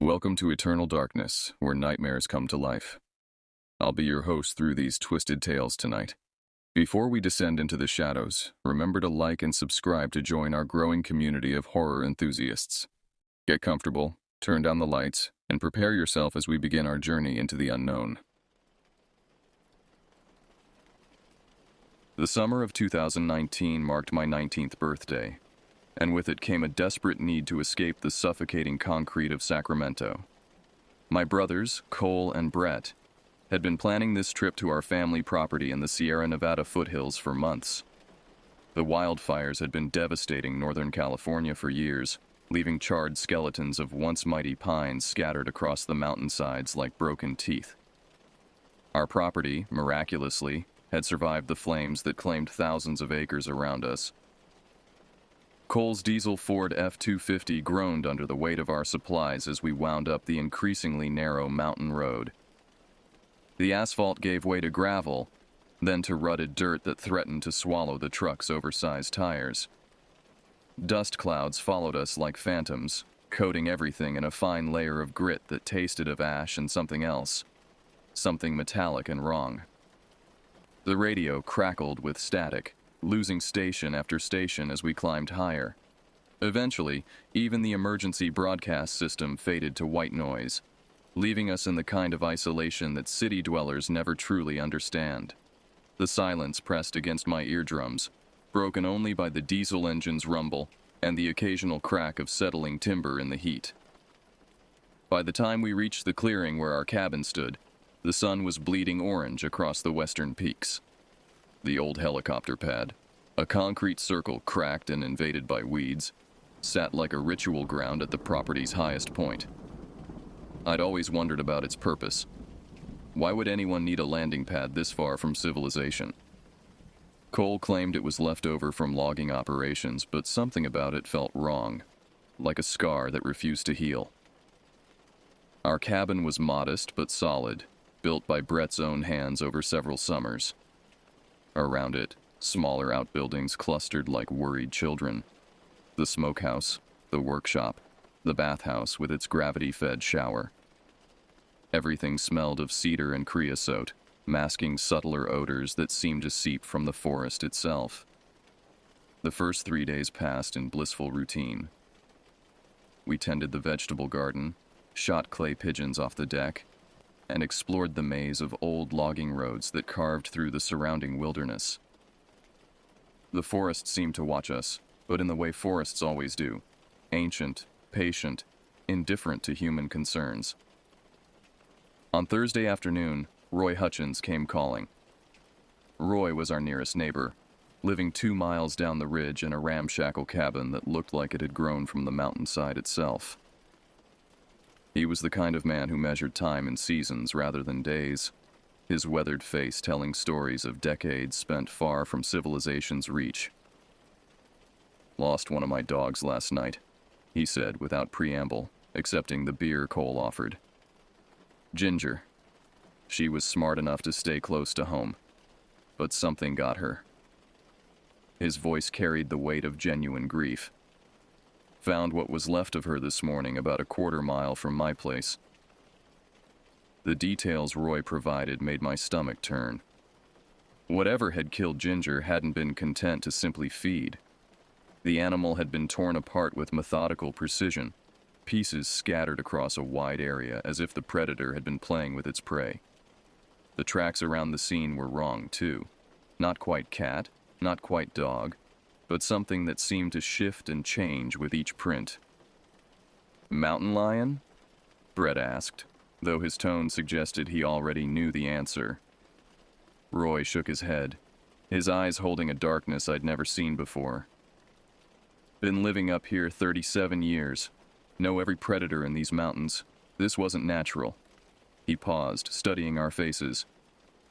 Welcome to Eternal Darkness, where nightmares come to life. I'll be your host through these twisted tales tonight. Before we descend into the shadows, remember to like and subscribe to join our growing community of horror enthusiasts. Get comfortable, turn down the lights, and prepare yourself as we begin our journey into the unknown. The summer of 2019 marked my 19th birthday, and with it came a desperate need to escape the suffocating concrete of Sacramento. My brothers, Cole and Brett, had been planning this trip to our family property in the Sierra Nevada foothills for months. The wildfires had been devastating Northern California for years, leaving charred skeletons of once mighty pines scattered across the mountainsides like broken teeth. Our property, miraculously, had survived the flames that claimed thousands of acres around us. Cole's diesel Ford F-250 groaned under the weight of our supplies as we wound up the increasingly narrow mountain road. The asphalt gave way to gravel, then to rutted dirt that threatened to swallow the truck's oversized tires. Dust clouds followed us like phantoms, coating everything in a fine layer of grit that tasted of ash and something else, something metallic and wrong. The radio crackled with static, losing station after station as we climbed higher. Eventually, even the emergency broadcast system faded to white noise, leaving us in the kind of isolation that city dwellers never truly understand. The silence pressed against my eardrums, broken only by the diesel engine's rumble and the occasional crack of settling timber in the heat. By the time we reached the clearing where our cabin stood, the sun was bleeding orange across the western peaks. The old helicopter pad, a concrete circle cracked and invaded by weeds, sat like a ritual ground at the property's highest point. I'd always wondered about its purpose. Why would anyone need a landing pad this far from civilization? Cole claimed it was left over from logging operations, but something about it felt wrong, like a scar that refused to heal. Our cabin was modest but solid, built by Brett's own hands over several summers. Around it, smaller outbuildings clustered like worried children. The smokehouse, the workshop, the bathhouse with its gravity-fed shower. Everything smelled of cedar and creosote, masking subtler odors that seemed to seep from the forest itself. The first 3 days passed in blissful routine. We tended the vegetable garden, shot clay pigeons off the deck, and explored the maze of old logging roads that carved through the surrounding wilderness. The forest seemed to watch us, but in the way forests always do, ancient, patient, indifferent to human concerns. On Thursday afternoon, Roy Hutchins came calling. Roy was our nearest neighbor, living 2 miles down the ridge in a ramshackle cabin that looked like it had grown from the mountainside itself. He was the kind of man who measured time in seasons rather than days, his weathered face telling stories of decades spent far from civilization's reach. "Lost one of my dogs last night," he said without preamble, accepting the beer Cole offered. "Ginger. She was smart enough to stay close to home, but something got her." His voice carried the weight of genuine grief. "Found what was left of her this morning about a quarter mile from my place." The details Roy provided made my stomach turn. Whatever had killed Ginger hadn't been content to simply feed. The animal had been torn apart with methodical precision, pieces scattered across a wide area as if the predator had been playing with its prey. The tracks around the scene were wrong, too. Not quite cat, not quite dog, but something that seemed to shift and change with each print. "Mountain lion?" Brett asked, though his tone suggested he already knew the answer. Roy shook his head, his eyes holding a darkness I'd never seen before. "Been living up here 37 years. Know every predator in these mountains. This wasn't natural." He paused, studying our faces.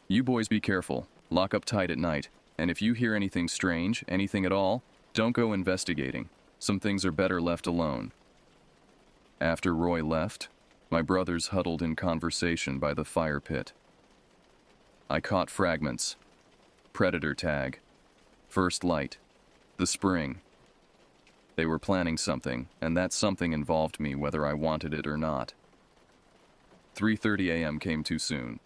"You boys be careful. Lock up tight at night. And if you hear anything strange, anything at all, don't go investigating. Some things are better left alone." After Roy left, my brothers huddled in conversation by the fire pit. I caught fragments. Predator tag. First light. The spring. They were planning something, and that something involved me whether I wanted it or not. 3:30 a.m. came too soon.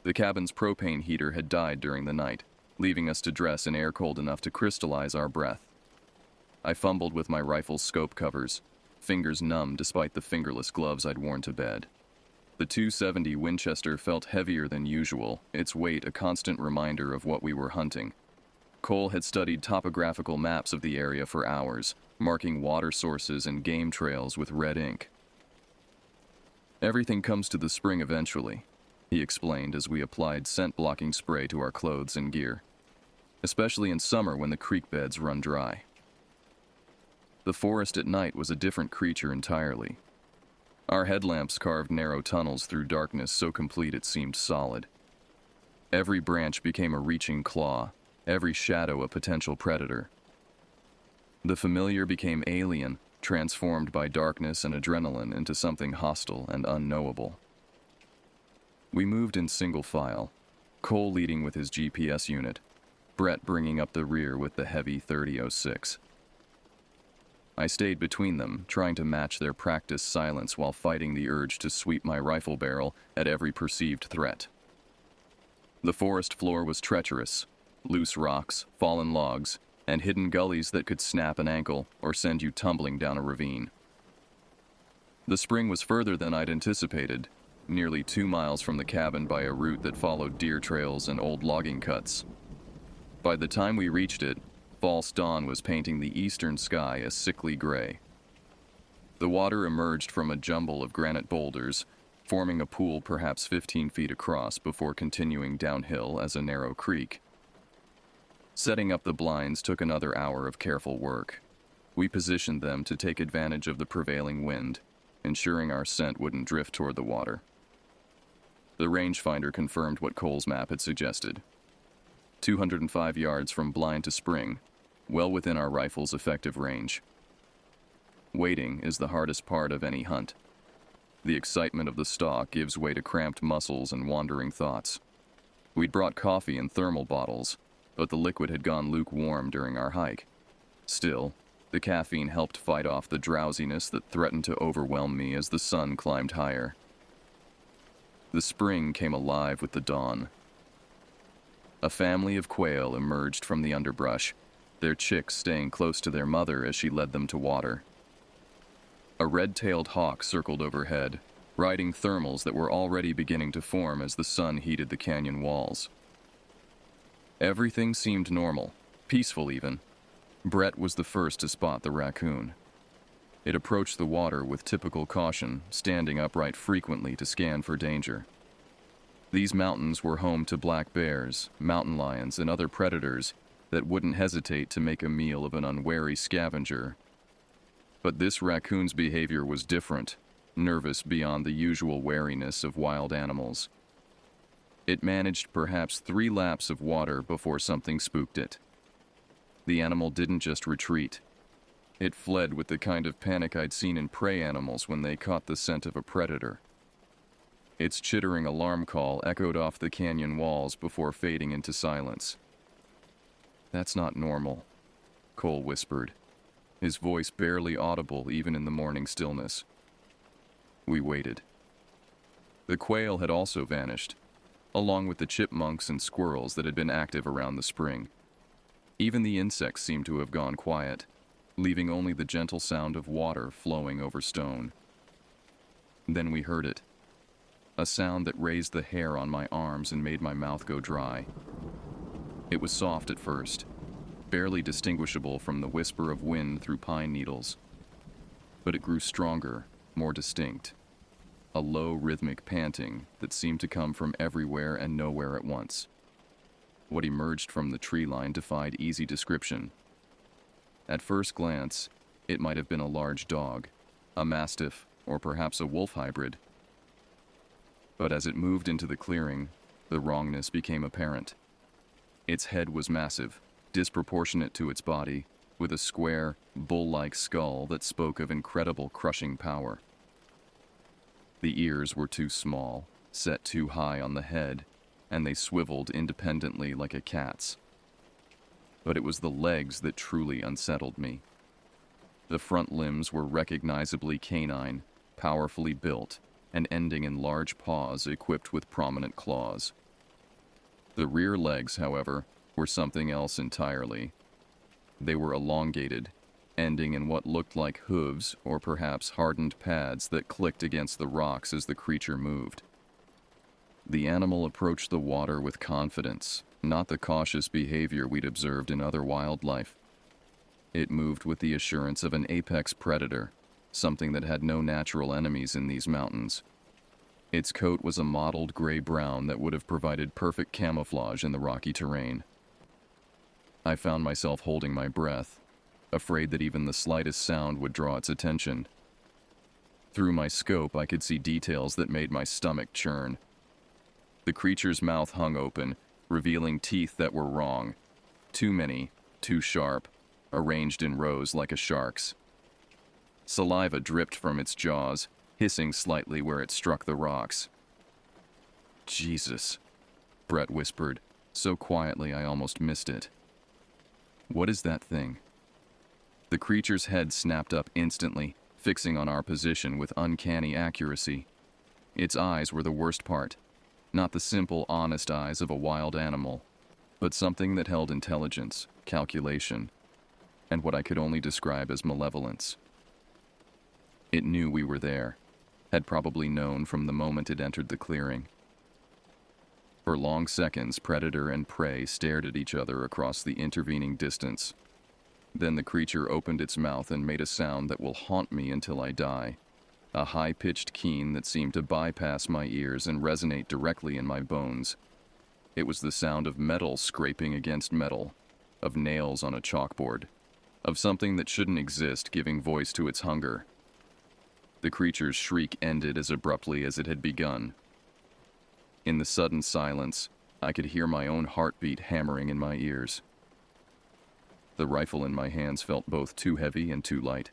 The cabin's propane heater had died during the night, leaving us to dress in air cold enough to crystallize our breath. I fumbled with my rifle's scope covers, fingers numb despite the fingerless gloves I'd worn to bed. The .270 Winchester felt heavier than usual, its weight a constant reminder of what we were hunting. Cole had studied topographical maps of the area for hours, marking water sources and game trails with red ink. "Everything comes to the spring eventually," he explained as we applied scent-blocking spray to our clothes and gear, especially in summer when the creek beds run dry. The forest at night was a different creature entirely. Our headlamps carved narrow tunnels through darkness so complete it seemed solid. Every branch became a reaching claw, every shadow a potential predator. The familiar became alien, transformed by darkness and adrenaline into something hostile and unknowable. We moved in single file, Cole leading with his GPS unit, Brett bringing up the rear with the heavy 30-06. I stayed between them, trying to match their practiced silence while fighting the urge to sweep my rifle barrel at every perceived threat. The forest floor was treacherous, loose rocks, fallen logs, and hidden gullies that could snap an ankle or send you tumbling down a ravine. The spring was further than I'd anticipated, nearly 2 miles from the cabin by a route that followed deer trails and old logging cuts. By the time we reached it, false dawn was painting the eastern sky a sickly gray. The water emerged from a jumble of granite boulders, forming a pool perhaps 15 feet across before continuing downhill as a narrow creek. Setting up the blinds took another hour of careful work. We positioned them to take advantage of the prevailing wind, ensuring our scent wouldn't drift toward the water. The rangefinder confirmed what Cole's map had suggested. 205 yards from blind to spring, well within our rifle's effective range. Waiting is the hardest part of any hunt. The excitement of the stalk gives way to cramped muscles and wandering thoughts. We'd brought coffee in thermal bottles, but the liquid had gone lukewarm during our hike. Still, the caffeine helped fight off the drowsiness that threatened to overwhelm me as the sun climbed higher. The spring came alive with the dawn. A family of quail emerged from the underbrush, their chicks staying close to their mother as she led them to water. A red-tailed hawk circled overhead, riding thermals that were already beginning to form as the sun heated the canyon walls. Everything seemed normal, peaceful even. Brett was the first to spot the raccoon. It approached the water with typical caution, standing upright frequently to scan for danger. These mountains were home to black bears, mountain lions, and other predators that wouldn't hesitate to make a meal of an unwary scavenger. But this raccoon's behavior was different, nervous beyond the usual wariness of wild animals. It managed perhaps 3 laps of water before something spooked it. The animal didn't just retreat. It fled with the kind of panic I'd seen in prey animals when they caught the scent of a predator. Its chittering alarm call echoed off the canyon walls before fading into silence. "That's not normal," Cole whispered, his voice barely audible even in the morning stillness. We waited. The quail had also vanished, along with the chipmunks and squirrels that had been active around the spring. Even the insects seemed to have gone quiet, leaving only the gentle sound of water flowing over stone. Then we heard it. A sound that raised the hair on my arms and made my mouth go dry. It was soft at first, barely distinguishable from the whisper of wind through pine needles. But it grew stronger, more distinct. A low, rhythmic panting that seemed to come from everywhere and nowhere at once. What emerged from the tree line defied easy description. At first glance, it might have been a large dog, a mastiff, or perhaps a wolf hybrid. But as it moved into the clearing, the wrongness became apparent. Its head was massive, disproportionate to its body, with a square, bull-like skull that spoke of incredible crushing power. The ears were too small, set too high on the head, and they swiveled independently like a cat's. But it was the legs that truly unsettled me. The front limbs were recognizably canine, powerfully built, and ending in large paws equipped with prominent claws. The rear legs, however, were something else entirely. They were elongated, ending in what looked like hooves or perhaps hardened pads that clicked against the rocks as the creature moved. The animal approached the water with confidence, not the cautious behavior we'd observed in other wildlife. It moved with the assurance of an apex predator, something that had no natural enemies in these mountains. Its coat was a mottled gray-brown that would have provided perfect camouflage in the rocky terrain. I found myself holding my breath, afraid that even the slightest sound would draw its attention. Through my scope, I could see details that made my stomach churn. The creature's mouth hung open, revealing teeth that were wrong. Too many, too sharp, arranged in rows like a shark's. Saliva dripped from its jaws, hissing slightly where it struck the rocks. "Jesus," Brett whispered, so quietly I almost missed it. "What is that thing?" The creature's head snapped up instantly, fixing on our position with uncanny accuracy. Its eyes were the worst part. Not the simple, honest eyes of a wild animal, but something that held intelligence, calculation, and what I could only describe as malevolence. It knew we were there, had probably known from the moment it entered the clearing. For long seconds, predator and prey stared at each other across the intervening distance. Then the creature opened its mouth and made a sound that will haunt me until I die. A high-pitched keen that seemed to bypass my ears and resonate directly in my bones. It was the sound of metal scraping against metal, of nails on a chalkboard, of something that shouldn't exist giving voice to its hunger. The creature's shriek ended as abruptly as it had begun. In the sudden silence, I could hear my own heartbeat hammering in my ears. The rifle in my hands felt both too heavy and too light.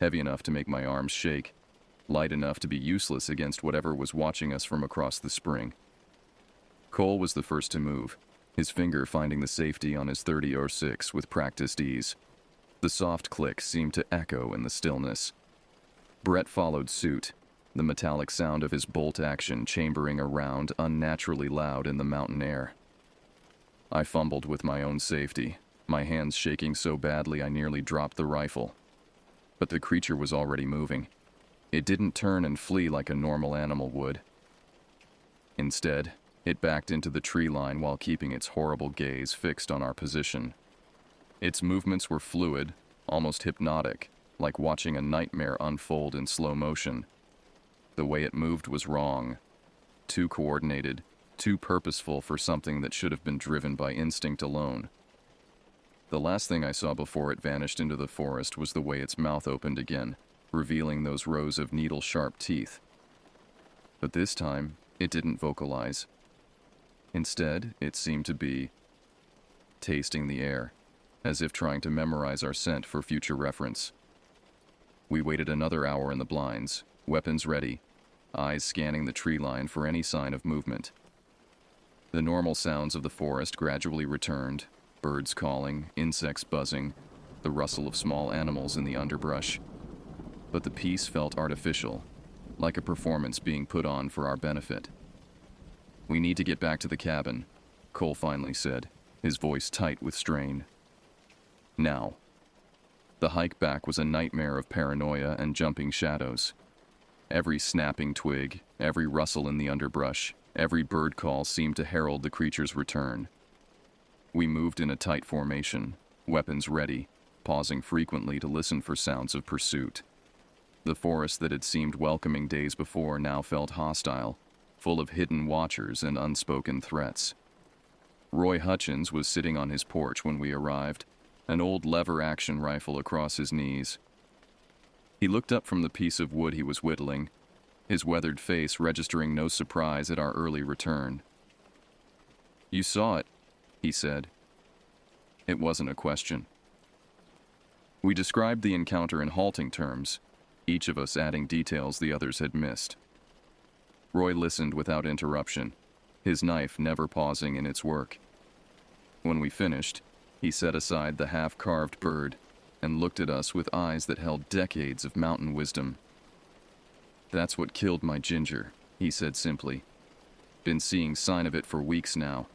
Heavy enough to make my arms shake, light enough to be useless against whatever was watching us from across the spring. Cole was the first to move, his finger finding the safety on his .30-06 with practiced ease. The soft click seemed to echo in the stillness. Brett followed suit, the metallic sound of his bolt action chambering around unnaturally loud in the mountain air. I fumbled with my own safety, my hands shaking so badly I nearly dropped the rifle. But the creature was already moving. It didn't turn and flee like a normal animal would. Instead, it backed into the tree line while keeping its horrible gaze fixed on our position. Its movements were fluid, almost hypnotic, like watching a nightmare unfold in slow motion. The way it moved was wrong. Too coordinated, too purposeful for something that should have been driven by instinct alone. The last thing I saw before it vanished into the forest was the way its mouth opened again, revealing those rows of needle-sharp teeth. But this time, it didn't vocalize. Instead, it seemed to be tasting the air, as if trying to memorize our scent for future reference. We waited another hour in the blinds, weapons ready, eyes scanning the tree line for any sign of movement. The normal sounds of the forest gradually returned, birds calling, insects buzzing, the rustle of small animals in the underbrush. But the peace felt artificial, like a performance being put on for our benefit. "We need to get back to the cabin," Cole finally said, his voice tight with strain. "Now." The hike back was a nightmare of paranoia and jumping shadows. Every snapping twig, every rustle in the underbrush, every bird call seemed to herald the creature's return. We moved in a tight formation, weapons ready, pausing frequently to listen for sounds of pursuit. The forest that had seemed welcoming days before now felt hostile, full of hidden watchers and unspoken threats. Roy Hutchins was sitting on his porch when we arrived, an old lever-action rifle across his knees. He looked up from the piece of wood he was whittling, his weathered face registering no surprise at our early return. "You saw it," he said. It wasn't a question. We described the encounter in halting terms, each of us adding details the others had missed. Roy listened without interruption, his knife never pausing in its work. When we finished, he set aside the half-carved bird and looked at us with eyes that held decades of mountain wisdom. "That's what killed my ginger," he said simply. "Been seeing sign of it for weeks now.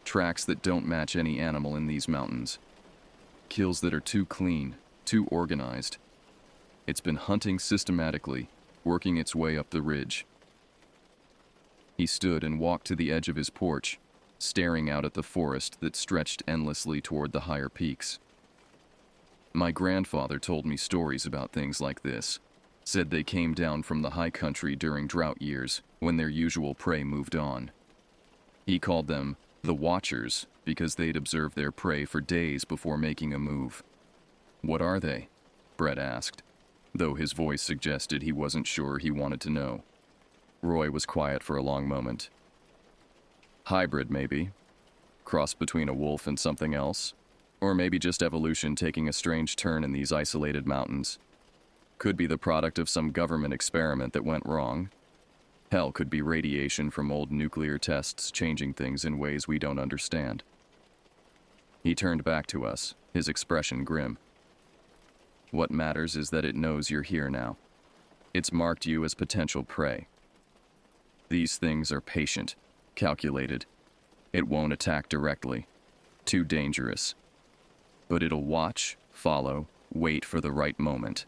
Tracks that don't match any animal in these mountains. Kills that are too clean, too organized. It's been hunting systematically, working its way up the ridge." He stood and walked to the edge of his porch, staring out at the forest that stretched endlessly toward the higher peaks. "My grandfather told me stories about things like this. Said they came down from the high country during drought years, when their usual prey moved on. He called them the Watchers because they'd observe their prey for days before making a move." "What are they?" Brett asked, though his voice suggested he wasn't sure he wanted to know. Roy was quiet for a long moment. "Hybrid, maybe. Cross between a wolf and something else. Or maybe just evolution taking a strange turn in these isolated mountains. Could be the product of some government experiment that went wrong. Hell, could be radiation from old nuclear tests changing things in ways we don't understand." He turned back to us, his expression grim. "What matters is that it knows you're here now. It's marked you as potential prey. These things are patient, calculated. It won't attack directly. Too dangerous. But it'll watch, follow, wait for the right moment."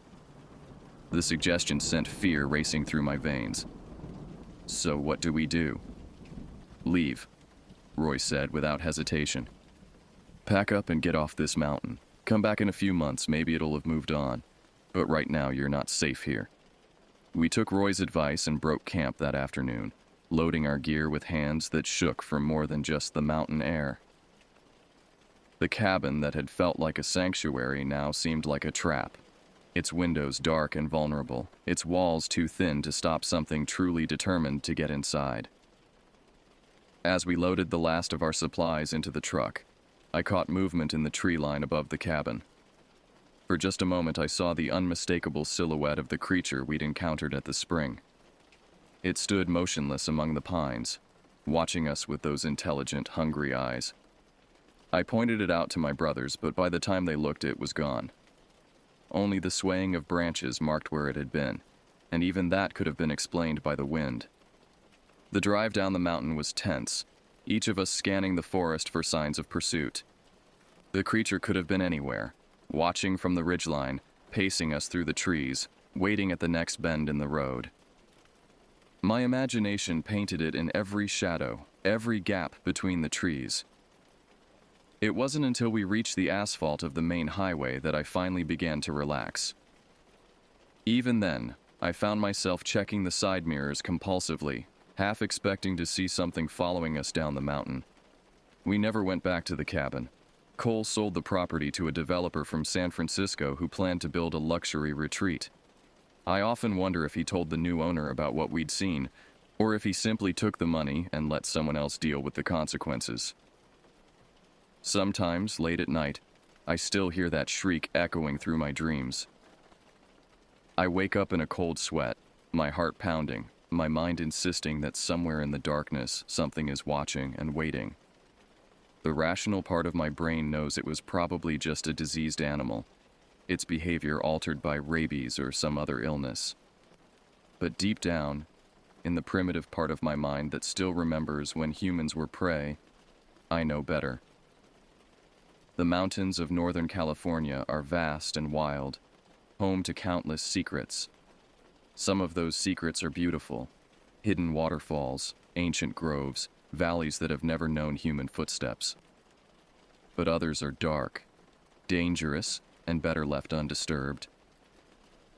The suggestion sent fear racing through my veins. "So what do we do?" "Leave," Roy said without hesitation. "Pack up and get off this mountain. Come back in a few months, maybe it'll have moved on. But right now you're not safe here." We took Roy's advice and broke camp that afternoon, loading our gear with hands that shook from more than just the mountain air. The cabin that had felt like a sanctuary now seemed like a trap. Its windows dark and vulnerable, its walls too thin to stop something truly determined to get inside. As we loaded the last of our supplies into the truck, I caught movement in the tree line above the cabin. For just a moment I saw the unmistakable silhouette of the creature we'd encountered at the spring. It stood motionless among the pines, watching us with those intelligent, hungry eyes. I pointed it out to my brothers, but by the time they looked, it was gone. Only the swaying of branches marked where it had been, and even that could have been explained by the wind. The drive down the mountain was tense, each of us scanning the forest for signs of pursuit. The creature could have been anywhere, watching from the ridgeline, pacing us through the trees, waiting at the next bend in the road. My imagination painted it in every shadow, every gap between the trees. It wasn't until we reached the asphalt of the main highway that I finally began to relax. Even then, I found myself checking the side mirrors compulsively, half expecting to see something following us down the mountain. We never went back to the cabin. Cole sold the property to a developer from San Francisco who planned to build a luxury retreat. I often wonder if he told the new owner about what we'd seen, or if he simply took the money and let someone else deal with the consequences. Sometimes, late at night, I still hear that shriek echoing through my dreams. I wake up in a cold sweat, my heart pounding, my mind insisting that somewhere in the darkness something is watching and waiting. The rational part of my brain knows it was probably just a diseased animal, its behavior altered by rabies or some other illness. But deep down, in the primitive part of my mind that still remembers when humans were prey, I know better. The mountains of Northern California are vast and wild, home to countless secrets. Some of those secrets are beautiful, hidden waterfalls, ancient groves, valleys that have never known human footsteps. But others are dark, dangerous, and better left undisturbed.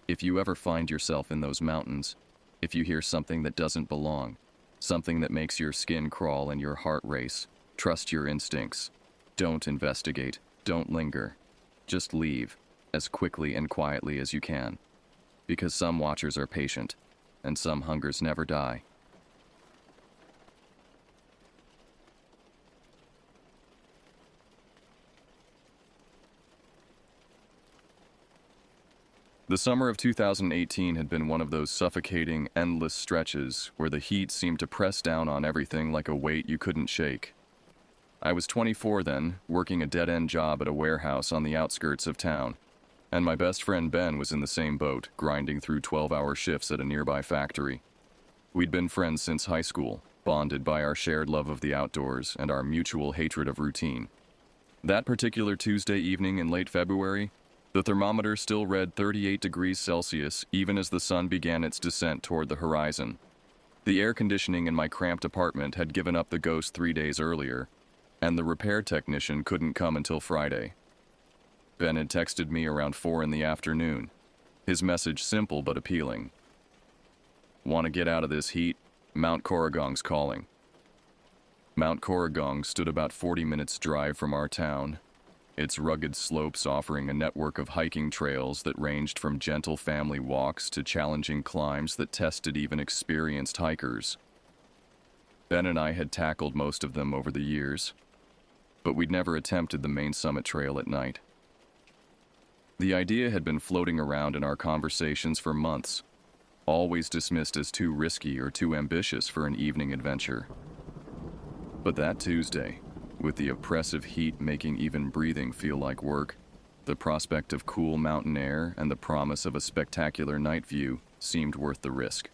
If you ever find yourself in those mountains, if you hear something that doesn't belong, something that makes your skin crawl and your heart race, trust your instincts. Don't investigate, don't linger. Just leave, as quickly and quietly as you can. Because some watchers are patient, and some hungers never die. The summer of 2018 had been one of those suffocating, endless stretches where the heat seemed to press down on everything like a weight you couldn't shake. I was 24 then, working a dead-end job at a warehouse on the outskirts of town. and my best friend Ben was in the same boat, grinding through 12-hour shifts at a nearby factory. We'd been friends since high school, bonded by our shared love of the outdoors and our mutual hatred of routine. That particular Tuesday evening in late February, the thermometer still read 38 degrees Celsius even as the sun began its descent toward the horizon. The air conditioning in my cramped apartment had given up the ghost 3 days earlier, and the repair technician couldn't come until Friday. Ben had texted me around 4 in the afternoon, his message simple but appealing. "Want to get out of this heat? Mount Corrigong's calling." Mount Corrigong stood about 40 minutes' drive from our town, its rugged slopes offering a network of hiking trails that ranged from gentle family walks to challenging climbs that tested even experienced hikers. Ben and I had tackled most of them over the years, but we'd never attempted the main summit trail at night. The idea had been floating around in our conversations for months, always dismissed as too risky or too ambitious for an evening adventure. But that Tuesday, with the oppressive heat making even breathing feel like work, the prospect of cool mountain air and the promise of a spectacular night view seemed worth the risk.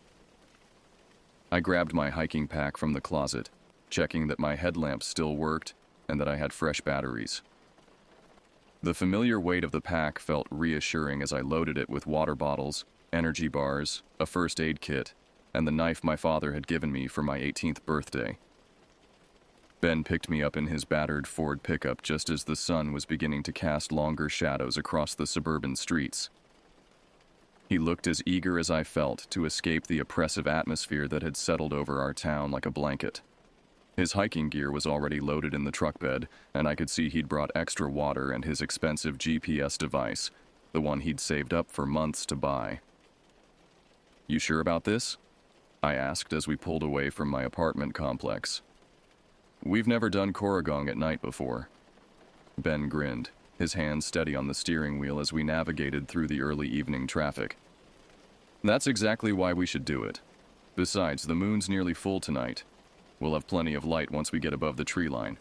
I grabbed my hiking pack from the closet, checking that my headlamp still worked and that I had fresh batteries. The familiar weight of the pack felt reassuring as I loaded it with water bottles, energy bars, a first aid kit, and the knife my father had given me for my 18th birthday. Ben picked me up in his battered Ford pickup just as the sun was beginning to cast longer shadows across the suburban streets. He looked as eager as I felt to escape the oppressive atmosphere that had settled over our town like a blanket. His hiking gear was already loaded in the truck bed, and I could see he'd brought extra water and his expensive GPS device, the one he'd saved up for months to buy. "You sure about this?" I asked as we pulled away from my apartment complex. "We've never done Corrigong at night before." Ben grinned, his hands steady on the steering wheel as we navigated through the early evening traffic. "That's exactly why we should do it. Besides, the moon's nearly full tonight. We'll have plenty of light once we get above the tree line."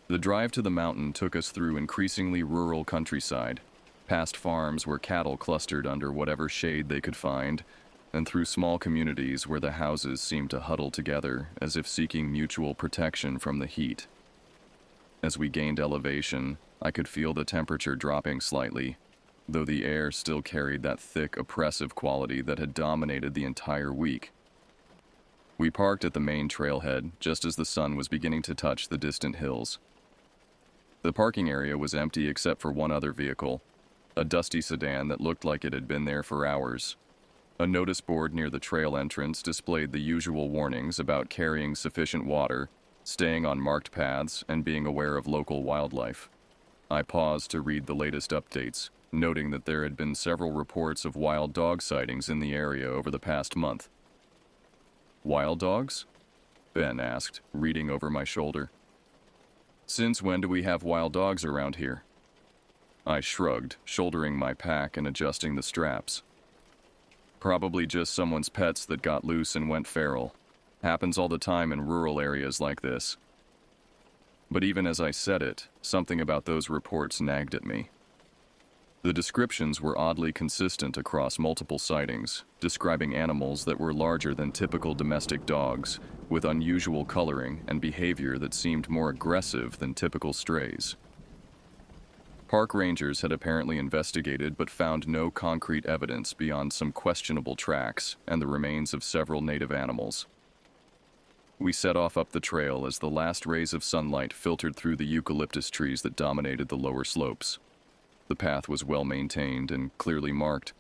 The drive to the mountain took us through increasingly rural countryside, past farms where cattle clustered under whatever shade they could find, and through small communities where the houses seemed to huddle together as if seeking mutual protection from the heat. As we gained elevation, I could feel the temperature dropping slightly, though the air still carried that thick, oppressive quality that had dominated the entire week. We parked at the main trailhead just as the sun was beginning to touch the distant hills. The parking area was empty except for one other vehicle, a dusty sedan that looked like it had been there for hours. A notice board near the trail entrance displayed the usual warnings about carrying sufficient water, staying on marked paths, and being aware of local wildlife. I paused to read the latest updates, noting that there had been several reports of wild dog sightings in the area over the past month. "Wild dogs?" Ben asked, reading over my shoulder. "Since when do we have wild dogs around here?" I shrugged, shouldering my pack and adjusting the straps. "Probably just someone's pets that got loose and went feral. Happens all the time in rural areas like this." But even as I said it, something about those reports nagged at me. The descriptions were oddly consistent across multiple sightings, describing animals that were larger than typical domestic dogs, with unusual coloring and behavior that seemed more aggressive than typical strays. Park rangers had apparently investigated but found no concrete evidence beyond some questionable tracks and the remains of several native animals. We set off up the trail as the last rays of sunlight filtered through the eucalyptus trees that dominated the lower slopes. The path was well maintained and clearly marked,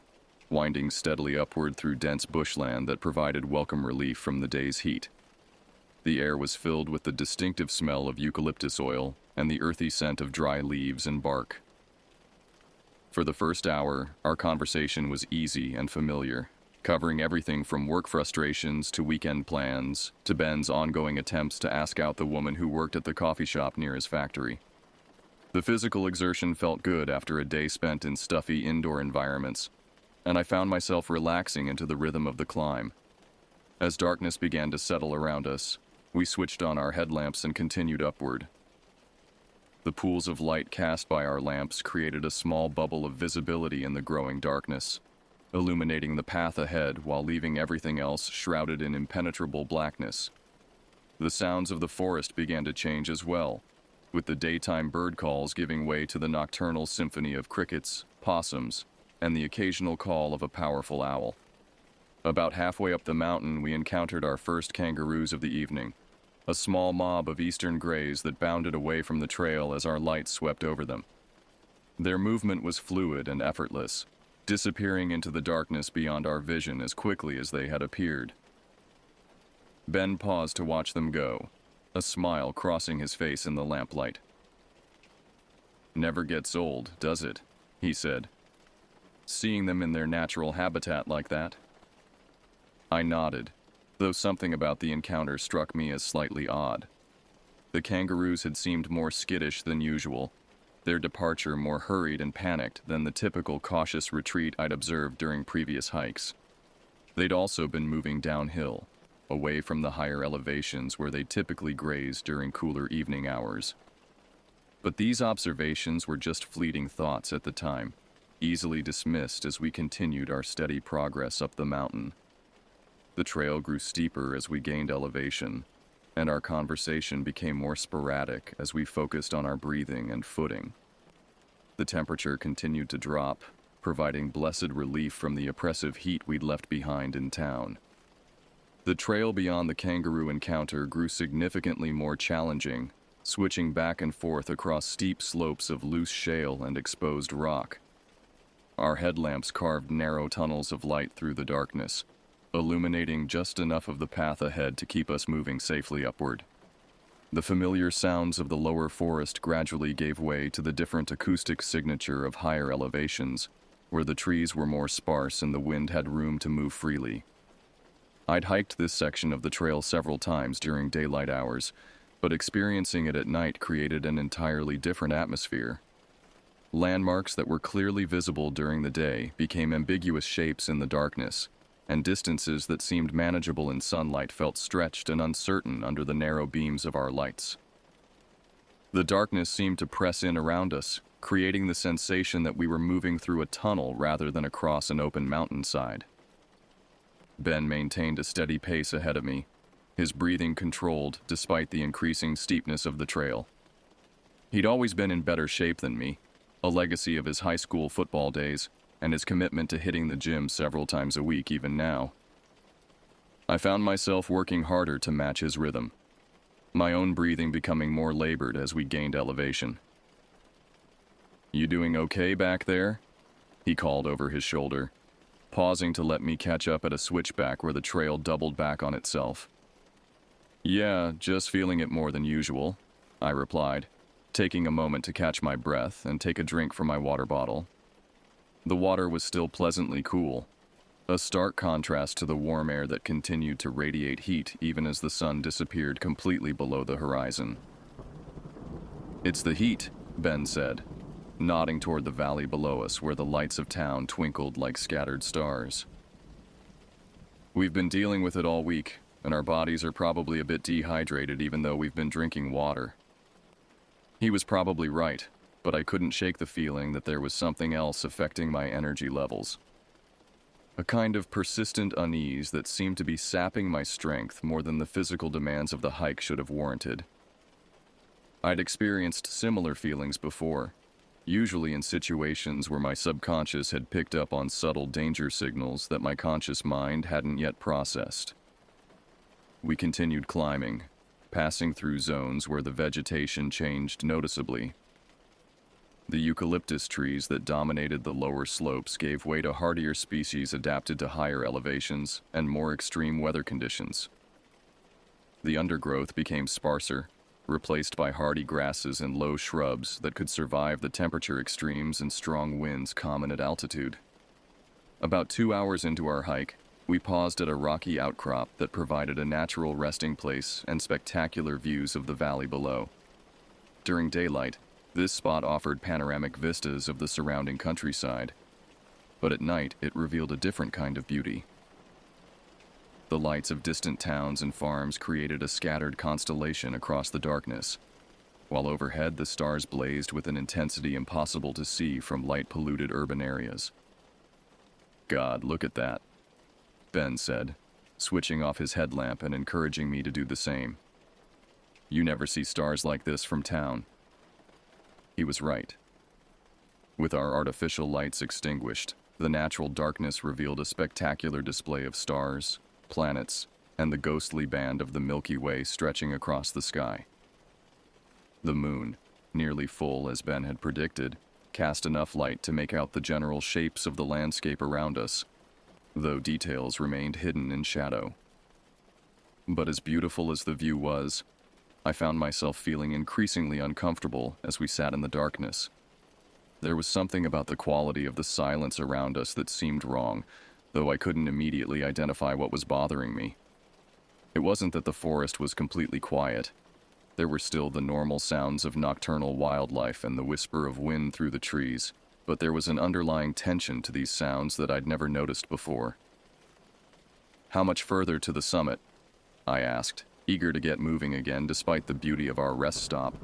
winding steadily upward through dense bushland that provided welcome relief from the day's heat. The air was filled with the distinctive smell of eucalyptus oil and the earthy scent of dry leaves and bark. For the first hour, our conversation was easy and familiar, covering everything from work frustrations to weekend plans to Ben's ongoing attempts to ask out the woman who worked at the coffee shop near his factory. The physical exertion felt good after a day spent in stuffy indoor environments, and I found myself relaxing into the rhythm of the climb. As darkness began to settle around us, we switched on our headlamps and continued upward. The pools of light cast by our lamps created a small bubble of visibility in the growing darkness, illuminating the path ahead while leaving everything else shrouded in impenetrable blackness. The sounds of the forest began to change as well, with the daytime bird calls giving way to the nocturnal symphony of crickets, possums, and the occasional call of a powerful owl. About halfway up the mountain, we encountered our first kangaroos of the evening, a small mob of eastern grays that bounded away from the trail as our lights swept over them. Their movement was fluid and effortless, disappearing into the darkness beyond our vision as quickly as they had appeared. Ben paused to watch them go, a smile crossing his face in the lamplight. "Never gets old, does it?" he said. "Seeing them in their natural habitat like that?" I nodded, though something about the encounter struck me as slightly odd. The kangaroos had seemed more skittish than usual, their departure more hurried and panicked than the typical cautious retreat I'd observed during previous hikes. They'd also been moving downhill, away from the higher elevations where they typically graze during cooler evening hours. But these observations were just fleeting thoughts at the time, easily dismissed as we continued our steady progress up the mountain. The trail grew steeper as we gained elevation, and our conversation became more sporadic as we focused on our breathing and footing. The temperature continued to drop, providing blessed relief from the oppressive heat we'd left behind in town. The trail beyond the kangaroo encounter grew significantly more challenging, switching back and forth across steep slopes of loose shale and exposed rock. Our headlamps carved narrow tunnels of light through the darkness, illuminating just enough of the path ahead to keep us moving safely upward. The familiar sounds of the lower forest gradually gave way to the different acoustic signature of higher elevations, where the trees were more sparse and the wind had room to move freely. I'd hiked this section of the trail several times during daylight hours, but experiencing it at night created an entirely different atmosphere. Landmarks that were clearly visible during the day became ambiguous shapes in the darkness, and distances that seemed manageable in sunlight felt stretched and uncertain under the narrow beams of our lights. The darkness seemed to press in around us, creating the sensation that we were moving through a tunnel rather than across an open mountainside. Ben maintained a steady pace ahead of me, his breathing controlled despite the increasing steepness of the trail. He'd always been in better shape than me, a legacy of his high school football days and his commitment to hitting the gym several times a week even now. I found myself working harder to match his rhythm, my own breathing becoming more labored as we gained elevation. "You doing okay back there?" he called over his shoulder, pausing to let me catch up at a switchback where the trail doubled back on itself. "Yeah, just feeling it more than usual," I replied, taking a moment to catch my breath and take a drink from my water bottle. The water was still pleasantly cool, a stark contrast to the warm air that continued to radiate heat even as the sun disappeared completely below the horizon. "It's the heat," Ben said, nodding toward the valley below us where the lights of town twinkled like scattered stars. "We've been dealing with it all week, and our bodies are probably a bit dehydrated even though we've been drinking water." He was probably right, but I couldn't shake the feeling that there was something else affecting my energy levels. A kind of persistent unease that seemed to be sapping my strength more than the physical demands of the hike should have warranted. I'd experienced similar feelings before, usually in situations where my subconscious had picked up on subtle danger signals that my conscious mind hadn't yet processed. We continued climbing, passing through zones where the vegetation changed noticeably. The eucalyptus trees that dominated the lower slopes gave way to hardier species adapted to higher elevations and more extreme weather conditions. The undergrowth became sparser, replaced by hardy grasses and low shrubs that could survive the temperature extremes and strong winds common at altitude. About 2 hours into our hike, we paused at a rocky outcrop that provided a natural resting place and spectacular views of the valley below. During daylight, this spot offered panoramic vistas of the surrounding countryside, but at night it revealed a different kind of beauty. The lights of distant towns and farms created a scattered constellation across the darkness, while overhead the stars blazed with an intensity impossible to see from light-polluted urban areas. "God, look at that," Ben said, switching off his headlamp and encouraging me to do the same. "You never see stars like this from town." He was right. With our artificial lights extinguished, the natural darkness revealed a spectacular display of stars, planets, and the ghostly band of the Milky Way stretching across the sky. The moon, nearly full as Ben had predicted, cast enough light to make out the general shapes of the landscape around us, though details remained hidden in shadow. But as beautiful as the view was, I found myself feeling increasingly uncomfortable as we sat in the darkness. There was something about the quality of the silence around us that seemed wrong, though I couldn't immediately identify what was bothering me. It wasn't that the forest was completely quiet. There were still the normal sounds of nocturnal wildlife and the whisper of wind through the trees, but there was an underlying tension to these sounds that I'd never noticed before. "How much further to the summit?" I asked, eager to get moving again despite the beauty of our rest stop.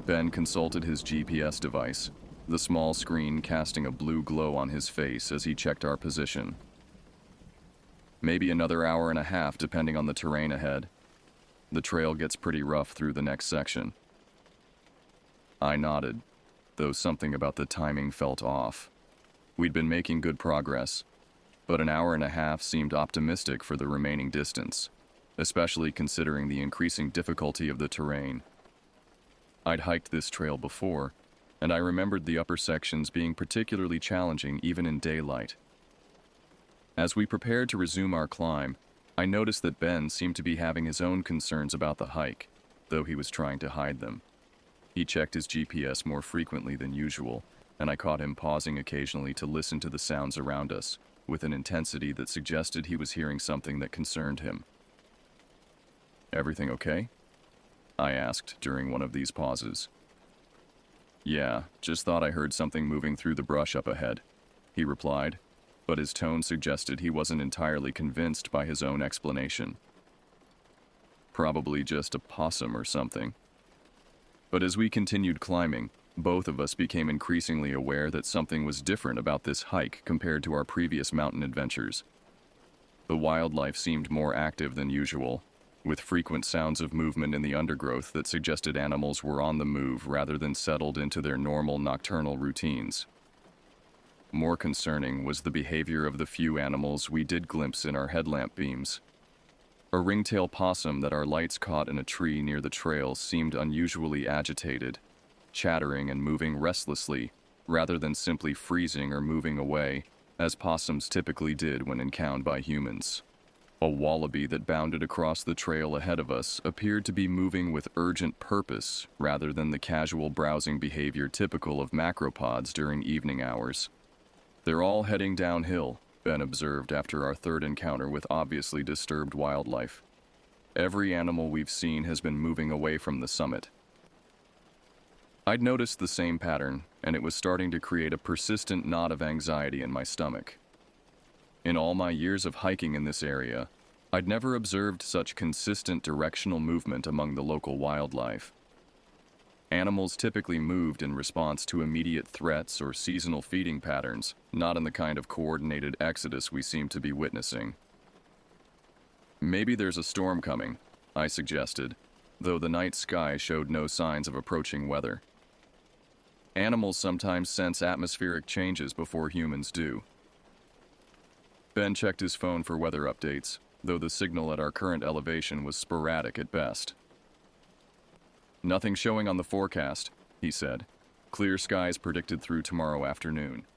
Ben consulted his GPS device, the small screen casting a blue glow on his face as he checked our position. "Maybe another hour and a half depending on the terrain ahead. The trail gets pretty rough through the next section." I nodded, though something about the timing felt off. We'd been making good progress, but an hour and a half seemed optimistic for the remaining distance, especially considering the increasing difficulty of the terrain. I'd hiked this trail before, and I remembered the upper sections being particularly challenging even in daylight. As we prepared to resume our climb, I noticed that Ben seemed to be having his own concerns about the hike, though he was trying to hide them. He checked his GPS more frequently than usual, and I caught him pausing occasionally to listen to the sounds around us, with an intensity that suggested he was hearing something that concerned him. "Everything okay?" I asked during one of these pauses. "Yeah, just thought I heard something moving through the brush up ahead," he replied, but his tone suggested he wasn't entirely convinced by his own explanation. "Probably just a possum or something." But as we continued climbing, both of us became increasingly aware that something was different about this hike compared to our previous mountain adventures. The wildlife seemed more active than usual, with frequent sounds of movement in the undergrowth that suggested animals were on the move rather than settled into their normal nocturnal routines. More concerning was the behavior of the few animals we did glimpse in our headlamp beams. A ringtail possum that our lights caught in a tree near the trail seemed unusually agitated, chattering and moving restlessly, rather than simply freezing or moving away, as possums typically did when encountered by humans. A wallaby that bounded across the trail ahead of us appeared to be moving with urgent purpose rather than the casual browsing behavior typical of macropods during evening hours. "They're all heading downhill," Ben observed after our third encounter with obviously disturbed wildlife. "Every animal we've seen has been moving away from the summit." I'd noticed the same pattern, and it was starting to create a persistent knot of anxiety in my stomach. In all my years of hiking in this area, I'd never observed such consistent directional movement among the local wildlife. Animals typically moved in response to immediate threats or seasonal feeding patterns, not in the kind of coordinated exodus we seem to be witnessing. "Maybe there's a storm coming," I suggested, though the night sky showed no signs of approaching weather. Animals sometimes sense atmospheric changes before humans do. Ben checked his phone for weather updates, though the signal at our current elevation was sporadic at best. "Nothing showing on the forecast," he said. "Clear skies predicted through tomorrow afternoon."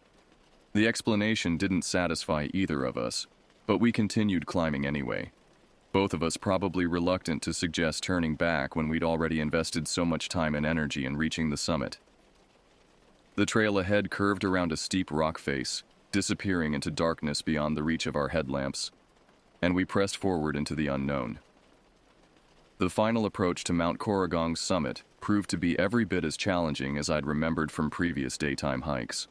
The explanation didn't satisfy either of us, but we continued climbing anyway, both of us probably reluctant to suggest turning back when we'd already invested so much time and energy in reaching the summit. The trail ahead curved around a steep rock face, disappearing into darkness beyond the reach of our headlamps, and we pressed forward into the unknown. The final approach to Mount Corrigong's summit proved to be every bit as challenging as I'd remembered from previous daytime hikes.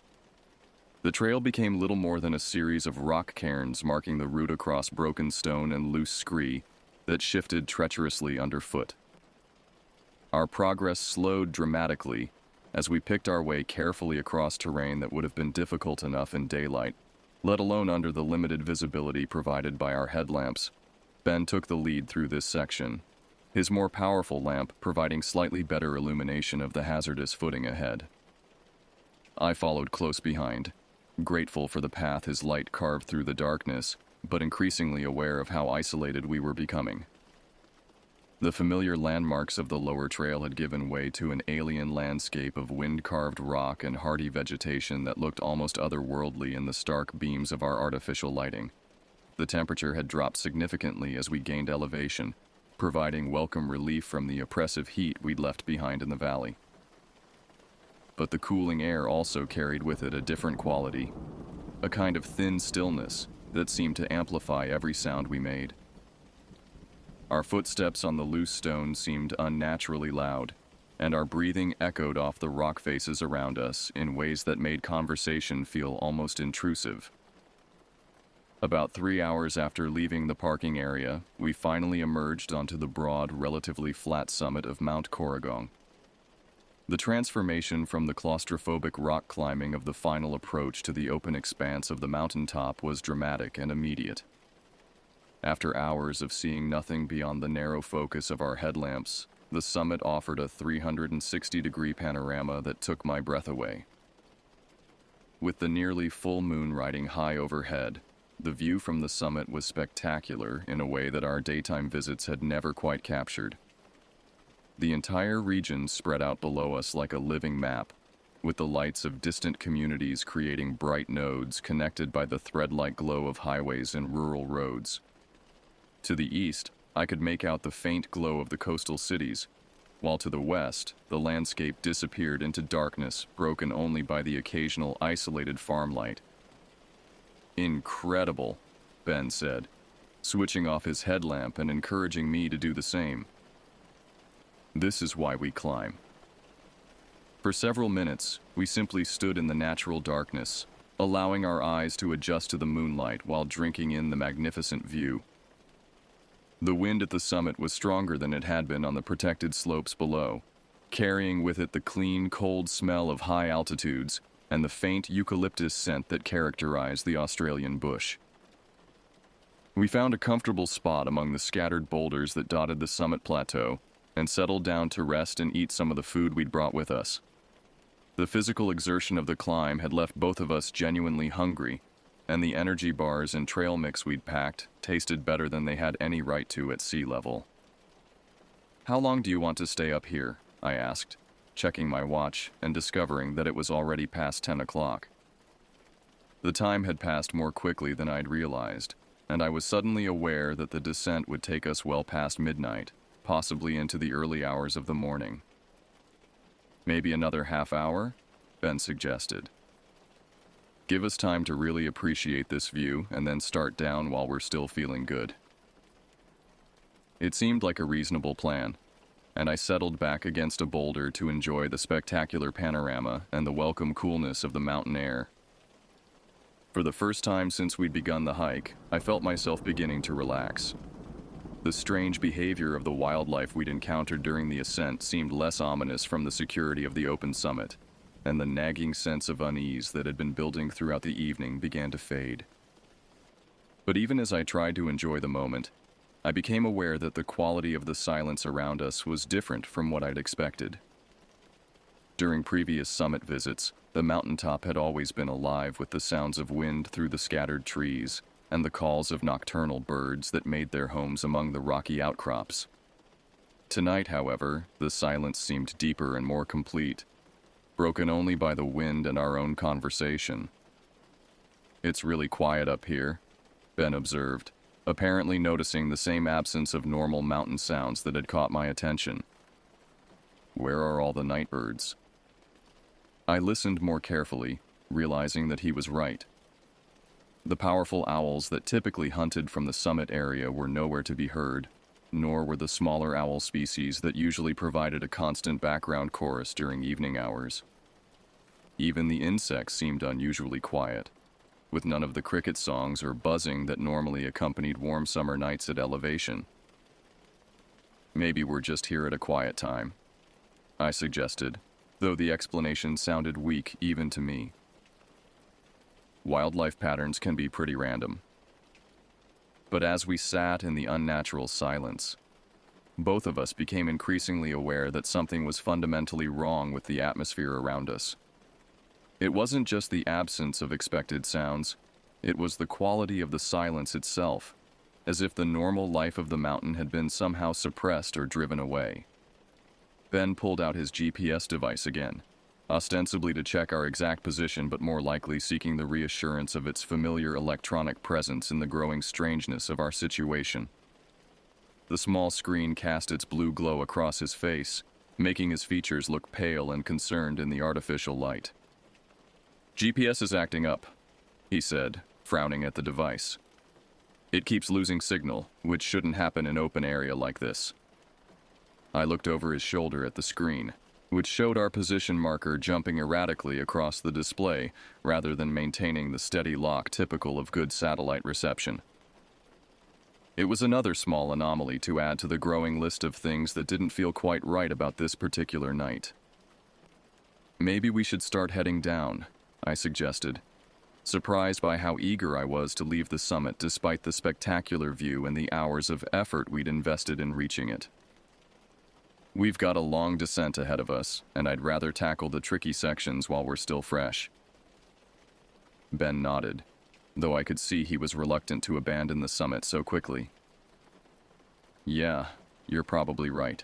The trail became little more than a series of rock cairns marking the route across broken stone and loose scree that shifted treacherously underfoot. Our progress slowed dramatically as we picked our way carefully across terrain that would have been difficult enough in daylight, let alone under the limited visibility provided by our headlamps. Ben took the lead through this section, his more powerful lamp providing slightly better illumination of the hazardous footing ahead. I followed close behind, grateful for the path his light carved through the darkness, but increasingly aware of how isolated we were becoming. The familiar landmarks of the lower trail had given way to an alien landscape of wind-carved rock and hardy vegetation that looked almost otherworldly in the stark beams of our artificial lighting. The temperature had dropped significantly as we gained elevation, providing welcome relief from the oppressive heat we'd left behind in the valley. But the cooling air also carried with it a different quality, a kind of thin stillness that seemed to amplify every sound we made. Our footsteps on the loose stone seemed unnaturally loud, and our breathing echoed off the rock faces around us in ways that made conversation feel almost intrusive. About 3 hours after leaving the parking area, we finally emerged onto the broad, relatively flat summit of Mount Corrigong. The transformation from the claustrophobic rock climbing of the final approach to the open expanse of the mountaintop was dramatic and immediate. After hours of seeing nothing beyond the narrow focus of our headlamps, the summit offered a 360-degree panorama that took my breath away. With the nearly full moon riding high overhead, the view from the summit was spectacular in a way that our daytime visits had never quite captured. The entire region spread out below us like a living map, with the lights of distant communities creating bright nodes connected by the thread-like glow of highways and rural roads. To the east, I could make out the faint glow of the coastal cities, while to the west, the landscape disappeared into darkness, broken only by the occasional isolated farmlight. "Incredible," Ben said, switching off his headlamp and encouraging me to do the same. This is why we climb. For several minutes, we simply stood in the natural darkness, allowing our eyes to adjust to the moonlight while drinking in the magnificent view. The wind at the summit was stronger than it had been on the protected slopes below, carrying with it the clean, cold smell of high altitudes and the faint eucalyptus scent that characterized the Australian bush. We found a comfortable spot among the scattered boulders that dotted the summit plateau and settled down to rest and eat some of the food we'd brought with us. The physical exertion of the climb had left both of us genuinely hungry, and the energy bars and trail mix we'd packed tasted better than they had any right to at sea level. "How long do you want to stay up here?" I asked, checking my watch and discovering that it was already past 10 o'clock. The time had passed more quickly than I'd realized, and I was suddenly aware that the descent would take us well past midnight, possibly into the early hours of the morning. "Maybe another half hour?" Ben suggested. "Give us time to really appreciate this view and then start down while we're still feeling good." It seemed like a reasonable plan, and I settled back against a boulder to enjoy the spectacular panorama and the welcome coolness of the mountain air. For the first time since we'd begun the hike, I felt myself beginning to relax. The strange behavior of the wildlife we'd encountered during the ascent seemed less ominous from the security of the open summit, and the nagging sense of unease that had been building throughout the evening began to fade. But even as I tried to enjoy the moment, I became aware that the quality of the silence around us was different from what I'd expected. During previous summit visits, the mountaintop had always been alive with the sounds of wind through the scattered trees and the calls of nocturnal birds that made their homes among the rocky outcrops. Tonight, however, the silence seemed deeper and more complete, broken only by the wind and our own conversation. "It's really quiet up here," Ben observed, apparently noticing the same absence of normal mountain sounds that had caught my attention. "Where are all the night birds?" I listened more carefully, realizing that he was right. The powerful owls that typically hunted from the summit area were nowhere to be heard, nor were the smaller owl species that usually provided a constant background chorus during evening hours. Even the insects seemed unusually quiet, with none of the cricket songs or buzzing that normally accompanied warm summer nights at elevation. "Maybe we're just here at a quiet time," I suggested, though the explanation sounded weak even to me. Wildlife patterns can be pretty random. But as we sat in the unnatural silence, both of us became increasingly aware that something was fundamentally wrong with the atmosphere around us. It wasn't just the absence of expected sounds, it was the quality of the silence itself, as if the normal life of the mountain had been somehow suppressed or driven away. Ben pulled out his GPS device again, ostensibly to check our exact position but more likely seeking the reassurance of its familiar electronic presence in the growing strangeness of our situation. The small screen cast its blue glow across his face, making his features look pale and concerned in the artificial light. "GPS is acting up," he said, frowning at the device. "It keeps losing signal, which shouldn't happen in an open area like this." I looked over his shoulder at the screen, which showed our position marker jumping erratically across the display rather than maintaining the steady lock typical of good satellite reception. It was another small anomaly to add to the growing list of things that didn't feel quite right about this particular night. "Maybe we should start heading down," I suggested, surprised by how eager I was to leave the summit despite the spectacular view and the hours of effort we'd invested in reaching it. "We've got a long descent ahead of us, and I'd rather tackle the tricky sections while we're still fresh." Ben nodded, though I could see he was reluctant to abandon the summit so quickly. "Yeah, you're probably right.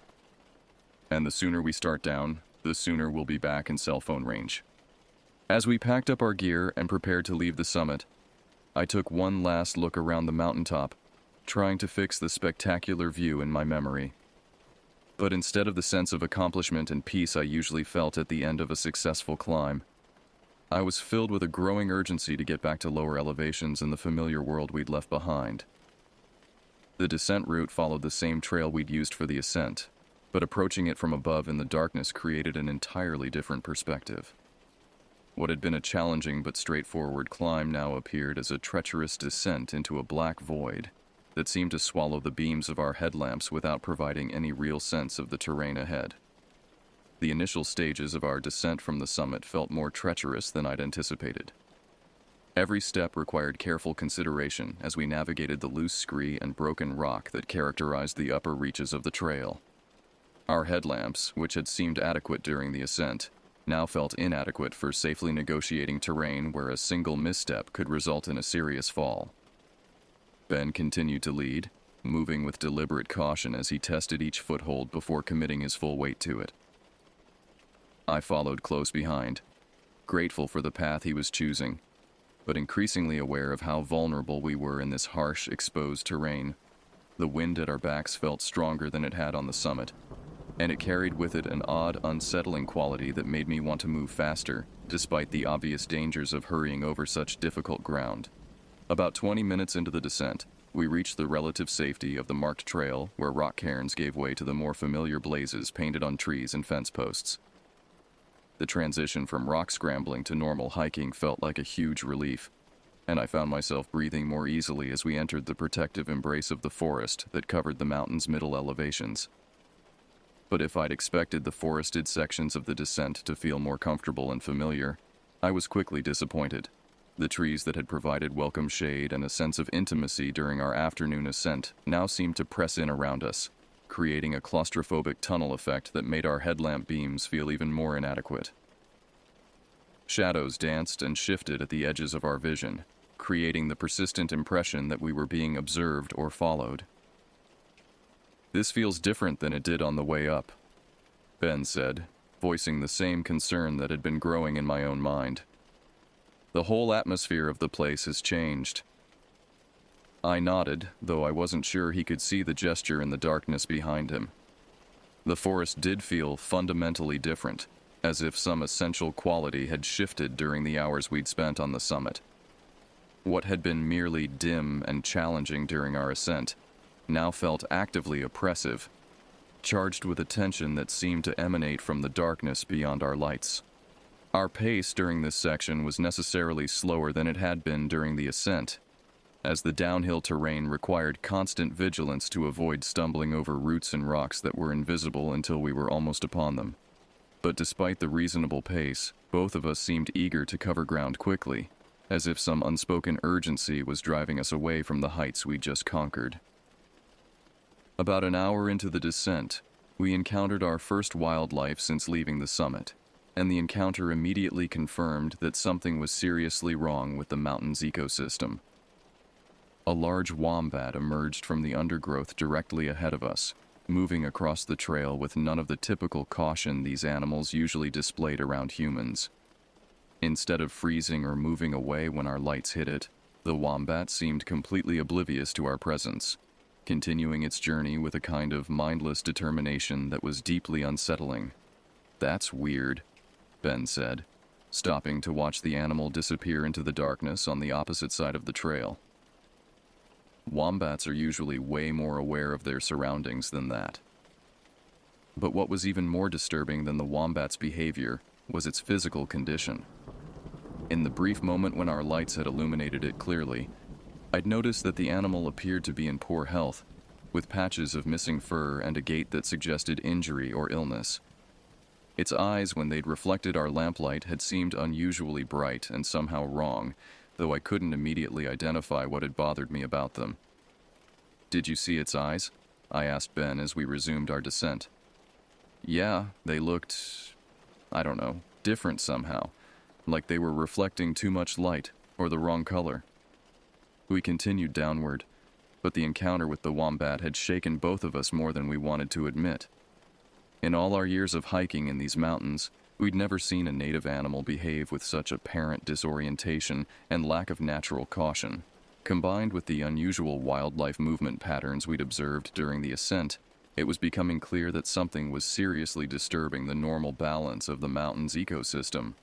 And the sooner we start down, the sooner we'll be back in cell phone range." As we packed up our gear and prepared to leave the summit, I took one last look around the mountaintop, trying to fix the spectacular view in my memory. But instead of the sense of accomplishment and peace I usually felt at the end of a successful climb, I was filled with a growing urgency to get back to lower elevations in the familiar world we'd left behind. The descent route followed the same trail we'd used for the ascent, but approaching it from above in the darkness created an entirely different perspective. What had been a challenging but straightforward climb now appeared as a treacherous descent into a black void that seemed to swallow the beams of our headlamps without providing any real sense of the terrain ahead. The initial stages of our descent from the summit felt more treacherous than I'd anticipated. Every step required careful consideration as we navigated the loose scree and broken rock that characterized the upper reaches of the trail. Our headlamps, which had seemed adequate during the ascent, now felt inadequate for safely negotiating terrain where a single misstep could result in a serious fall. Ben continued to lead, moving with deliberate caution as he tested each foothold before committing his full weight to it. I followed close behind, grateful for the path he was choosing, but increasingly aware of how vulnerable we were in this harsh, exposed terrain. The wind at our backs felt stronger than it had on the summit, and it carried with it an odd, unsettling quality that made me want to move faster, despite the obvious dangers of hurrying over such difficult ground. About 20 minutes into the descent, we reached the relative safety of the marked trail where rock cairns gave way to the more familiar blazes painted on trees and fence posts. The transition from rock scrambling to normal hiking felt like a huge relief, and I found myself breathing more easily as we entered the protective embrace of the forest that covered the mountain's middle elevations. But if I'd expected the forested sections of the descent to feel more comfortable and familiar, I was quickly disappointed. The trees that had provided welcome shade and a sense of intimacy during our afternoon ascent now seemed to press in around us, creating a claustrophobic tunnel effect that made our headlamp beams feel even more inadequate. Shadows danced and shifted at the edges of our vision, creating the persistent impression that we were being observed or followed. "This feels different than it did on the way up," Ben said, voicing the same concern that had been growing in my own mind. "The whole atmosphere of the place has changed." I nodded, though I wasn't sure he could see the gesture in the darkness behind him. The forest did feel fundamentally different, as if some essential quality had shifted during the hours we'd spent on the summit. What had been merely dim and challenging during our ascent now felt actively oppressive, charged with a tension that seemed to emanate from the darkness beyond our lights. Our pace during this section was necessarily slower than it had been during the ascent, as the downhill terrain required constant vigilance to avoid stumbling over roots and rocks that were invisible until we were almost upon them. But despite the reasonable pace, both of us seemed eager to cover ground quickly, as if some unspoken urgency was driving us away from the heights we'd just conquered. About an hour into the descent, we encountered our first wildlife since leaving the summit, and the encounter immediately confirmed that something was seriously wrong with the mountain's ecosystem. A large wombat emerged from the undergrowth directly ahead of us, moving across the trail with none of the typical caution these animals usually displayed around humans. Instead of freezing or moving away when our lights hit it, the wombat seemed completely oblivious to our presence, continuing its journey with a kind of mindless determination that was deeply unsettling. "That's weird," Ben said, stopping to watch the animal disappear into the darkness on the opposite side of the trail. Wombats are usually way more aware of their surroundings than that. But what was even more disturbing than the wombat's behavior was its physical condition. In the brief moment when our lights had illuminated it clearly, I'd noticed that the animal appeared to be in poor health, with patches of missing fur and a gait that suggested injury or illness. Its eyes, when they'd reflected our lamplight, had seemed unusually bright and somehow wrong, though I couldn't immediately identify what had bothered me about them. "Did you see its eyes?" I asked Ben as we resumed our descent. "Yeah, they looked, I don't know, different somehow, like they were reflecting too much light or the wrong color." We continued downward, but the encounter with the wombat had shaken both of us more than we wanted to admit. In all our years of hiking in these mountains, we'd never seen a native animal behave with such apparent disorientation and lack of natural caution. Combined with the unusual wildlife movement patterns we'd observed during the ascent, it was becoming clear that something was seriously disturbing the normal balance of the mountain's ecosystem.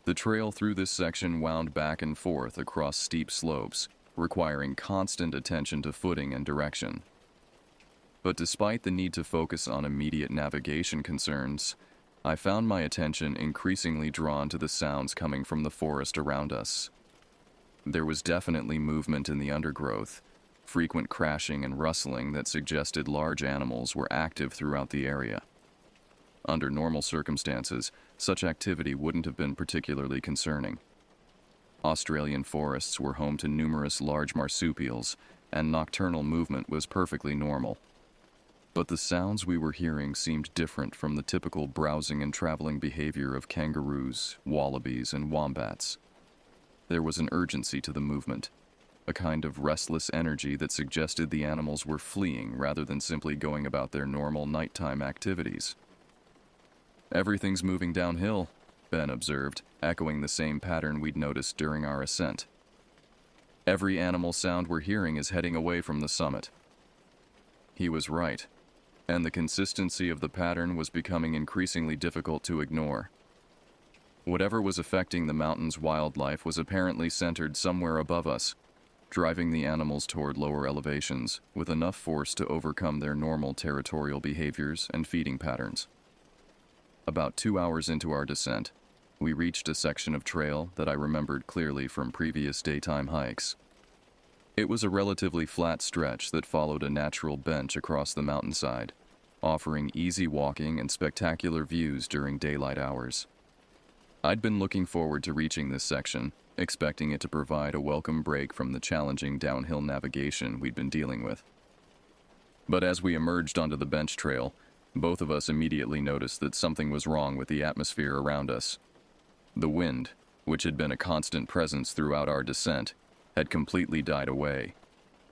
The trail through this section wound back and forth across steep slopes, requiring constant attention to footing and direction. But despite the need to focus on immediate navigation concerns, I found my attention increasingly drawn to the sounds coming from the forest around us. There was definitely movement in the undergrowth, frequent crashing and rustling that suggested large animals were active throughout the area. Under normal circumstances, such activity wouldn't have been particularly concerning. Australian forests were home to numerous large marsupials, and nocturnal movement was perfectly normal. But the sounds we were hearing seemed different from the typical browsing and traveling behavior of kangaroos, wallabies, and wombats. There was an urgency to the movement, a kind of restless energy that suggested the animals were fleeing rather than simply going about their normal nighttime activities. "Everything's moving downhill," Ben observed, echoing the same pattern we'd noticed during our ascent. "Every animal sound we're hearing is heading away from the summit." He was right, and the consistency of the pattern was becoming increasingly difficult to ignore. Whatever was affecting the mountain's wildlife was apparently centered somewhere above us, driving the animals toward lower elevations with enough force to overcome their normal territorial behaviors and feeding patterns. About 2 hours into our descent, we reached a section of trail that I remembered clearly from previous daytime hikes. It was a relatively flat stretch that followed a natural bench across the mountainside, offering easy walking and spectacular views during daylight hours. I'd been looking forward to reaching this section, expecting it to provide a welcome break from the challenging downhill navigation we'd been dealing with. But as we emerged onto the bench trail, both of us immediately noticed that something was wrong with the atmosphere around us. The wind, which had been a constant presence throughout our descent, had completely died away,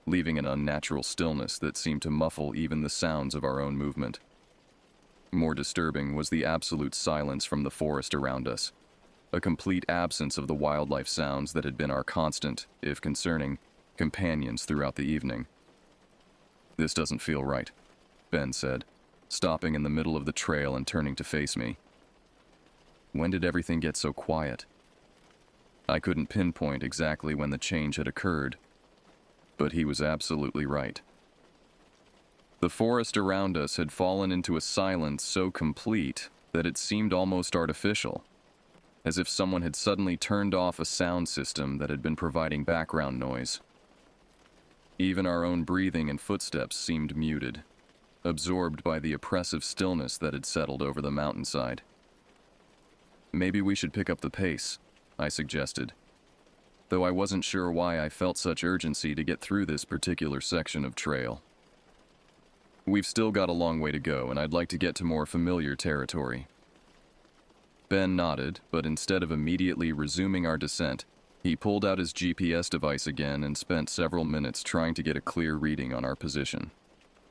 leaving an unnatural stillness that seemed to muffle even the sounds of our own movement. More disturbing was the absolute silence from the forest around us, a complete absence of the wildlife sounds that had been our constant, if concerning, companions throughout the evening. "This doesn't feel right," Ben said, stopping in the middle of the trail and turning to face me. "When did everything get so quiet?" I couldn't pinpoint exactly when the change had occurred, but he was absolutely right. The forest around us had fallen into a silence so complete that it seemed almost artificial, as if someone had suddenly turned off a sound system that had been providing background noise. Even our own breathing and footsteps seemed muted, absorbed by the oppressive stillness that had settled over the mountainside. Maybe we should pick up the pace, I suggested, though I wasn't sure why I felt such urgency to get through this particular section of trail. We've still got a long way to go, and I'd like to get to more familiar territory. Ben nodded, but instead of immediately resuming our descent, he pulled out his GPS device again and spent several minutes trying to get a clear reading on our position.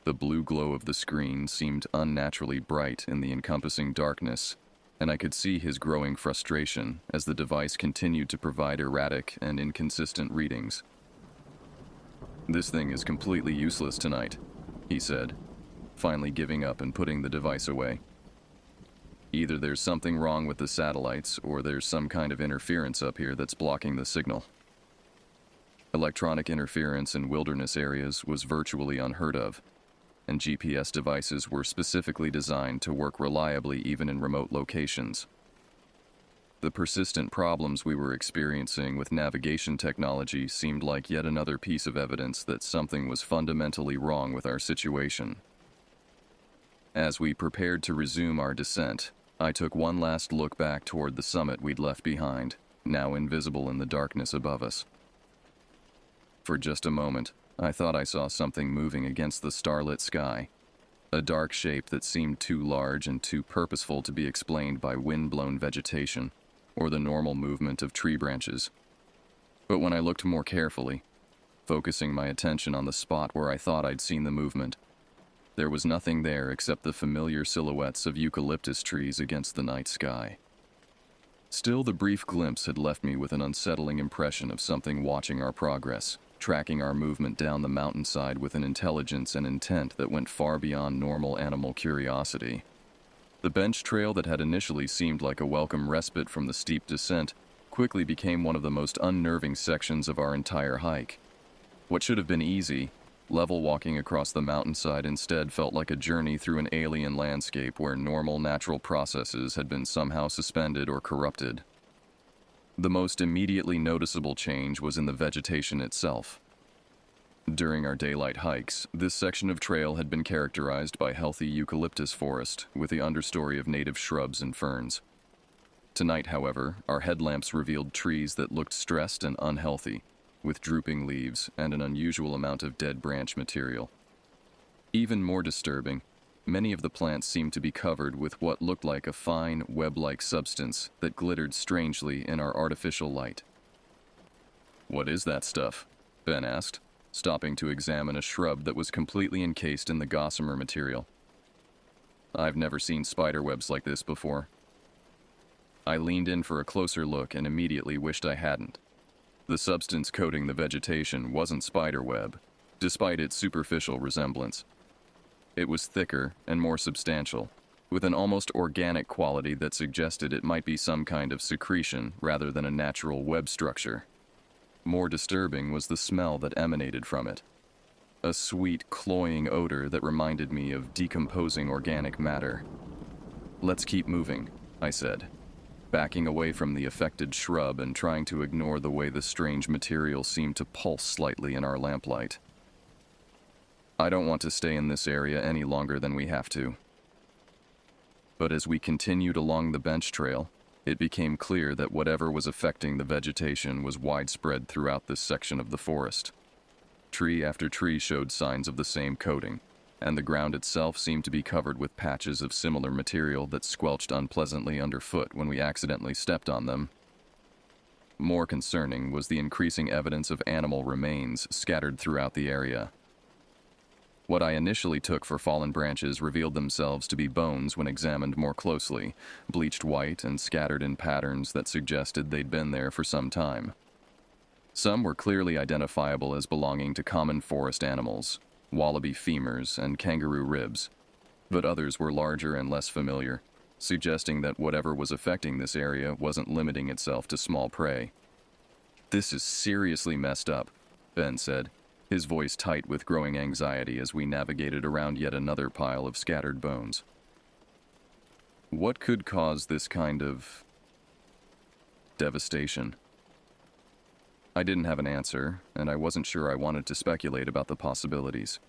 The blue glow of the screen seemed unnaturally bright in the encompassing darkness, and I could see his growing frustration as the device continued to provide erratic and inconsistent readings. "This thing is completely useless tonight," he said, finally giving up and putting the device away. "Either there's something wrong with the satellites, or there's some kind of interference up here that's blocking the signal." Electronic interference in wilderness areas was virtually unheard of, and GPS devices were specifically designed to work reliably even in remote locations. The persistent problems we were experiencing with navigation technology seemed like yet another piece of evidence that something was fundamentally wrong with our situation. As we prepared to resume our descent, I took one last look back toward the summit we'd left behind, now invisible in the darkness above us. For just a moment, I thought I saw something moving against the starlit sky, a dark shape that seemed too large and too purposeful to be explained by wind-blown vegetation or the normal movement of tree branches. But when I looked more carefully, focusing my attention on the spot where I thought I'd seen the movement, there was nothing there except the familiar silhouettes of eucalyptus trees against the night sky. Still, the brief glimpse had left me with an unsettling impression of something watching our progress, tracking our movement down the mountainside with an intelligence and intent that went far beyond normal animal curiosity. The bench trail that had initially seemed like a welcome respite from the steep descent quickly became one of the most unnerving sections of our entire hike. What should have been easy, level walking across the mountainside instead felt like a journey through an alien landscape where normal natural processes had been somehow suspended or corrupted. The most immediately noticeable change was in the vegetation itself. During our daylight hikes, this section of trail had been characterized by healthy eucalyptus forest with the understory of native shrubs and ferns. Tonight, however, our headlamps revealed trees that looked stressed and unhealthy, with drooping leaves and an unusual amount of dead branch material. Even more disturbing, many of the plants seemed to be covered with what looked like a fine, web-like substance that glittered strangely in our artificial light. "What is that stuff?" Ben asked, stopping to examine a shrub that was completely encased in the gossamer material. "I've never seen spiderwebs like this before." I leaned in for a closer look and immediately wished I hadn't. The substance coating the vegetation wasn't spiderweb, despite its superficial resemblance. It was thicker and more substantial, with an almost organic quality that suggested it might be some kind of secretion rather than a natural web structure. More disturbing was the smell that emanated from it. A sweet, cloying odor that reminded me of decomposing organic matter. "Let's keep moving," I said, backing away from the affected shrub and trying to ignore the way the strange material seemed to pulse slightly in our lamplight. "I don't want to stay in this area any longer than we have to." But as we continued along the bench trail, it became clear that whatever was affecting the vegetation was widespread throughout this section of the forest. Tree after tree showed signs of the same coating, and the ground itself seemed to be covered with patches of similar material that squelched unpleasantly underfoot when we accidentally stepped on them. More concerning was the increasing evidence of animal remains scattered throughout the area. What I initially took for fallen branches revealed themselves to be bones when examined more closely, bleached white and scattered in patterns that suggested they'd been there for some time. Some were clearly identifiable as belonging to common forest animals, wallaby femurs and kangaroo ribs, but others were larger and less familiar, suggesting that whatever was affecting this area wasn't limiting itself to small prey. "This is seriously messed up," Ben said, his voice tight with growing anxiety as we navigated around yet another pile of scattered bones. "What could cause this kind of devastation?" I didn't have an answer, and I wasn't sure I wanted to speculate about the possibilities.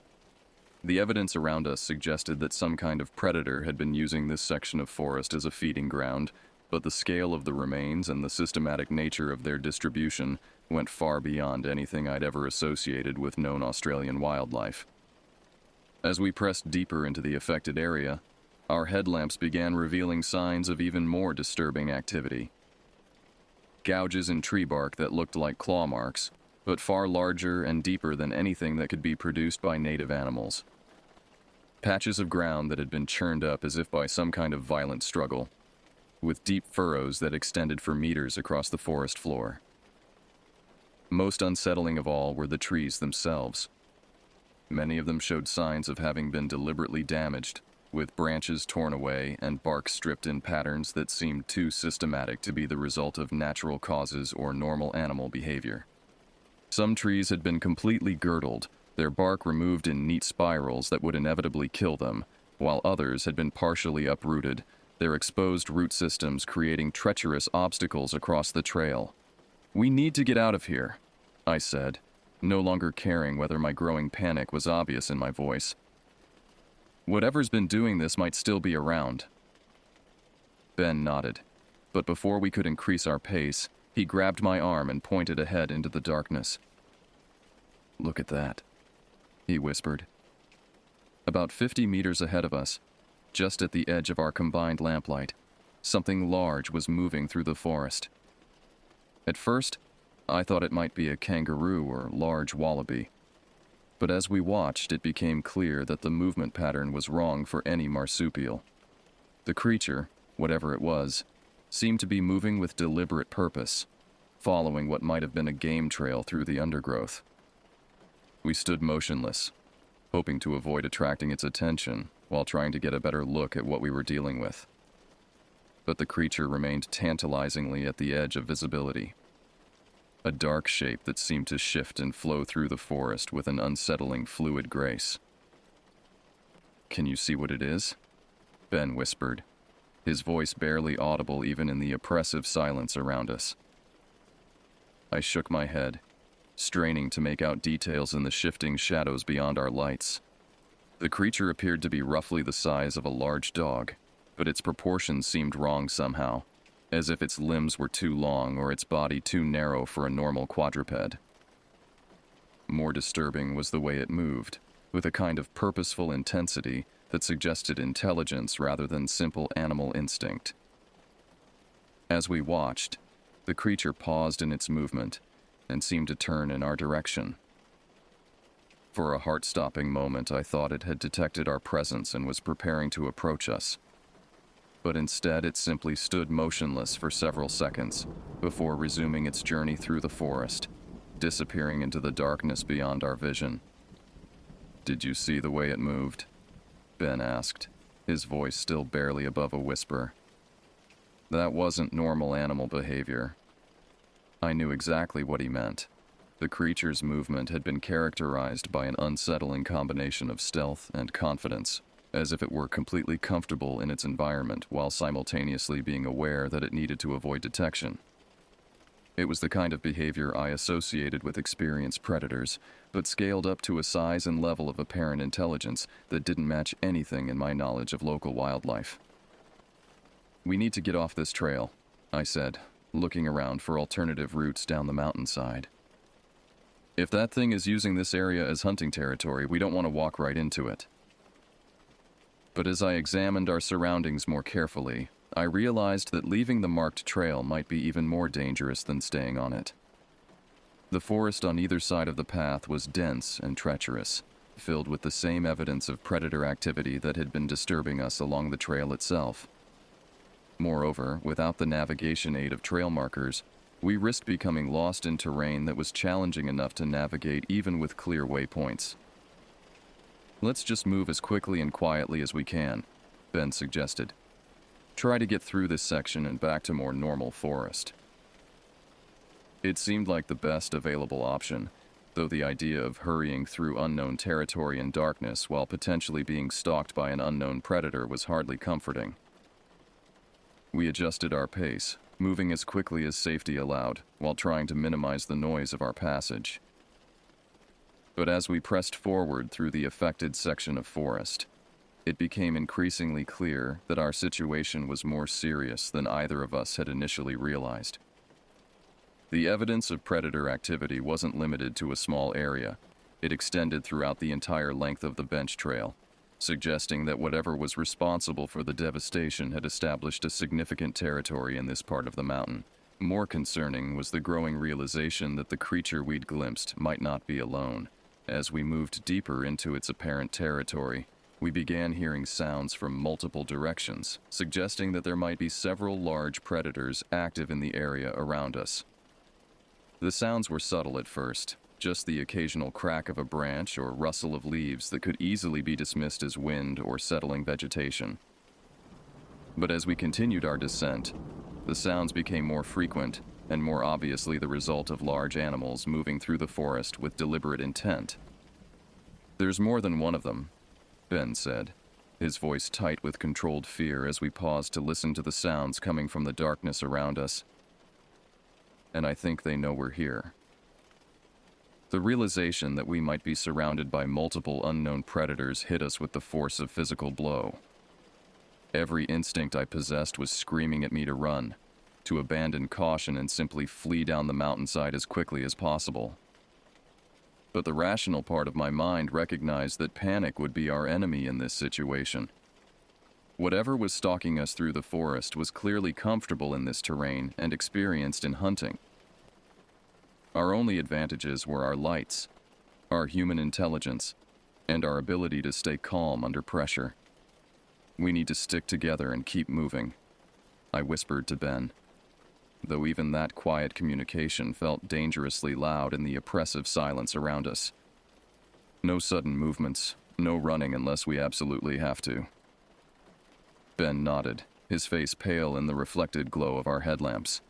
The evidence around us suggested that some kind of predator had been using this section of forest as a feeding ground, but the scale of the remains and the systematic nature of their distribution went far beyond anything I'd ever associated with known Australian wildlife. As we pressed deeper into the affected area, our headlamps began revealing signs of even more disturbing activity. Gouges in tree bark that looked like claw marks, but far larger and deeper than anything that could be produced by native animals. Patches of ground that had been churned up as if by some kind of violent struggle, with deep furrows that extended for meters across the forest floor. Most unsettling of all were the trees themselves. Many of them showed signs of having been deliberately damaged, with branches torn away and bark stripped in patterns that seemed too systematic to be the result of natural causes or normal animal behavior. Some trees had been completely girdled, their bark removed in neat spirals that would inevitably kill them, while others had been partially uprooted, their exposed root systems creating treacherous obstacles across the trail. "We need to get out of here," I said, no longer caring whether my growing panic was obvious in my voice. "Whatever's been doing this might still be around." Ben nodded, but before we could increase our pace, he grabbed my arm and pointed ahead into the darkness. "Look at that," he whispered. About 50 meters ahead of us, just at the edge of our combined lamplight, something large was moving through the forest. At first, I thought it might be a kangaroo or large wallaby. But as we watched, it became clear that the movement pattern was wrong for any marsupial. The creature, whatever it was, seemed to be moving with deliberate purpose, following what might have been a game trail through the undergrowth. We stood motionless, hoping to avoid attracting its attention while trying to get a better look at what we were dealing with. But the creature remained tantalizingly at the edge of visibility. A dark shape that seemed to shift and flow through the forest with an unsettling fluid grace. "Can you see what it is?" Ben whispered, his voice barely audible even in the oppressive silence around us. I shook my head, straining to make out details in the shifting shadows beyond our lights. The creature appeared to be roughly the size of a large dog, but its proportions seemed wrong somehow, as if its limbs were too long or its body too narrow for a normal quadruped. More disturbing was the way it moved, with a kind of purposeful intensity that suggested intelligence rather than simple animal instinct. As we watched, the creature paused in its movement and seemed to turn in our direction. For a heart-stopping moment, I thought it had detected our presence and was preparing to approach us. But instead, it simply stood motionless for several seconds before resuming its journey through the forest, disappearing into the darkness beyond our vision. "Did you see the way it moved?" Ben asked, his voice still barely above a whisper. That wasn't normal animal behavior. I knew exactly what he meant. The creature's movement had been characterized by an unsettling combination of stealth and confidence, as if it were completely comfortable in its environment while simultaneously being aware that it needed to avoid detection. It was the kind of behavior I associated with experienced predators, but scaled up to a size and level of apparent intelligence that didn't match anything in my knowledge of local wildlife. "We need to get off this trail," I said, looking around for alternative routes down the mountainside. "If that thing is using this area as hunting territory, we don't want to walk right into it." But as I examined our surroundings more carefully, I realized that leaving the marked trail might be even more dangerous than staying on it. The forest on either side of the path was dense and treacherous, filled with the same evidence of predator activity that had been disturbing us along the trail itself. Moreover, without the navigation aid of trail markers, we risked becoming lost in terrain that was challenging enough to navigate even with clear waypoints. "Let's just move as quickly and quietly as we can," Ben suggested. "Try to get through this section and back to more normal forest." It seemed like the best available option, though the idea of hurrying through unknown territory in darkness while potentially being stalked by an unknown predator was hardly comforting. We adjusted our pace, moving as quickly as safety allowed, while trying to minimize the noise of our passage. But as we pressed forward through the affected section of forest, it became increasingly clear that our situation was more serious than either of us had initially realized. The evidence of predator activity wasn't limited to a small area. It extended throughout the entire length of the bench trail, suggesting that whatever was responsible for the devastation had established a significant territory in this part of the mountain. More concerning was the growing realization that the creature we'd glimpsed might not be alone. As we moved deeper into its apparent territory, we began hearing sounds from multiple directions, suggesting that there might be several large predators active in the area around us. The sounds were subtle at first, just the occasional crack of a branch or rustle of leaves that could easily be dismissed as wind or settling vegetation. But as we continued our descent, the sounds became more frequent and more obviously the result of large animals moving through the forest with deliberate intent. "There's more than one of them," Ben said, his voice tight with controlled fear as we paused to listen to the sounds coming from the darkness around us. "And I think they know we're here." The realization that we might be surrounded by multiple unknown predators hit us with the force of physical blow. Every instinct I possessed was screaming at me to run, to abandon caution and simply flee down the mountainside as quickly as possible. But the rational part of my mind recognized that panic would be our enemy in this situation. Whatever was stalking us through the forest was clearly comfortable in this terrain and experienced in hunting. Our only advantages were our lights, our human intelligence, and our ability to stay calm under pressure. "We need to stick together and keep moving," I whispered to Ben, though even that quiet communication felt dangerously loud in the oppressive silence around us. "No sudden movements, no running unless we absolutely have to." Ben nodded, his face pale in the reflected glow of our headlamps.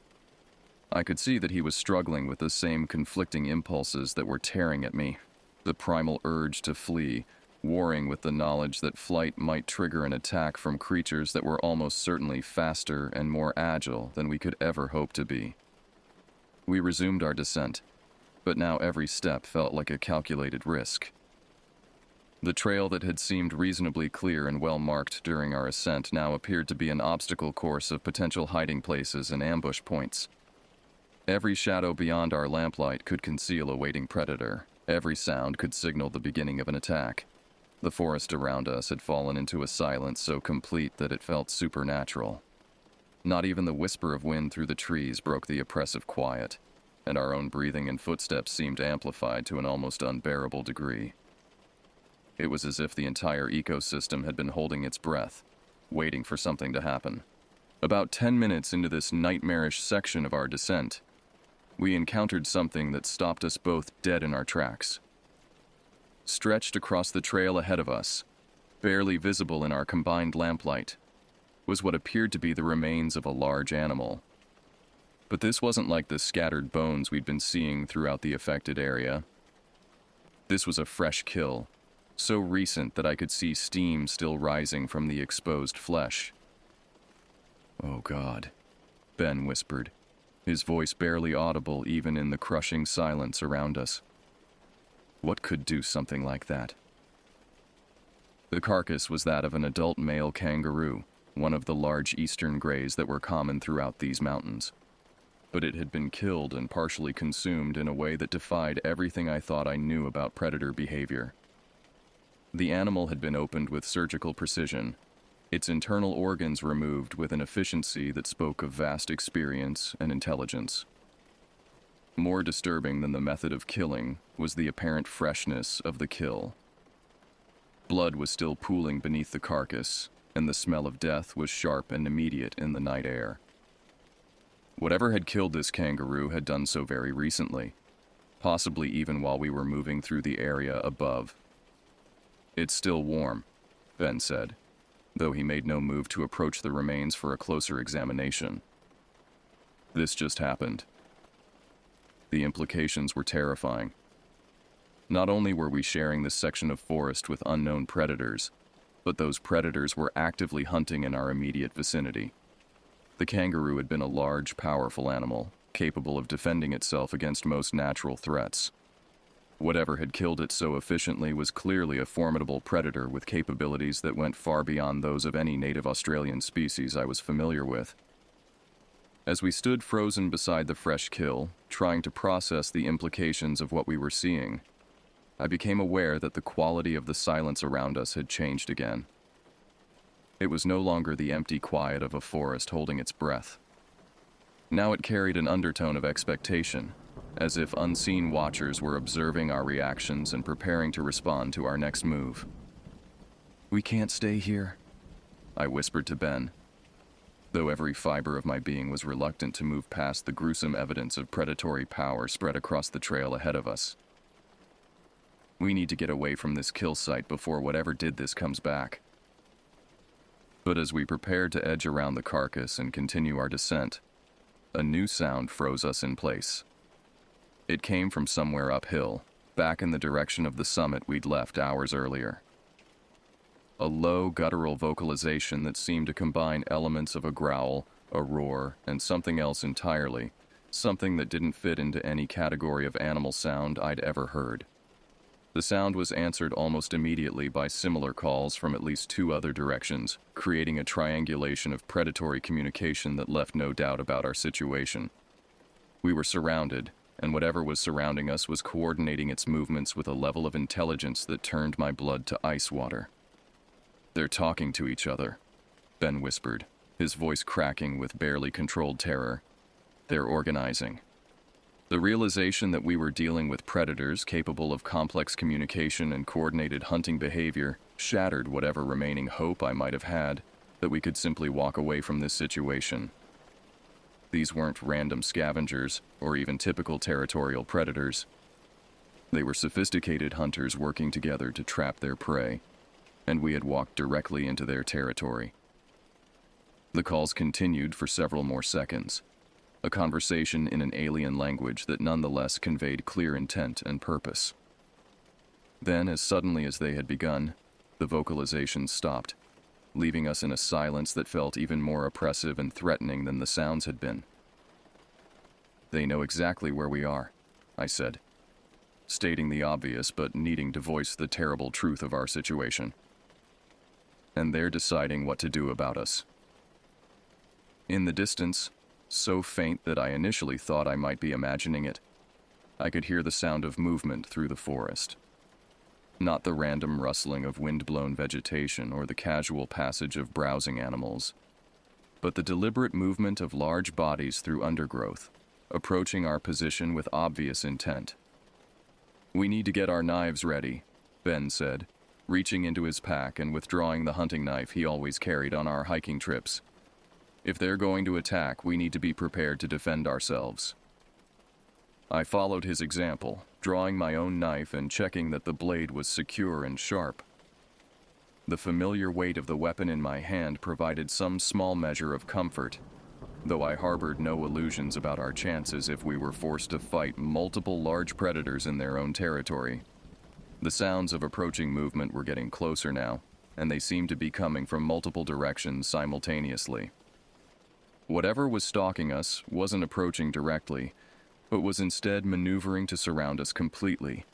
I could see that he was struggling with the same conflicting impulses that were tearing at me, the primal urge to flee, warring with the knowledge that flight might trigger an attack from creatures that were almost certainly faster and more agile than we could ever hope to be. We resumed our descent, but now every step felt like a calculated risk. The trail that had seemed reasonably clear and well marked during our ascent now appeared to be an obstacle course of potential hiding places and ambush points. Every shadow beyond our lamplight could conceal a waiting predator. Every sound could signal the beginning of an attack. The forest around us had fallen into a silence so complete that it felt supernatural. Not even the whisper of wind through the trees broke the oppressive quiet, and our own breathing and footsteps seemed amplified to an almost unbearable degree. It was as if the entire ecosystem had been holding its breath, waiting for something to happen. About 10 minutes into this nightmarish section of our descent, we encountered something that stopped us both dead in our tracks. Stretched across the trail ahead of us, barely visible in our combined lamplight, was what appeared to be the remains of a large animal. But this wasn't like the scattered bones we'd been seeing throughout the affected area. This was a fresh kill, so recent that I could see steam still rising from the exposed flesh. "Oh God," Ben whispered, his voice barely audible even in the crushing silence around us. "What could do something like that?" The carcass was that of an adult male kangaroo, one of the large eastern greys that were common throughout these mountains. But it had been killed and partially consumed in a way that defied everything I thought I knew about predator behavior. The animal had been opened with surgical precision, its internal organs removed with an efficiency that spoke of vast experience and intelligence. More disturbing than the method of killing was the apparent freshness of the kill. Blood was still pooling beneath the carcass, and the smell of death was sharp and immediate in the night air. Whatever had killed this kangaroo had done so very recently, possibly even while we were moving through the area above. "It's still warm," Ben said, though he made no move to approach the remains for a closer examination. This just happened. The implications were terrifying. Not only were we sharing this section of forest with unknown predators, but those predators were actively hunting in our immediate vicinity. The kangaroo had been a large, powerful animal, capable of defending itself against most natural threats. Whatever had killed it so efficiently was clearly a formidable predator with capabilities that went far beyond those of any native Australian species I was familiar with. As we stood frozen beside the fresh kill, trying to process the implications of what we were seeing, I became aware that the quality of the silence around us had changed again. It was no longer the empty quiet of a forest holding its breath. Now it carried an undertone of expectation, as if unseen watchers were observing our reactions and preparing to respond to our next move. "We can't stay here," I whispered to Ben, though every fiber of my being was reluctant to move past the gruesome evidence of predatory power spread across the trail ahead of us. "We need to get away from this kill site before whatever did this comes back." But as we prepared to edge around the carcass and continue our descent, a new sound froze us in place. It came from somewhere uphill, back in the direction of the summit we'd left hours earlier. A low, guttural vocalization that seemed to combine elements of a growl, a roar, and something else entirely, something that didn't fit into any category of animal sound I'd ever heard. The sound was answered almost immediately by similar calls from at least two other directions, creating a triangulation of predatory communication that left no doubt about our situation. We were surrounded, and whatever was surrounding us was coordinating its movements with a level of intelligence that turned my blood to ice water. "They're talking to each other," Ben whispered, his voice cracking with barely controlled terror. "They're organizing." The realization that we were dealing with predators capable of complex communication and coordinated hunting behavior shattered whatever remaining hope I might have had that we could simply walk away from this situation. These weren't random scavengers or even typical territorial predators. They were sophisticated hunters working together to trap their prey, and we had walked directly into their territory. The calls continued for several more seconds, a conversation in an alien language that nonetheless conveyed clear intent and purpose. Then, as suddenly as they had begun, the vocalizations stopped, leaving us in a silence that felt even more oppressive and threatening than the sounds had been. "They know exactly where we are," I said, stating the obvious but needing to voice the terrible truth of our situation. "And they're deciding what to do about us." In the distance, so faint that I initially thought I might be imagining it, I could hear the sound of movement through the forest. Not the random rustling of wind-blown vegetation or the casual passage of browsing animals, but the deliberate movement of large bodies through undergrowth, approaching our position with obvious intent. "We need to get our knives ready," Ben said, reaching into his pack and withdrawing the hunting knife he always carried on our hiking trips. "If they're going to attack, we need to be prepared to defend ourselves." I followed his example, drawing my own knife and checking that the blade was secure and sharp. The familiar weight of the weapon in my hand provided some small measure of comfort, though I harbored no illusions about our chances if we were forced to fight multiple large predators in their own territory. The sounds of approaching movement were getting closer now, and they seemed to be coming from multiple directions simultaneously. Whatever was stalking us wasn't approaching directly, but was instead maneuvering to surround us completely,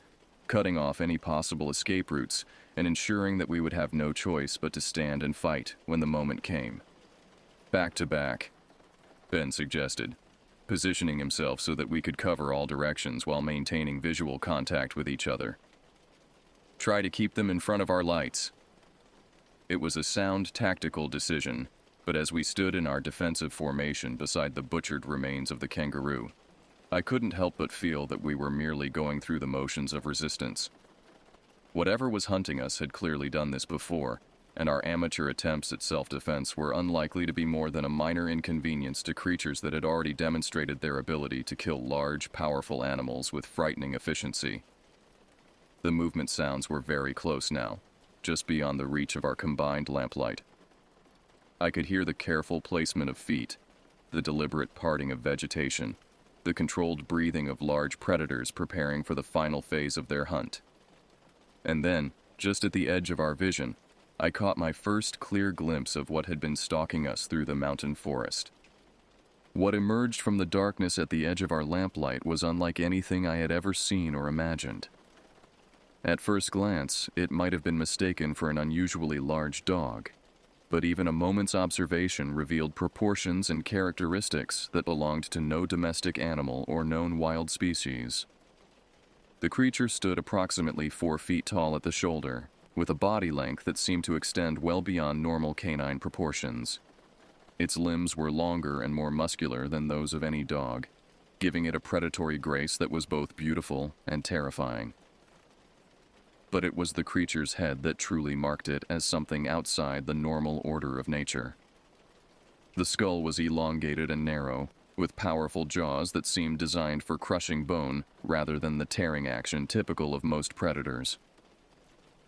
cutting off any possible escape routes and ensuring that we would have no choice but to stand and fight when the moment came. "Back to back," Ben suggested, positioning himself so that we could cover all directions while maintaining visual contact with each other. "Try to keep them in front of our lights." It was a sound tactical decision, but as we stood in our defensive formation beside the butchered remains of the kangaroo, I couldn't help but feel that we were merely going through the motions of resistance. Whatever was hunting us had clearly done this before, and our amateur attempts at self-defense were unlikely to be more than a minor inconvenience to creatures that had already demonstrated their ability to kill large, powerful animals with frightening efficiency. The movement sounds were very close now, just beyond the reach of our combined lamplight. I could hear the careful placement of feet, the deliberate parting of vegetation, the controlled breathing of large predators preparing for the final phase of their hunt. And then, just at the edge of our vision, I caught my first clear glimpse of what had been stalking us through the mountain forest. What emerged from the darkness at the edge of our lamplight was unlike anything I had ever seen or imagined. At first glance, it might have been mistaken for an unusually large dog, but even a moment's observation revealed proportions and characteristics that belonged to no domestic animal or known wild species. The creature stood approximately 4 feet tall at the shoulder, with a body length that seemed to extend well beyond normal canine proportions. Its limbs were longer and more muscular than those of any dog, giving it a predatory grace that was both beautiful and terrifying. But it was the creature's head that truly marked it as something outside the normal order of nature. The skull was elongated and narrow, with powerful jaws that seemed designed for crushing bone rather than the tearing action typical of most predators.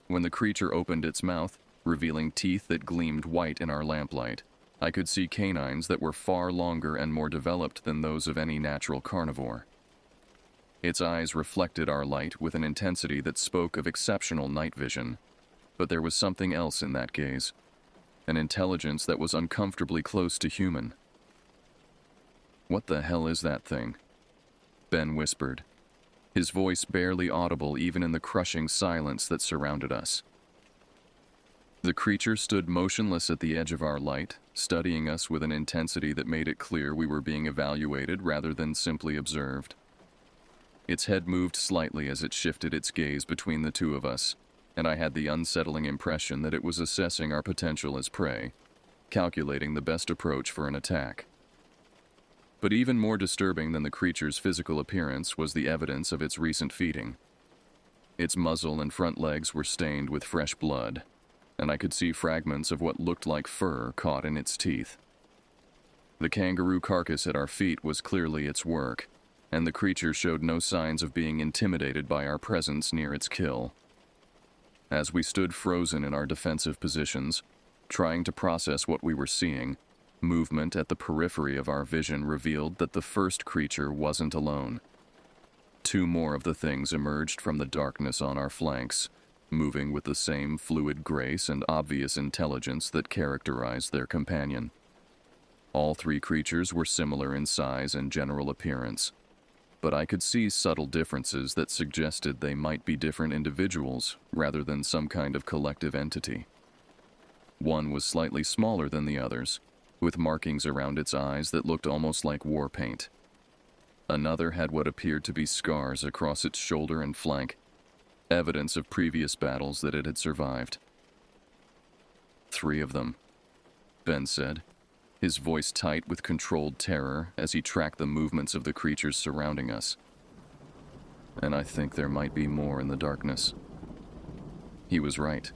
When the creature opened its mouth, revealing teeth that gleamed white in our lamplight, I could see canines that were far longer and more developed than those of any natural carnivore. Its eyes reflected our light with an intensity that spoke of exceptional night vision, but there was something else in that gaze, an intelligence that was uncomfortably close to human. "What the hell is that thing?" Ben whispered, his voice barely audible even in the crushing silence that surrounded us. The creature stood motionless at the edge of our light, studying us with an intensity that made it clear we were being evaluated rather than simply observed. Its head moved slightly as it shifted its gaze between the two of us, and I had the unsettling impression that it was assessing our potential as prey, calculating the best approach for an attack. But even more disturbing than the creature's physical appearance was the evidence of its recent feeding. Its muzzle and front legs were stained with fresh blood, and I could see fragments of what looked like fur caught in its teeth. The kangaroo carcass at our feet was clearly its work, and the creature showed no signs of being intimidated by our presence near its kill. As we stood frozen in our defensive positions, trying to process what we were seeing, movement at the periphery of our vision revealed that the first creature wasn't alone. 2 more of the things emerged from the darkness on our flanks, moving with the same fluid grace and obvious intelligence that characterized their companion. All 3 creatures were similar in size and general appearance, but I could see subtle differences that suggested they might be different individuals rather than some kind of collective entity. One was slightly smaller than the others, with markings around its eyes that looked almost like war paint. Another had what appeared to be scars across its shoulder and flank, evidence of previous battles that it had survived. 3 of them, Ben said, his voice tight with controlled terror as he tracked the movements of the creatures surrounding us. And I think there might be more in the darkness. He was right.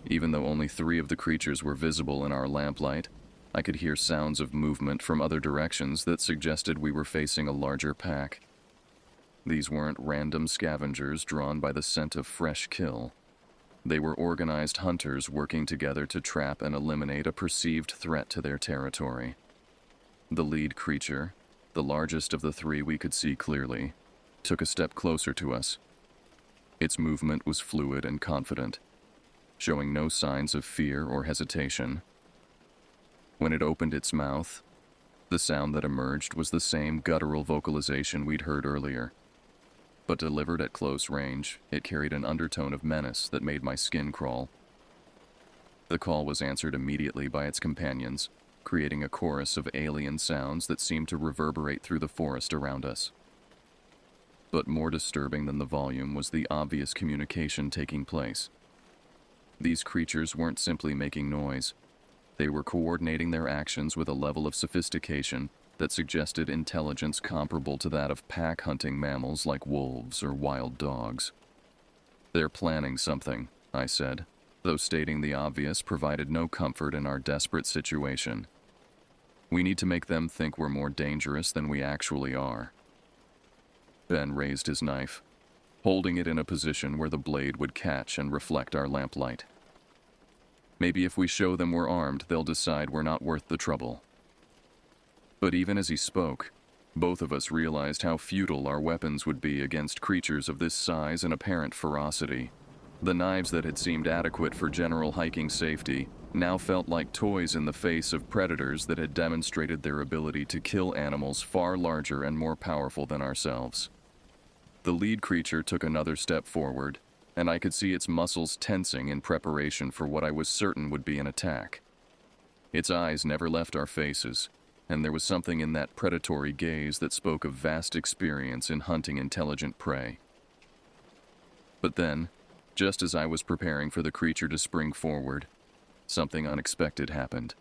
Even though only 3 of the creatures were visible in our lamplight, I could hear sounds of movement from other directions that suggested we were facing a larger pack. These weren't random scavengers drawn by the scent of fresh kill. They were organized hunters working together to trap and eliminate a perceived threat to their territory. The lead creature, the largest of the 3 we could see clearly, took a step closer to us. Its movement was fluid and confident, showing no signs of fear or hesitation. When it opened its mouth, the sound that emerged was the same guttural vocalization we'd heard earlier. But delivered at close range, it carried an undertone of menace that made my skin crawl. The call was answered immediately by its companions, creating a chorus of alien sounds that seemed to reverberate through the forest around us. But more disturbing than the volume was the obvious communication taking place. These creatures weren't simply making noise. They were coordinating their actions with a level of sophistication that suggested intelligence comparable to that of pack-hunting mammals like wolves or wild dogs. "They're planning something," I said, though stating the obvious provided no comfort in our desperate situation. "We need to make them think we're more dangerous than we actually are." Ben raised his knife, holding it in a position where the blade would catch and reflect our lamplight. "Maybe if we show them we're armed, they'll decide we're not worth the trouble." But even as he spoke, both of us realized how futile our weapons would be against creatures of this size and apparent ferocity. The knives that had seemed adequate for general hiking safety now felt like toys in the face of predators that had demonstrated their ability to kill animals far larger and more powerful than ourselves. The lead creature took another step forward, and I could see its muscles tensing in preparation for what I was certain would be an attack. Its eyes never left our faces, and there was something in that predatory gaze that spoke of vast experience in hunting intelligent prey. But then, just as I was preparing for the creature to spring forward, something unexpected happened.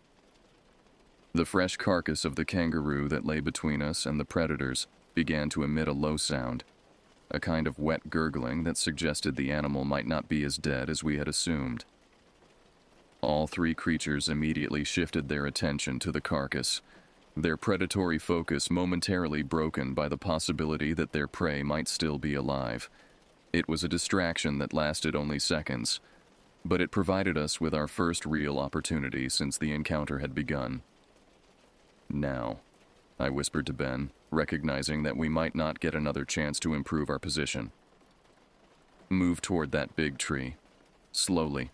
The fresh carcass of the kangaroo that lay between us and the predators began to emit a low sound, a kind of wet gurgling that suggested the animal might not be as dead as we had assumed. All three creatures immediately shifted their attention to the carcass, their predatory focus momentarily broken by the possibility that their prey might still be alive. It was a distraction that lasted only seconds, but it provided us with our first real opportunity since the encounter had begun. "Now," I whispered to Ben, recognizing that we might not get another chance to improve our position. "Move toward that big tree. Slowly."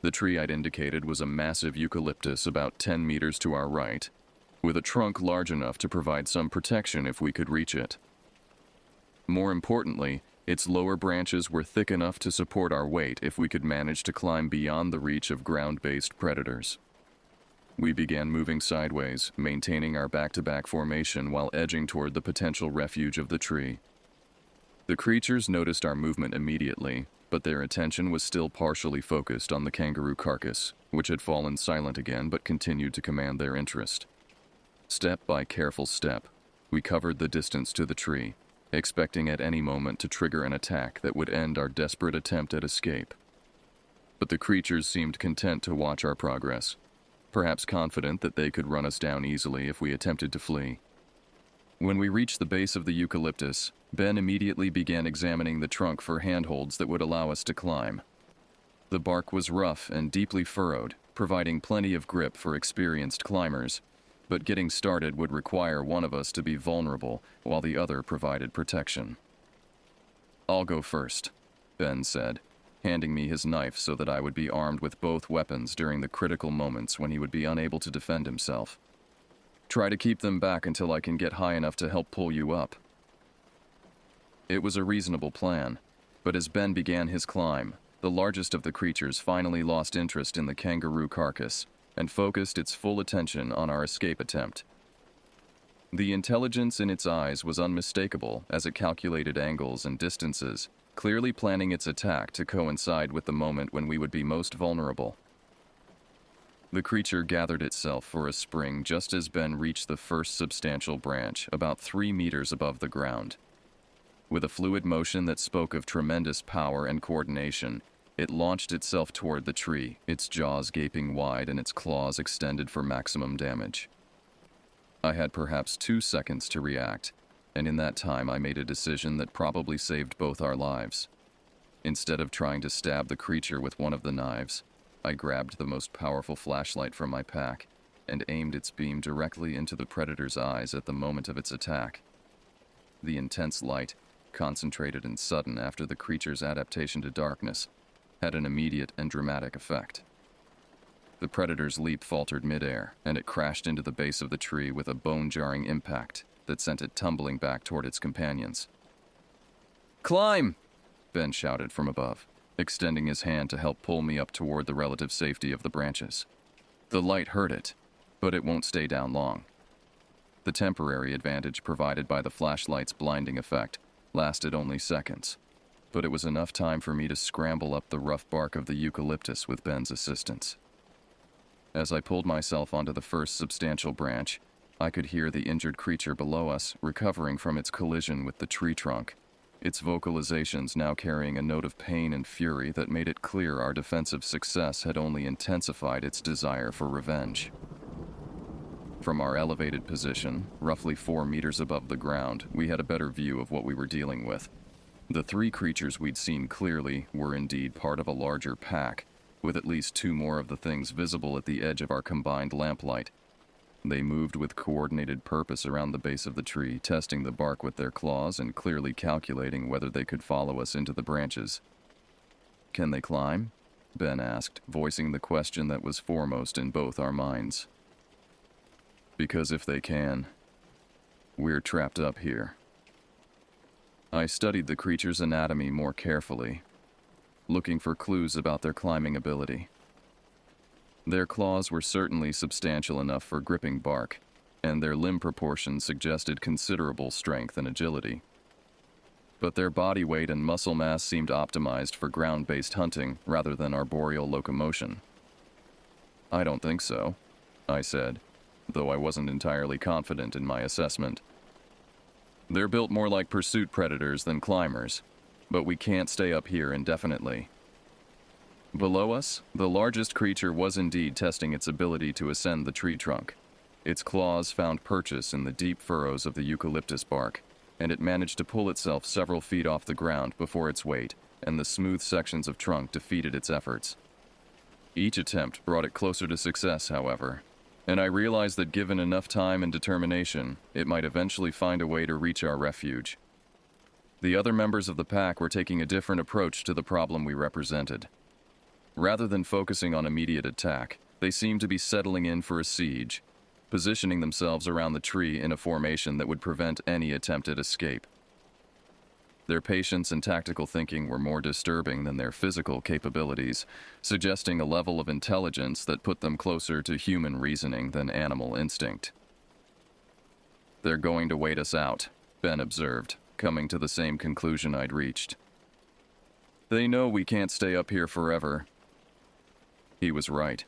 The tree I'd indicated was a massive eucalyptus about 10 meters to our right, with a trunk large enough to provide some protection if we could reach it. More importantly, its lower branches were thick enough to support our weight if we could manage to climb beyond the reach of ground-based predators. We began moving sideways, maintaining our back-to-back formation while edging toward the potential refuge of the tree. The creatures noticed our movement immediately, but their attention was still partially focused on the kangaroo carcass, which had fallen silent again but continued to command their interest. Step by careful step, we covered the distance to the tree, expecting at any moment to trigger an attack that would end our desperate attempt at escape. But the creatures seemed content to watch our progress, perhaps confident that they could run us down easily if we attempted to flee. When we reached the base of the eucalyptus, Ben immediately began examining the trunk for handholds that would allow us to climb. The bark was rough and deeply furrowed, providing plenty of grip for experienced climbers, but getting started would require one of us to be vulnerable while the other provided protection. "I'll go first," Ben said, handing me his knife so that I would be armed with both weapons during the critical moments when he would be unable to defend himself. "Try to keep them back until I can get high enough to help pull you up." It was a reasonable plan, but as Ben began his climb, the largest of the creatures finally lost interest in the kangaroo carcass and focused its full attention on our escape attempt. The intelligence in its eyes was unmistakable as it calculated angles and distances, clearly planning its attack to coincide with the moment when we would be most vulnerable. The creature gathered itself for a spring just as Ben reached the first substantial branch, about 3 meters above the ground. With a fluid motion that spoke of tremendous power and coordination, it launched itself toward the tree, its jaws gaping wide and its claws extended for maximum damage. I had perhaps 2 seconds to react, and in that time I made a decision that probably saved both our lives. Instead of trying to stab the creature with one of the knives, I grabbed the most powerful flashlight from my pack and aimed its beam directly into the predator's eyes at the moment of its attack. The intense light, concentrated and sudden after the creature's adaptation to darkness, had an immediate and dramatic effect. The predator's leap faltered midair, and it crashed into the base of the tree with a bone-jarring impact that sent it tumbling back toward its companions. "Climb!" Ben shouted from above, extending his hand to help pull me up toward the relative safety of the branches. The light hurt it, but it won't stay down long. The temporary advantage provided by the flashlight's blinding effect lasted only seconds, but it was enough time for me to scramble up the rough bark of the eucalyptus with Ben's assistance. As I pulled myself onto the first substantial branch, I could hear the injured creature below us recovering from its collision with the tree trunk, its vocalizations now carrying a note of pain and fury that made it clear our defensive success had only intensified its desire for revenge. From our elevated position, roughly 4 meters above the ground, we had a better view of what we were dealing with. The 3 creatures we'd seen clearly were indeed part of a larger pack, with at least 2 more of the things visible at the edge of our combined lamplight. They moved with coordinated purpose around the base of the tree, testing the bark with their claws and clearly calculating whether they could follow us into the branches. "Can they climb?" Ben asked, voicing the question that was foremost in both our minds. "Because if they can, we're trapped up here." I studied the creature's anatomy more carefully, looking for clues about their climbing ability. Their claws were certainly substantial enough for gripping bark, and their limb proportions suggested considerable strength and agility. But their body weight and muscle mass seemed optimized for ground-based hunting rather than arboreal locomotion. "I don't think so," I said, though I wasn't entirely confident in my assessment. "They're built more like pursuit predators than climbers, but we can't stay up here indefinitely." Below us, the largest creature was indeed testing its ability to ascend the tree trunk. Its claws found purchase in the deep furrows of the eucalyptus bark, and it managed to pull itself several feet off the ground before its weight and the smooth sections of trunk defeated its efforts. Each attempt brought it closer to success, however, and I realized that given enough time and determination, it might eventually find a way to reach our refuge. The other members of the pack were taking a different approach to the problem we represented. Rather than focusing on immediate attack, they seemed to be settling in for a siege, positioning themselves around the tree in a formation that would prevent any attempted escape. Their patience and tactical thinking were more disturbing than their physical capabilities, suggesting a level of intelligence that put them closer to human reasoning than animal instinct. "They're going to wait us out," Ben observed, coming to the same conclusion I'd reached. "They know we can't stay up here forever." He was right,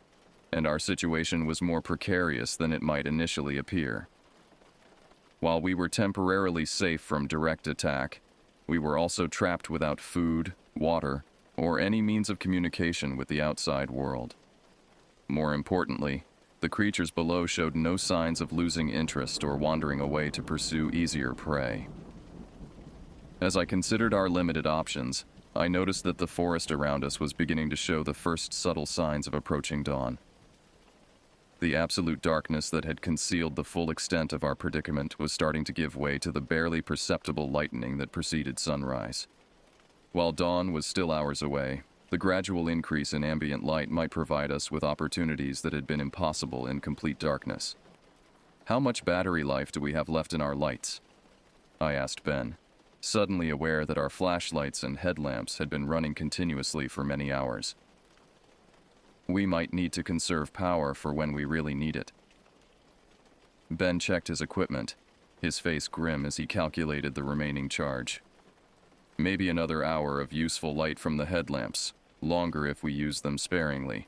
and our situation was more precarious than it might initially appear. While we were temporarily safe from direct attack, we were also trapped without food, water, or any means of communication with the outside world. More importantly, the creatures below showed no signs of losing interest or wandering away to pursue easier prey. As I considered our limited options, I noticed that the forest around us was beginning to show the first subtle signs of approaching dawn. The absolute darkness that had concealed the full extent of our predicament was starting to give way to the barely perceptible lightening that preceded sunrise. While dawn was still hours away, the gradual increase in ambient light might provide us with opportunities that had been impossible in complete darkness. "How much battery life do we have left in our lights?" I asked Ben, suddenly aware that our flashlights and headlamps had been running continuously for many hours. "We might need to conserve power for when we really need it." Ben checked his equipment, his face grim as he calculated the remaining charge. "Maybe another hour of useful light from the headlamps, longer if we use them sparingly.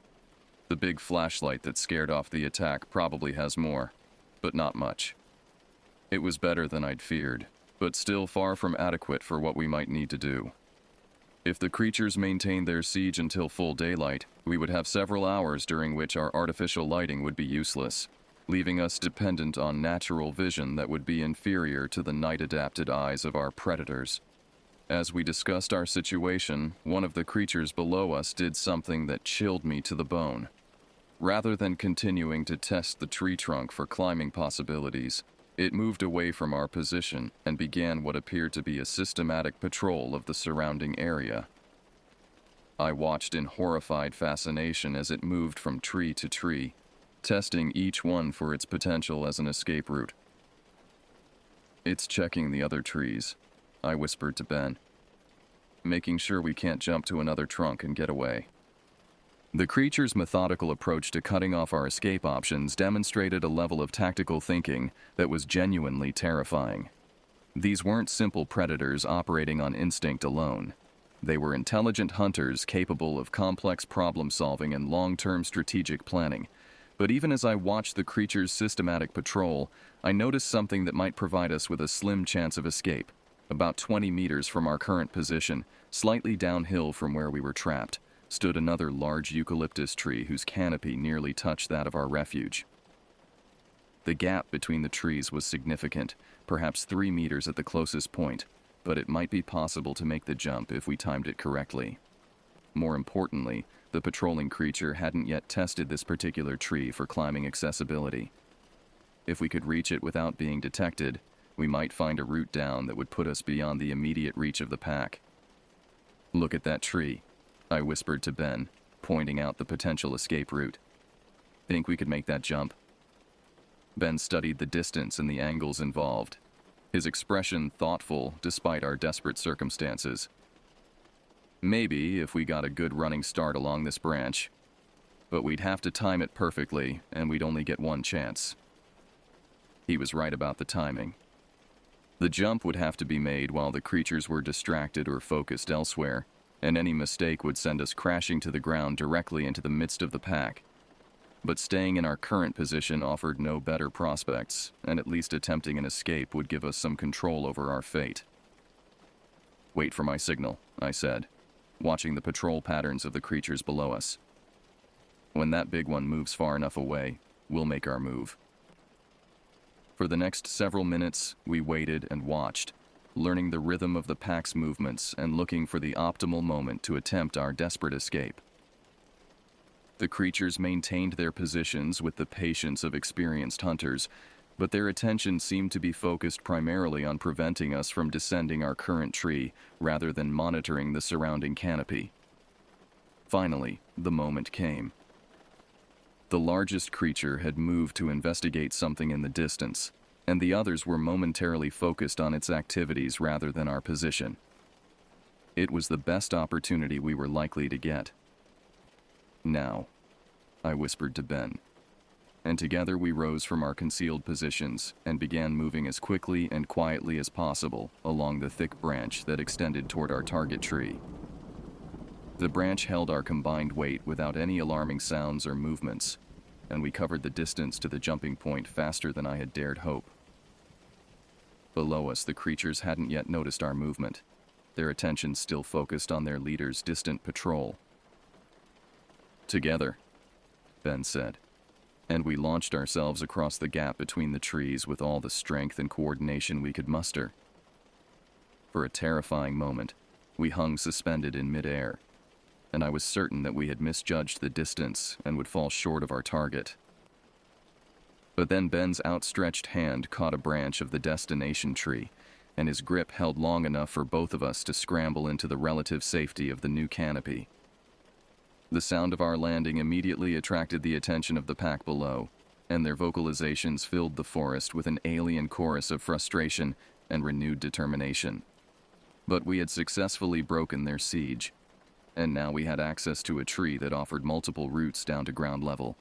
The big flashlight that scared off the attack probably has more, but not much." It was better than I'd feared, but still far from adequate for what we might need to do. If the creatures maintained their siege until full daylight, we would have several hours during which our artificial lighting would be useless, leaving us dependent on natural vision that would be inferior to the night-adapted eyes of our predators. As we discussed our situation, one of the creatures below us did something that chilled me to the bone. Rather than continuing to test the tree trunk for climbing possibilities, it moved away from our position and began what appeared to be a systematic patrol of the surrounding area. I watched in horrified fascination as it moved from tree to tree, testing each one for its potential as an escape route. "It's checking the other trees," I whispered to Ben, "making sure we can't jump to another trunk and get away." The creature's methodical approach to cutting off our escape options demonstrated a level of tactical thinking that was genuinely terrifying. These weren't simple predators operating on instinct alone. They were intelligent hunters capable of complex problem-solving and long-term strategic planning. But even as I watched the creature's systematic patrol, I noticed something that might provide us with a slim chance of escape. About 20 meters from our current position, slightly downhill from where we were trapped, stood another large eucalyptus tree whose canopy nearly touched that of our refuge. The gap between the trees was significant, perhaps 3 meters at the closest point, but it might be possible to make the jump if we timed it correctly. More importantly, the patrolling creature hadn't yet tested this particular tree for climbing accessibility. If we could reach it without being detected, we might find a route down that would put us beyond the immediate reach of the pack. "Look at that tree," I whispered to Ben, pointing out the potential escape route. "Think we could make that jump?" Ben studied the distance and the angles involved. his expression thoughtful despite our desperate circumstances. Maybe if we got a good running start along this branch, but we'd have to time it perfectly and we'd only get one chance. He was right about the timing. The jump would have to be made while the creatures were distracted or focused elsewhere, and any mistake would send us crashing to the ground directly into the midst of the pack. But staying in our current position offered no better prospects, and at least attempting an escape would give us some control over our fate. "Wait for my signal," I said, watching the patrol patterns of the creatures below us. "When that big one moves far enough away, we'll make our move." For the next several minutes, we waited and watched, learning the rhythm of the pack's movements and looking for the optimal moment to attempt our desperate escape. The creatures maintained their positions with the patience of experienced hunters, but their attention seemed to be focused primarily on preventing us from descending our current tree rather than monitoring the surrounding canopy. Finally, the moment came. The largest creature had moved to investigate something in the distance, and the others were momentarily focused on its activities rather than our position. It was the best opportunity we were likely to get. "Now," I whispered to Ben, and together we rose from our concealed positions and began moving as quickly and quietly as possible along the thick branch that extended toward our target tree. The branch held our combined weight without any alarming sounds or movements, and we covered the distance to the jumping point faster than I had dared hope. Below us, the creatures hadn't yet noticed our movement, their attention still focused on their leader's distant patrol. "Together," Ben said, and we launched ourselves across the gap between the trees with all the strength and coordination we could muster. For a terrifying moment, we hung suspended in midair, and I was certain that we had misjudged the distance and would fall short of our target. But then Ben's outstretched hand caught a branch of the destination tree, and his grip held long enough for both of us to scramble into the relative safety of the new canopy. The sound of our landing immediately attracted the attention of the pack below, and their vocalizations filled the forest with an alien chorus of frustration and renewed determination. But we had successfully broken their siege, and now we had access to a tree that offered multiple routes down to ground level.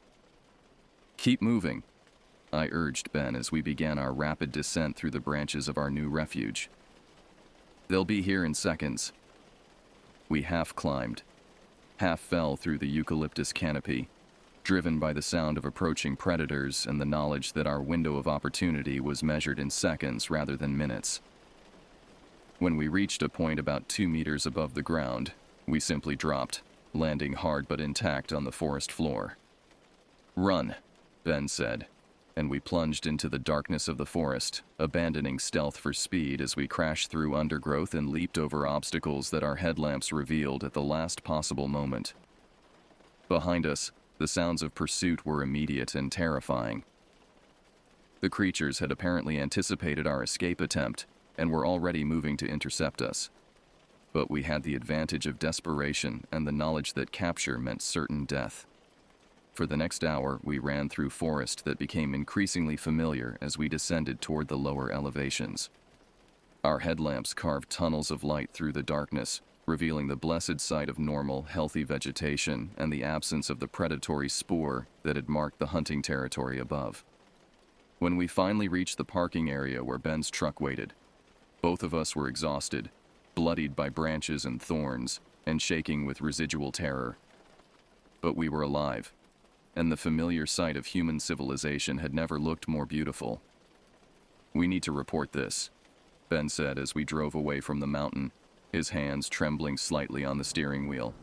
"Keep moving," I urged Ben as we began our rapid descent through the branches of our new refuge. "They'll be here in seconds." We half climbed, half fell through the eucalyptus canopy, driven by the sound of approaching predators and the knowledge that our window of opportunity was measured in seconds rather than minutes. When we reached a point about 2 meters above the ground, we simply dropped, landing hard but intact on the forest floor. "Run," Ben said, and we plunged into the darkness of the forest, abandoning stealth for speed as we crashed through undergrowth and leaped over obstacles that our headlamps revealed at the last possible moment. Behind us, the sounds of pursuit were immediate and terrifying. The creatures had apparently anticipated our escape attempt and were already moving to intercept us. But we had the advantage of desperation and the knowledge that capture meant certain death. For the next hour, we ran through forest that became increasingly familiar as we descended toward the lower elevations. Our headlamps carved tunnels of light through the darkness, revealing the blessed sight of normal, healthy vegetation and the absence of the predatory spoor that had marked the hunting territory above. When we finally reached the parking area where Ben's truck waited, both of us were exhausted, bloodied by branches and thorns, and shaking with residual terror. But we were alive, and the familiar sight of human civilization had never looked more beautiful. "We need to report this," Ben said as we drove away from the mountain, his hands trembling slightly on the steering wheel.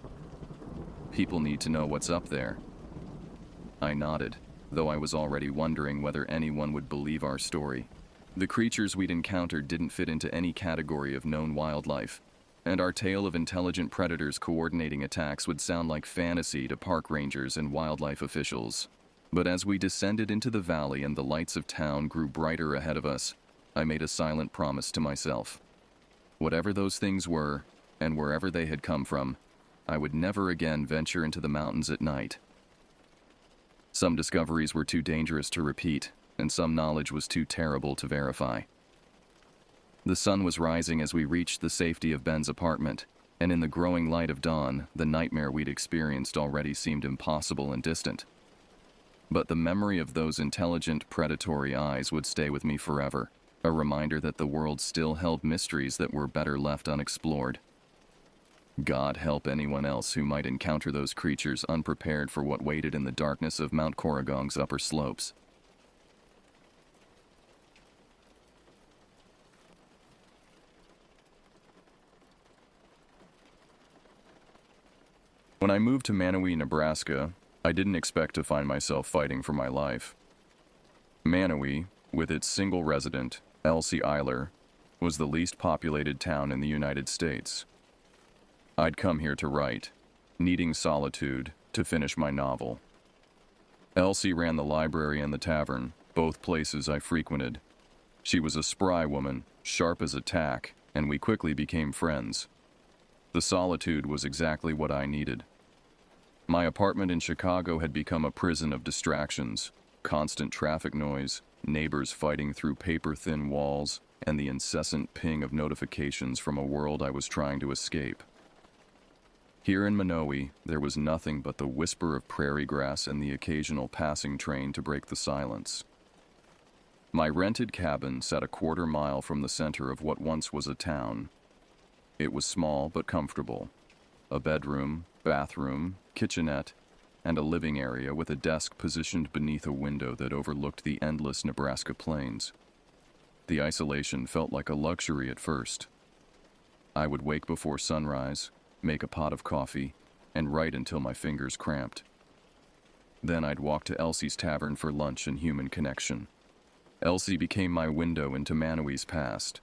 "People need to know what's up there." I nodded, though I was already wondering whether anyone would believe our story. The creatures we'd encountered didn't fit into any category of known wildlife, and our tale of intelligent predators coordinating attacks would sound like fantasy to park rangers and wildlife officials. But as we descended into the valley and the lights of town grew brighter ahead of us, I made a silent promise to myself. Whatever those things were, and wherever they had come from, I would never again venture into the mountains at night. Some discoveries were too dangerous to repeat, and some knowledge was too terrible to verify. The sun was rising as we reached the safety of Ben's apartment, and in the growing light of dawn, the nightmare we'd experienced already seemed impossible and distant. But the memory of those intelligent, predatory eyes would stay with me forever, a reminder that the world still held mysteries that were better left unexplored. God help anyone else who might encounter those creatures unprepared for what waited in the darkness of Mount Corrigong's upper slopes. When I moved to Manawee, Nebraska, I didn't expect to find myself fighting for my life. Manawee, with its single resident, Elsie Eiler, was the least populated town in the United States. I'd come here to write, needing solitude to finish my novel. Elsie ran the library and the tavern, both places I frequented. She was a spry woman, sharp as a tack, and we quickly became friends. The solitude was exactly what I needed. My apartment in Chicago had become a prison of distractions, constant traffic noise, neighbors fighting through paper-thin walls, and the incessant ping of notifications from a world I was trying to escape. Here in Manawee, there was nothing but the whisper of prairie grass and the occasional passing train to break the silence. My rented cabin sat a quarter-mile from the center of what once was a town. It was small but comfortable. A bedroom, bathroom, kitchenette, and a living area with a desk positioned beneath a window that overlooked the endless Nebraska plains. The isolation felt like a luxury at first. I would wake before sunrise, make a pot of coffee, and write until my fingers cramped. Then I'd walk to Elsie's tavern for lunch and human connection. Elsie became my window into Manawee's past.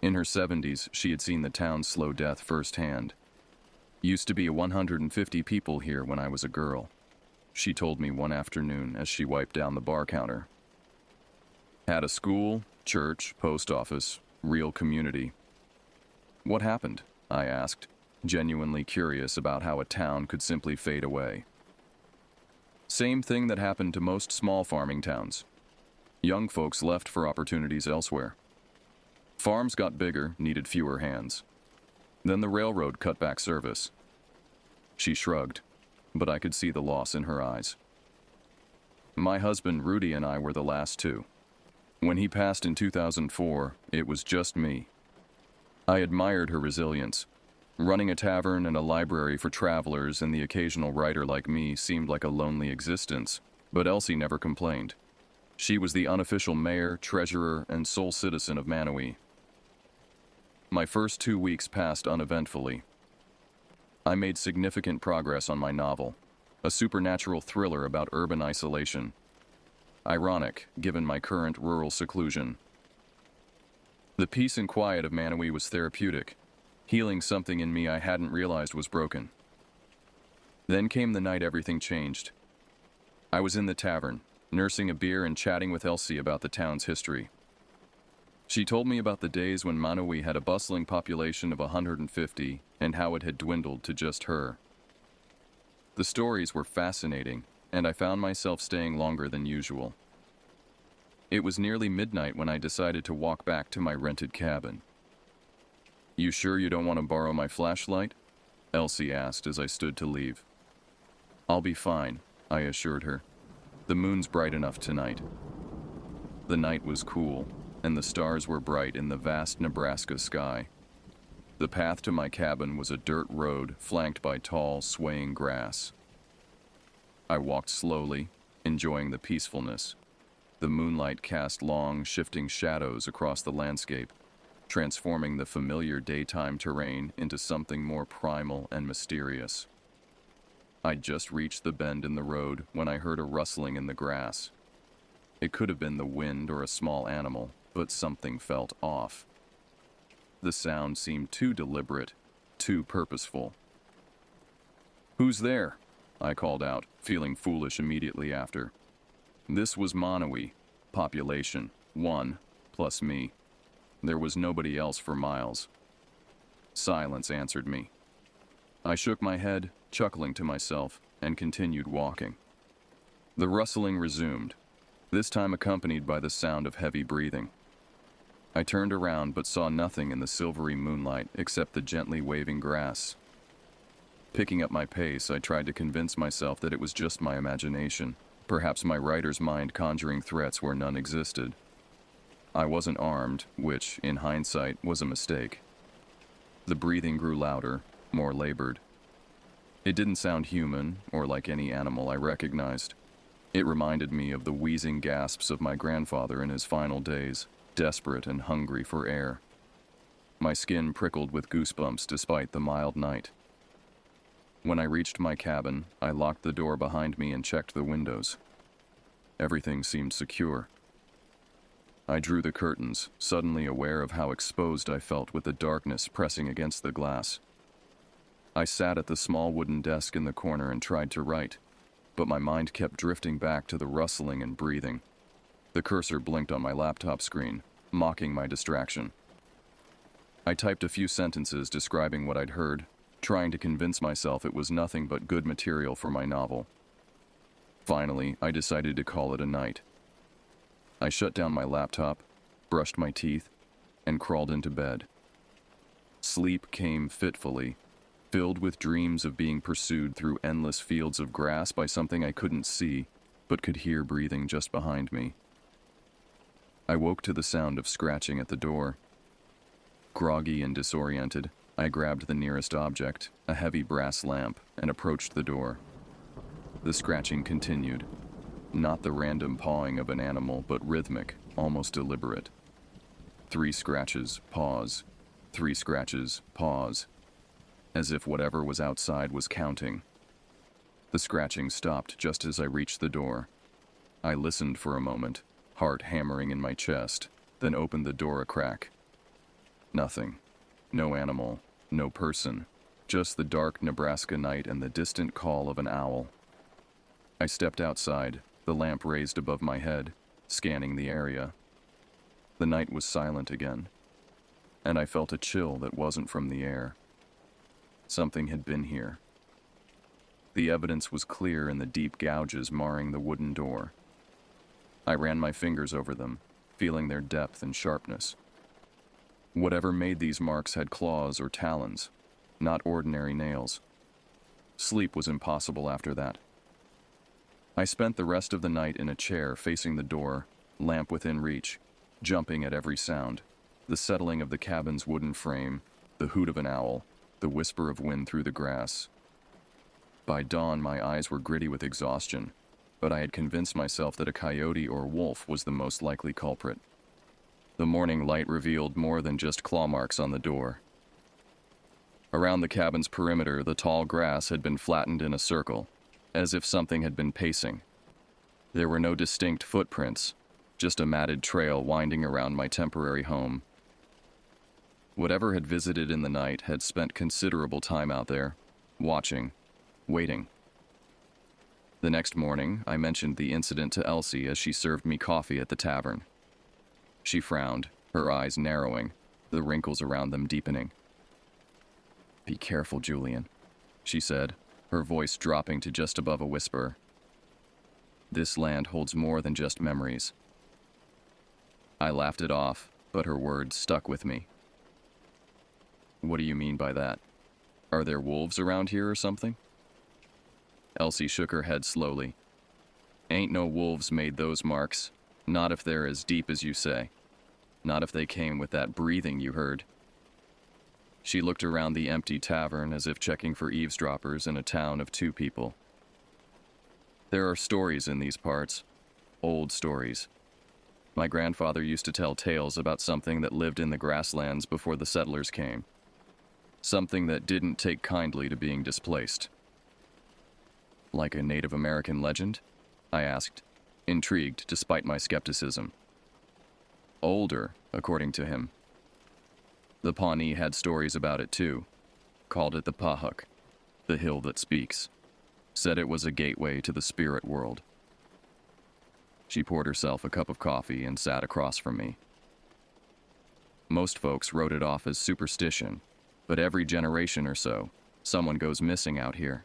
In her 70s, she had seen the town's slow death firsthand. Used to be 150 people here when I was a girl, she told me one afternoon as she wiped down the bar counter. Had a school, church, post office, real community. What happened? I asked, genuinely curious about how a town could simply fade away. Same thing that happened to most small farming towns. Young folks left for opportunities elsewhere. Farms got bigger, needed fewer hands. Then the railroad cut back service. She shrugged, but I could see the loss in her eyes. My husband Rudy and I were the last two. When he passed in 2004, it was just me. I admired her resilience. Running a tavern and a library for travelers and the occasional writer like me seemed like a lonely existence, but Elsie never complained. She was the unofficial mayor, treasurer, and sole citizen of Manawee. My first 2 weeks passed uneventfully. I made significant progress on my novel, a supernatural thriller about urban isolation. Ironic, given my current rural seclusion. The peace and quiet of Manawee was therapeutic, healing something in me I hadn't realized was broken. Then came the night everything changed. I was in the tavern, nursing a beer and chatting with Elsie about the town's history. She told me about the days when Manawee had a bustling population of 150 and how it had dwindled to just her. The stories were fascinating, and I found myself staying longer than usual. It was nearly midnight when I decided to walk back to my rented cabin. "You sure you don't want to borrow my flashlight?" Elsie asked as I stood to leave. "I'll be fine," I assured her. "The moon's bright enough tonight." The night was cool, and the stars were bright in the vast Nebraska sky. The path to my cabin was a dirt road flanked by tall, swaying grass. I walked slowly, enjoying the peacefulness. The moonlight cast long, shifting shadows across the landscape, transforming the familiar daytime terrain into something more primal and mysterious. I'd just reached the bend in the road when I heard a rustling in the grass. It could have been the wind or a small animal, but something felt off. The sound seemed too deliberate, too purposeful. "Who's there?" I called out, feeling foolish immediately after. This was Manawee, population 1, plus me. There was nobody else for miles. Silence answered me. I shook my head, chuckling to myself, and continued walking. The rustling resumed, this time accompanied by the sound of heavy breathing. I turned around but saw nothing in the silvery moonlight except the gently waving grass. Picking up my pace, I tried to convince myself that it was just my imagination, perhaps my writer's mind conjuring threats where none existed. I wasn't armed, which, in hindsight, was a mistake. The breathing grew louder, more labored. It didn't sound human, or like any animal I recognized. It reminded me of the wheezing gasps of my grandfather in his final days, desperate and hungry for air. My skin prickled with goosebumps despite the mild night. When I reached my cabin, I locked the door behind me and checked the windows. Everything seemed secure. I drew the curtains, suddenly aware of how exposed I felt with the darkness pressing against the glass. I sat at the small wooden desk in the corner and tried to write, but my mind kept drifting back to the rustling and breathing. The cursor blinked on my laptop screen, mocking my distraction. I typed a few sentences describing what I'd heard, trying to convince myself it was nothing but good material for my novel. Finally, I decided to call it a night. I shut down my laptop, brushed my teeth, and crawled into bed. Sleep came fitfully, filled with dreams of being pursued through endless fields of grass by something I couldn't see, but could hear breathing just behind me. I woke to the sound of scratching at the door. Groggy and disoriented, I grabbed the nearest object, a heavy brass lamp, and approached the door. The scratching continued. Not the random pawing of an animal, but rhythmic, almost deliberate. 3 scratches, pause. 3 scratches, pause. As if whatever was outside was counting. The scratching stopped just as I reached the door. I listened for a moment, heart hammering in my chest, then opened the door a crack. Nothing. No animal, no person, just the dark Nebraska night and the distant call of an owl. I stepped outside, the lamp raised above my head, scanning the area. The night was silent again, and I felt a chill that wasn't from the air. Something had been here. The evidence was clear in the deep gouges marring the wooden door. I ran my fingers over them, feeling their depth and sharpness. Whatever made these marks had claws or talons, not ordinary nails. Sleep was impossible after that. I spent the rest of the night in a chair facing the door, lamp within reach, jumping at every sound, the settling of the cabin's wooden frame, the hoot of an owl, the whisper of wind through the grass. By dawn, my eyes were gritty with exhaustion, but I had convinced myself that a coyote or wolf was the most likely culprit. The morning light revealed more than just claw marks on the door. Around the cabin's perimeter, the tall grass had been flattened in a circle, as if something had been pacing. There were no distinct footprints, just a matted trail winding around my temporary home. Whatever had visited in the night had spent considerable time out there, watching, waiting. The next morning, I mentioned the incident to Elsie as she served me coffee at the tavern. She frowned, her eyes narrowing, the wrinkles around them deepening. "Be careful, Julian," she said, her voice dropping to just above a whisper. "This land holds more than just memories." I laughed it off, but her words stuck with me. "What do you mean by that? Are there wolves around here or something?" Elsie shook her head slowly. "Ain't no wolves made those marks, not if they're as deep as you say. Not if they came with that breathing you heard." She looked around the empty tavern as if checking for eavesdroppers in a town of 2 people. "There are stories in these parts, old stories. My grandfather used to tell tales about something that lived in the grasslands before the settlers came. Something that didn't take kindly to being displaced." "Like a Native American legend?" I asked, intrigued despite my skepticism. "Older, according to him. The Pawnee had stories about it too. Called it the Pahuk, the hill that speaks. Said it was a gateway to the spirit world." She poured herself a cup of coffee and sat across from me. "Most folks wrote it off as superstition, but every generation or so, someone goes missing out here.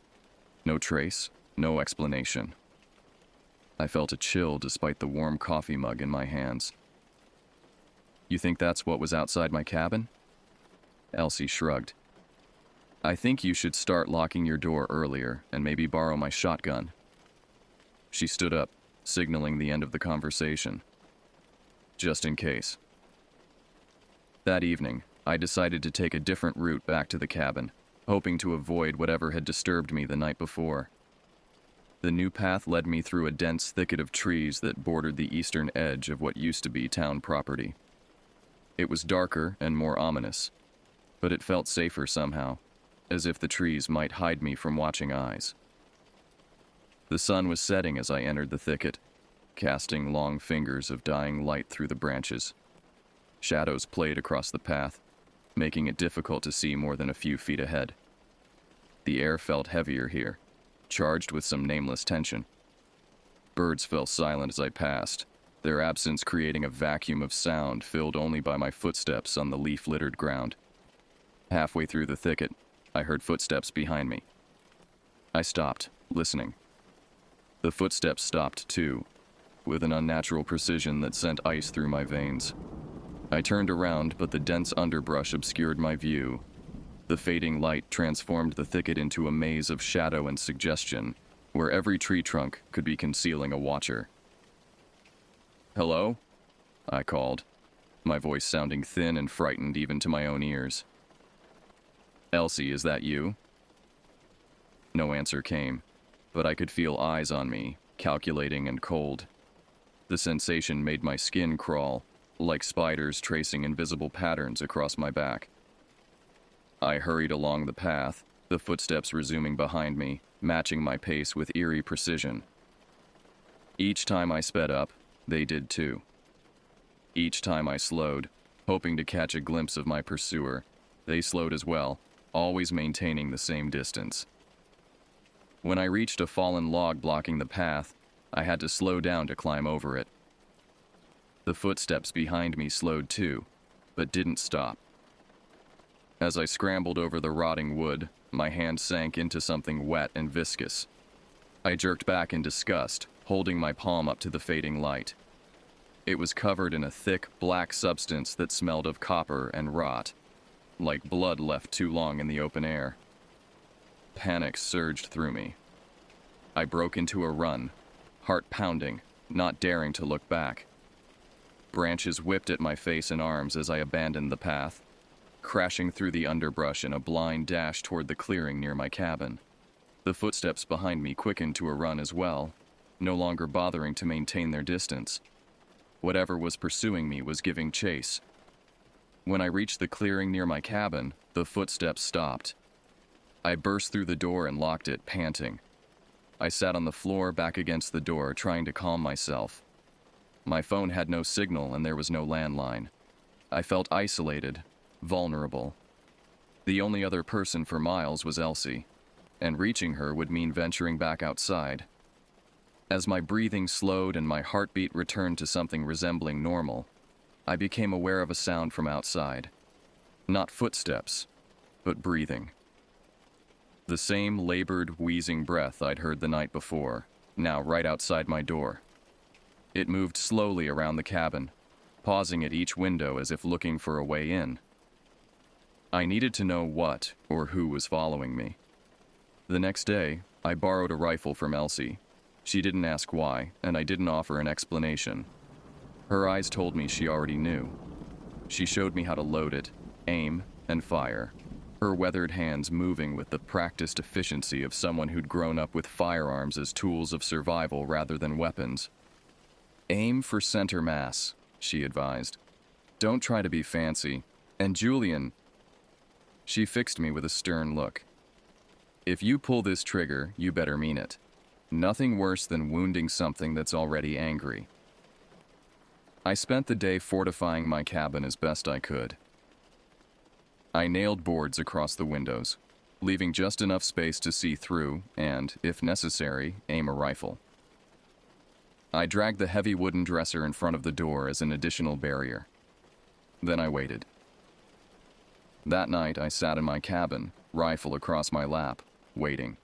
No trace, no explanation." I felt a chill despite the warm coffee mug in my hands. You think that's what was outside my cabin? Elsie shrugged. I think you should start locking your door earlier and maybe borrow my shotgun. She stood up, signaling the end of the conversation. Just in case. That evening, I decided to take a different route back to the cabin, hoping to avoid whatever had disturbed me the night before. The new path led me through a dense thicket of trees that bordered the eastern edge of what used to be town property. It was darker and more ominous, but it felt safer somehow, as if the trees might hide me from watching eyes. The sun was setting as I entered the thicket, casting long fingers of dying light through the branches. Shadows played across the path, making it difficult to see more than a few feet ahead. The air felt heavier here, charged with some nameless tension. Birds fell silent as I passed, their absence creating a vacuum of sound filled only by my footsteps on the leaf-littered ground. Halfway through the thicket, I heard footsteps behind me. I stopped, listening. The footsteps stopped too, with an unnatural precision that sent ice through my veins. I turned around, but the dense underbrush obscured my view. The fading light transformed the thicket into a maze of shadow and suggestion, where every tree trunk could be concealing a watcher. "Hello?" I called, my voice sounding thin and frightened even to my own ears. "Elsie, is that you?" No answer came, but I could feel eyes on me, calculating and cold. The sensation made my skin crawl, like spiders tracing invisible patterns across my back. I hurried along the path, the footsteps resuming behind me, matching my pace with eerie precision. Each time I sped up, they did too. Each time I slowed, hoping to catch a glimpse of my pursuer, they slowed as well, always maintaining the same distance. When I reached a fallen log blocking the path, I had to slow down to climb over it. The footsteps behind me slowed too, but didn't stop. As I scrambled over the rotting wood, my hand sank into something wet and viscous. I jerked back in disgust, holding my palm up to the fading light. It was covered in a thick, black substance that smelled of copper and rot, like blood left too long in the open air. Panic surged through me. I broke into a run, heart pounding, not daring to look back. Branches whipped at my face and arms as I abandoned the path, crashing through the underbrush in a blind dash toward the clearing near my cabin. The footsteps behind me quickened to a run as well, no longer bothering to maintain their distance. Whatever was pursuing me was giving chase. When I reached the clearing near my cabin, the footsteps stopped. I burst through the door and locked it, panting. I sat on the floor back against the door, trying to calm myself. My phone had no signal and there was no landline. I felt isolated, vulnerable. The only other person for miles was Elsie, and reaching her would mean venturing back outside. As my breathing slowed and my heartbeat returned to something resembling normal, I became aware of a sound from outside. Not footsteps, but breathing. The same labored, wheezing breath I'd heard the night before, now right outside my door. It moved slowly around the cabin, pausing at each window as if looking for a way in. I needed to know what or who was following me. The next day, I borrowed a rifle from Elsie. She didn't ask why, and I didn't offer an explanation. Her eyes told me she already knew. She showed me how to load it, aim, and fire, her weathered hands moving with the practiced efficiency of someone who'd grown up with firearms as tools of survival rather than weapons. "Aim for center mass," she advised. "Don't try to be fancy. And Julian..." She fixed me with a stern look. "If you pull this trigger, you better mean it. Nothing worse than wounding something that's already angry." I spent the day fortifying my cabin as best I could. I nailed boards across the windows, leaving just enough space to see through and, if necessary, aim a rifle. I dragged the heavy wooden dresser in front of the door as an additional barrier. Then I waited. That night, I sat in my cabin, rifle across my lap, waiting.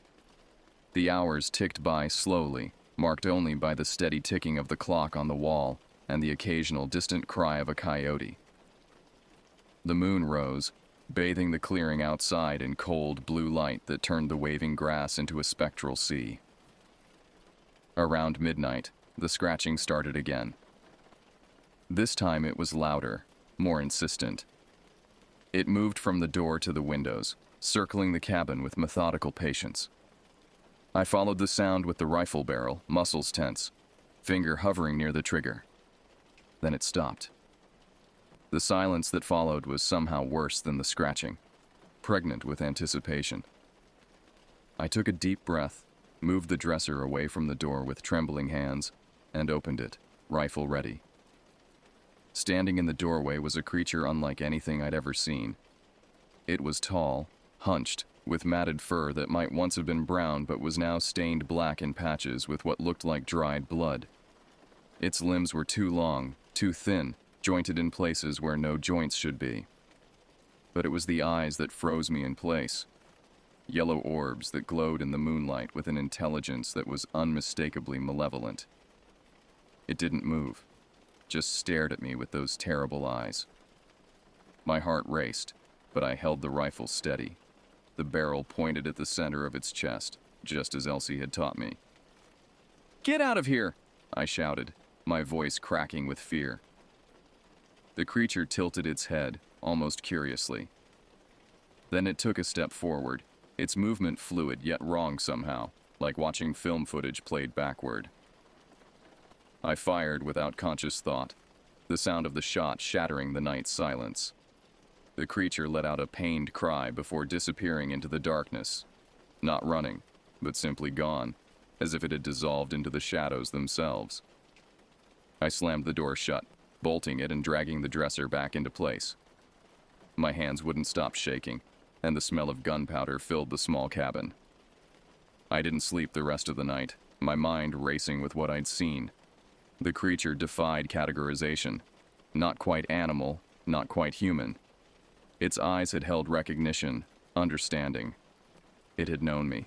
The hours ticked by slowly, marked only by the steady ticking of the clock on the wall and the occasional distant cry of a coyote. The moon rose, bathing the clearing outside in cold blue light that turned the waving grass into a spectral sea. Around midnight, the scratching started again. This time it was louder, more insistent. It moved from the door to the windows, circling the cabin with methodical patience. I followed the sound with the rifle barrel, muscles tense, finger hovering near the trigger. Then it stopped. The silence that followed was somehow worse than the scratching, pregnant with anticipation. I took a deep breath, moved the dresser away from the door with trembling hands, and opened it, rifle ready. Standing in the doorway was a creature unlike anything I'd ever seen. It was tall, hunched, with matted fur that might once have been brown but was now stained black in patches with what looked like dried blood. Its limbs were too long, too thin, jointed in places where no joints should be. But it was the eyes that froze me in place. Yellow orbs that glowed in the moonlight with an intelligence that was unmistakably malevolent. It didn't move, just stared at me with those terrible eyes. My heart raced, but I held the rifle steady, the barrel pointed at the center of its chest, just as Elsie had taught me. "Get out of here!" I shouted, my voice cracking with fear. The creature tilted its head, almost curiously. Then it took a step forward, its movement fluid yet wrong somehow, like watching film footage played backward. I fired without conscious thought, the sound of the shot shattering the night's silence. The creature let out a pained cry before disappearing into the darkness, not running, but simply gone, as if it had dissolved into the shadows themselves. I slammed the door shut, bolting it and dragging the dresser back into place. My hands wouldn't stop shaking, and the smell of gunpowder filled the small cabin. I didn't sleep the rest of the night, my mind racing with what I'd seen. The creature defied categorization. Not quite animal, not quite human. Its eyes had held recognition, understanding. It had known me.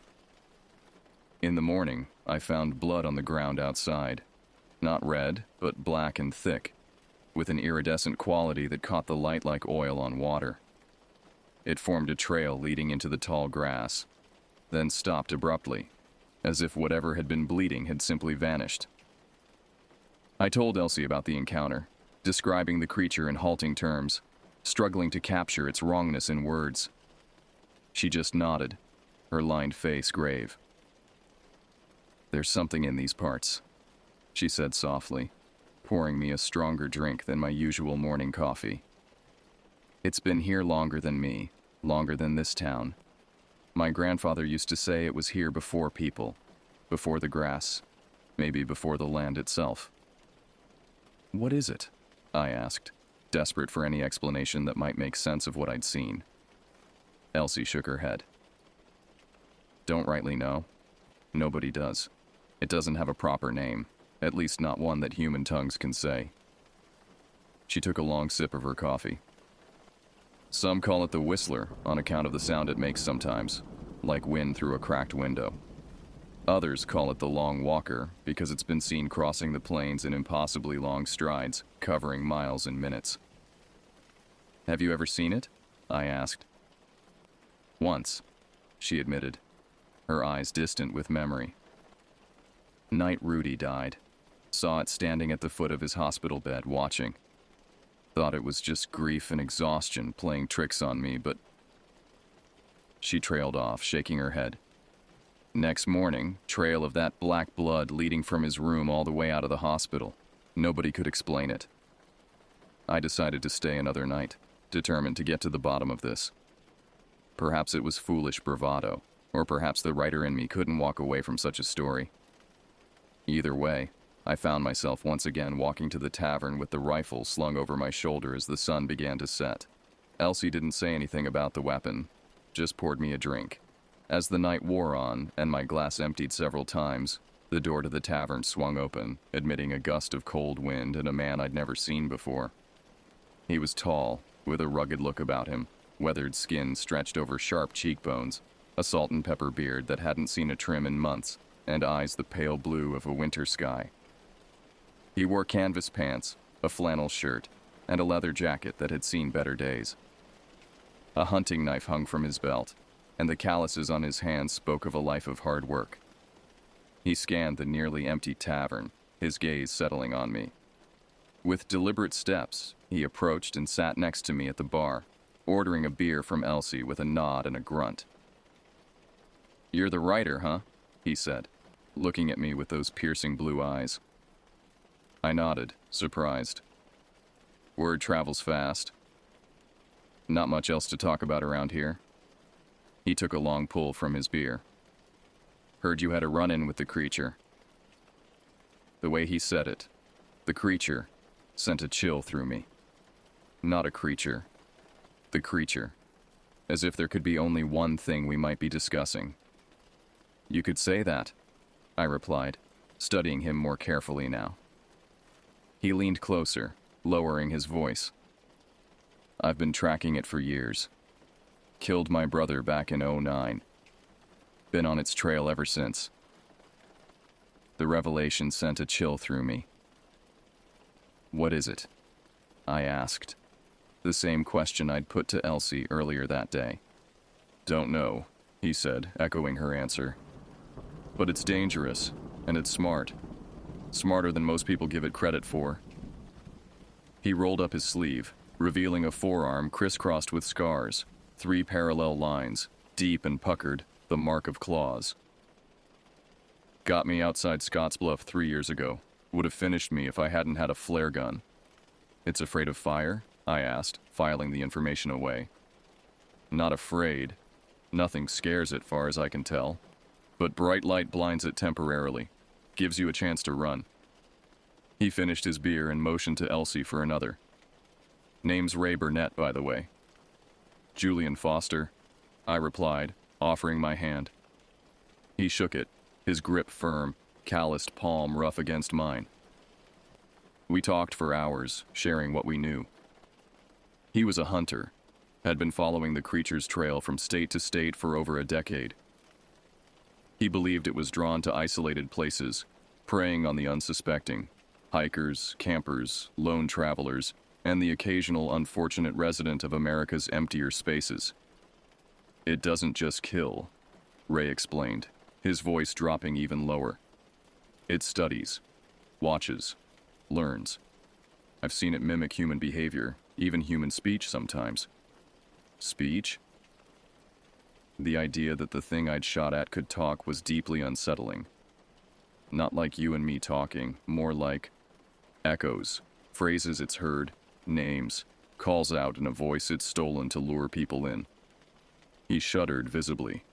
In the morning, I found blood on the ground outside. Not red, but black and thick, with an iridescent quality that caught the light like oil on water. It formed a trail leading into the tall grass, then stopped abruptly, as if whatever had been bleeding had simply vanished. I told Elsie about the encounter, describing the creature in halting terms, struggling to capture its wrongness in words. She just nodded, her lined face grave. "There's something in these parts," she said softly, pouring me a stronger drink than my usual morning coffee. "It's been here longer than me, longer than this town. My grandfather used to say it was here before people, before the grass, maybe before the land itself." "What is it?" I asked, desperate for any explanation that might make sense of what I'd seen. Elsie shook her head. "Don't rightly know. Nobody does. It doesn't have a proper name, at least not one that human tongues can say." She took a long sip of her coffee. "Some call it the Whistler on account of the sound it makes sometimes, like wind through a cracked window. Others call it the Long Walker because it's been seen crossing the plains in impossibly long strides, covering miles in minutes." "Have you ever seen it?" I asked. "Once," she admitted, her eyes distant with memory. "Night Rudy died. Saw it standing at the foot of his hospital bed, watching. Thought it was just grief and exhaustion playing tricks on me, but..." She trailed off, shaking her head. "Next morning, trail of that black blood leading from his room all the way out of the hospital. Nobody could explain it." I decided to stay another night, determined to get to the bottom of this. Perhaps it was foolish bravado, or perhaps the writer in me couldn't walk away from such a story. Either way, I found myself once again walking to the tavern with the rifle slung over my shoulder as the sun began to set. Elsie didn't say anything about the weapon, just poured me a drink. As the night wore on, and my glass emptied several times, the door to the tavern swung open, admitting a gust of cold wind and a man I'd never seen before. He was tall, with a rugged look about him, weathered skin stretched over sharp cheekbones, a salt and pepper beard that hadn't seen a trim in months, and eyes the pale blue of a winter sky. He wore canvas pants, a flannel shirt, and a leather jacket that had seen better days. A hunting knife hung from his belt, and the calluses on his hands spoke of a life of hard work. He scanned the nearly empty tavern, his gaze settling on me. With deliberate steps, he approached and sat next to me at the bar, ordering a beer from Elsie with a nod and a grunt. "You're the writer, huh?" he said, looking at me with those piercing blue eyes. I nodded, surprised. Word travels fast. Not much else to talk about around here. He took a long pull from his beer. Heard you had a run-in with the creature. The way he said it, the creature, sent a chill through me. Not a creature. The creature. As if there could be only one thing we might be discussing. You could say that, I replied, studying him more carefully now. He leaned closer, lowering his voice. I've been tracking it for years. Killed my brother back in '09. Been on its trail ever since. The revelation sent a chill through me. What is it? I asked. The same question I'd put to Elsie earlier that day. Don't know, he said, echoing her answer. But it's dangerous, and it's smart. Smarter than most people give it credit for. He rolled up his sleeve, revealing a forearm crisscrossed with scars, 3 parallel lines, deep and puckered, the mark of claws. Got me outside Scottsbluff 3 years ago. Would have finished me if I hadn't had a flare gun. It's afraid of fire? I asked, filing the information away. Not afraid. Nothing scares it, far as I can tell. But bright light blinds it temporarily. Gives you a chance to run. He finished his beer and motioned to Elsie for another. Name's Ray Burnett, by the way. Julian Foster, I replied, offering my hand. He shook it, his grip firm, calloused palm rough against mine. We talked for hours, sharing what we knew. He was a hunter, had been following the creature's trail from state to state for over a decade. He believed it was drawn to isolated places, preying on the unsuspecting, hikers, campers, lone travelers, and the occasional unfortunate resident of America's emptier spaces. It doesn't just kill, Ray explained, his voice dropping even lower. It studies, watches, learns. I've seen it mimic human behavior, even human speech sometimes. Speech? The idea that the thing I'd shot at could talk was deeply unsettling. Not like you and me talking, more like echoes, phrases it's heard, names, calls out in a voice it's stolen to lure people in. He shuddered visibly.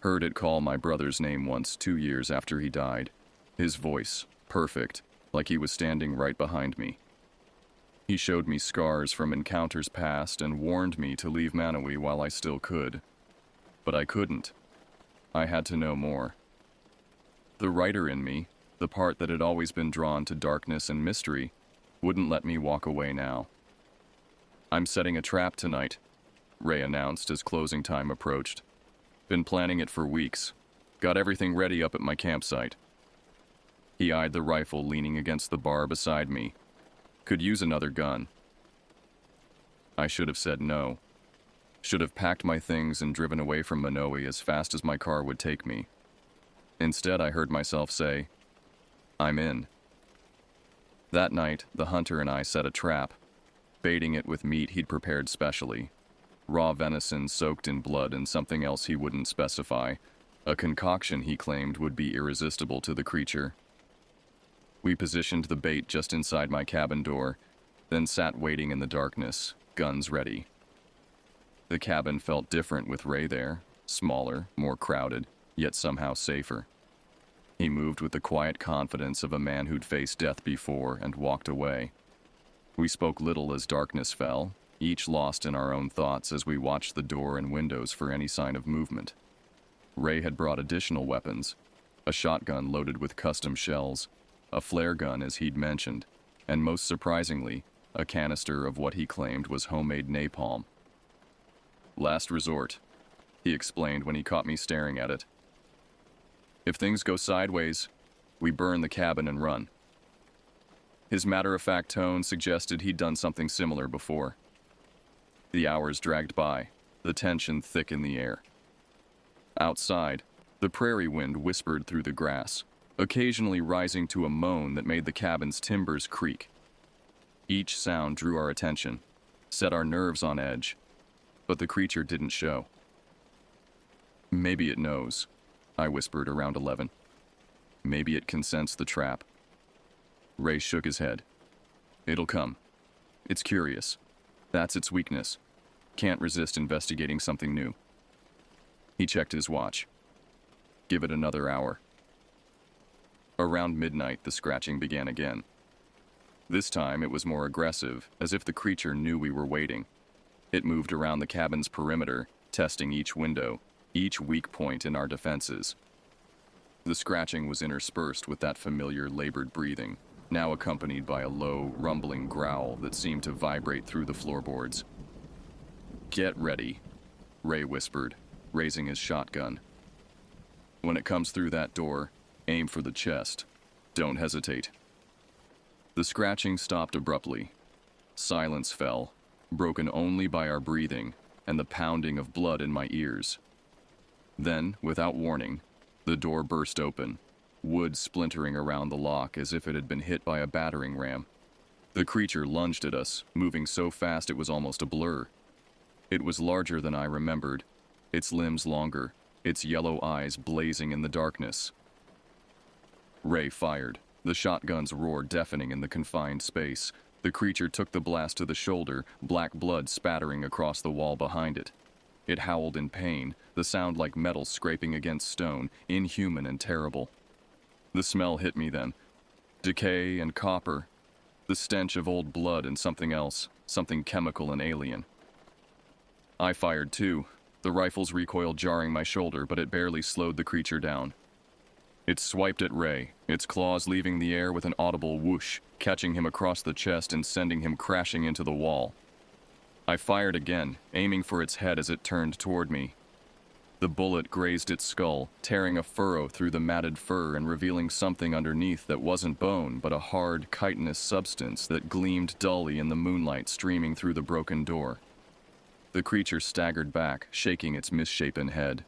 Heard it call my brother's name once 2 years after he died. His voice, perfect, like he was standing right behind me. He showed me scars from encounters past and warned me to leave Manawee while I still could. But I couldn't. I had to know more. The writer in me, the part that had always been drawn to darkness and mystery, wouldn't let me walk away now. I'm setting a trap tonight, Ray announced as closing time approached. Been planning it for weeks. Got everything ready up at my campsite. He eyed the rifle leaning against the bar beside me. Could use another gun. I should have said no. Should have packed my things and driven away from Manawee as fast as my car would take me. Instead, I heard myself say, I'm in. That night, the hunter and I set a trap, baiting it with meat he'd prepared specially. Raw venison soaked in blood and something else he wouldn't specify, a concoction he claimed would be irresistible to the creature. We positioned the bait just inside my cabin door, then sat waiting in the darkness, guns ready. The cabin felt different with Ray there, smaller, more crowded, yet somehow safer. He moved with the quiet confidence of a man who'd faced death before and walked away. We spoke little as darkness fell, each lost in our own thoughts as we watched the door and windows for any sign of movement. Ray had brought additional weapons, a shotgun loaded with custom shells, a flare gun as he'd mentioned, and most surprisingly, a canister of what he claimed was homemade napalm. Last resort, he explained when he caught me staring at it. If things go sideways, we burn the cabin and run. His matter-of-fact tone suggested he'd done something similar before. The hours dragged by, the tension thick in the air. Outside, the prairie wind whispered through the grass, occasionally rising to a moan that made the cabin's timbers creak. Each sound drew our attention, set our nerves on edge, but the creature didn't show. "Maybe it knows," I whispered around 11. "Maybe it can sense the trap." Ray shook his head. "It'll come. It's curious. That's its weakness. Can't resist investigating something new." He checked his watch. "Give it another hour." Around midnight, the scratching began again. This time, it was more aggressive, as if the creature knew we were waiting. It moved around the cabin's perimeter, testing each window, each weak point in our defenses. The scratching was interspersed with that familiar labored breathing, now accompanied by a low, rumbling growl that seemed to vibrate through the floorboards. "Get ready," Ray whispered, raising his shotgun. "When it comes through that door, aim for the chest. Don't hesitate." The scratching stopped abruptly. Silence fell, broken only by our breathing and the pounding of blood in my ears. Then, without warning, the door burst open, wood splintering around the lock as if it had been hit by a battering ram. The creature lunged at us, moving so fast it was almost a blur. It was larger than I remembered, its limbs longer, its yellow eyes blazing in the darkness. Ray fired, the shotgun's roar deafening in the confined space. The creature took the blast to the shoulder, black blood spattering across the wall behind it. It howled in pain, the sound like metal scraping against stone, inhuman and terrible. The smell hit me then. Decay and copper. The stench of old blood and something else, something chemical and alien. I fired too, the rifle's recoil jarring my shoulder, but it barely slowed the creature down. It swiped at Ray, its claws leaving the air with an audible whoosh, catching him across the chest and sending him crashing into the wall. I fired again, aiming for its head as it turned toward me. The bullet grazed its skull, tearing a furrow through the matted fur and revealing something underneath that wasn't bone but a hard, chitinous substance that gleamed dully in the moonlight streaming through the broken door. The creature staggered back, shaking its misshapen head.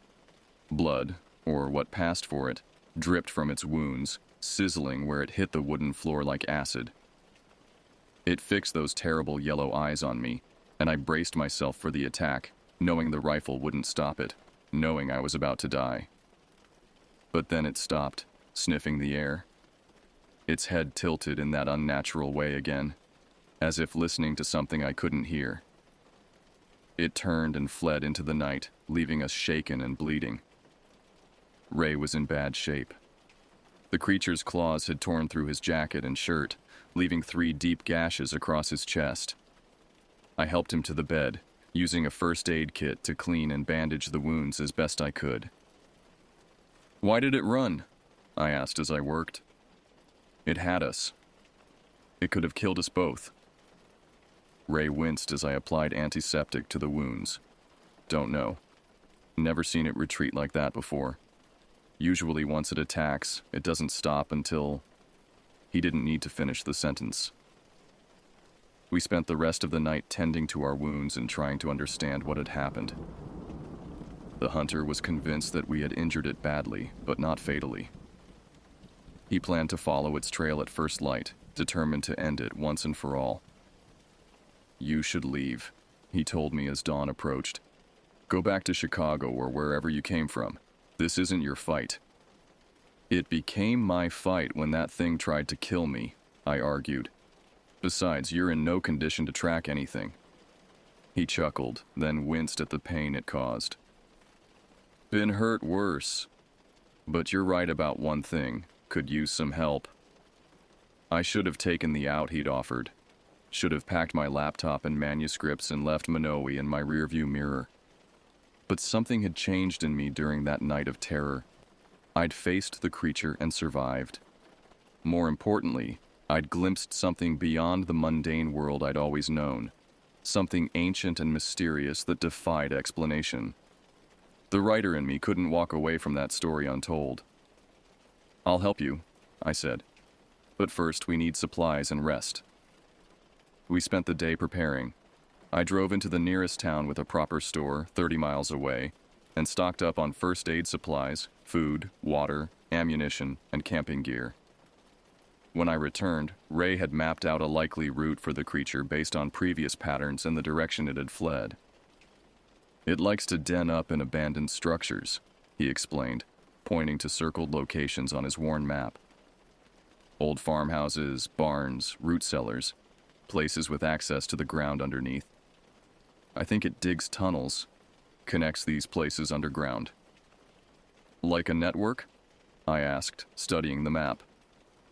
Blood, or what passed for it, dripped from its wounds, sizzling where it hit the wooden floor like acid. It fixed those terrible yellow eyes on me, and I braced myself for the attack, knowing the rifle wouldn't stop it, knowing I was about to die. But then it stopped, sniffing the air. Its head tilted in that unnatural way again, as if listening to something I couldn't hear. It turned and fled into the night, leaving us shaken and bleeding. Ray was in bad shape. The creature's claws had torn through his jacket and shirt, leaving 3 deep gashes across his chest. I helped him to the bed, using a first aid kit to clean and bandage the wounds as best I could. "Why did it run?" I asked as I worked. "It had us. It could have killed us both." Ray winced as I applied antiseptic to the wounds. "Don't know. Never seen it retreat like that before. Usually once it attacks, it doesn't stop until..." He didn't need to finish the sentence. We spent the rest of the night tending to our wounds and trying to understand what had happened. The hunter was convinced that we had injured it badly, but not fatally. He planned to follow its trail at first light, determined to end it once and for all. "You should leave," he told me as dawn approached. "Go back to Chicago or wherever you came from. This isn't your fight." "It became my fight when that thing tried to kill me," I argued. "Besides, you're in no condition to track anything." He chuckled, then winced at the pain it caused. "Been hurt worse. But you're right about one thing. Could use some help." I should have taken the out he'd offered. Should have packed my laptop and manuscripts and left Minoe in my rearview mirror. But something had changed in me during that night of terror. I'd faced the creature and survived. More importantly, I'd glimpsed something beyond the mundane world I'd always known. Something ancient and mysterious that defied explanation. The writer in me couldn't walk away from that story untold. "I'll help you," I said. "But first we need supplies and rest." We spent the day preparing. I drove into the nearest town with a proper store 30 miles away and stocked up on first aid supplies, food, water, ammunition, and camping gear. When I returned, Ray had mapped out a likely route for the creature based on previous patterns and the direction it had fled. It likes to den up in abandoned structures, he explained, pointing to circled locations on his worn map. Old farmhouses, barns, root cellars, places with access to the ground underneath. I think it digs tunnels, connects these places underground. Like a network? I asked, studying the map.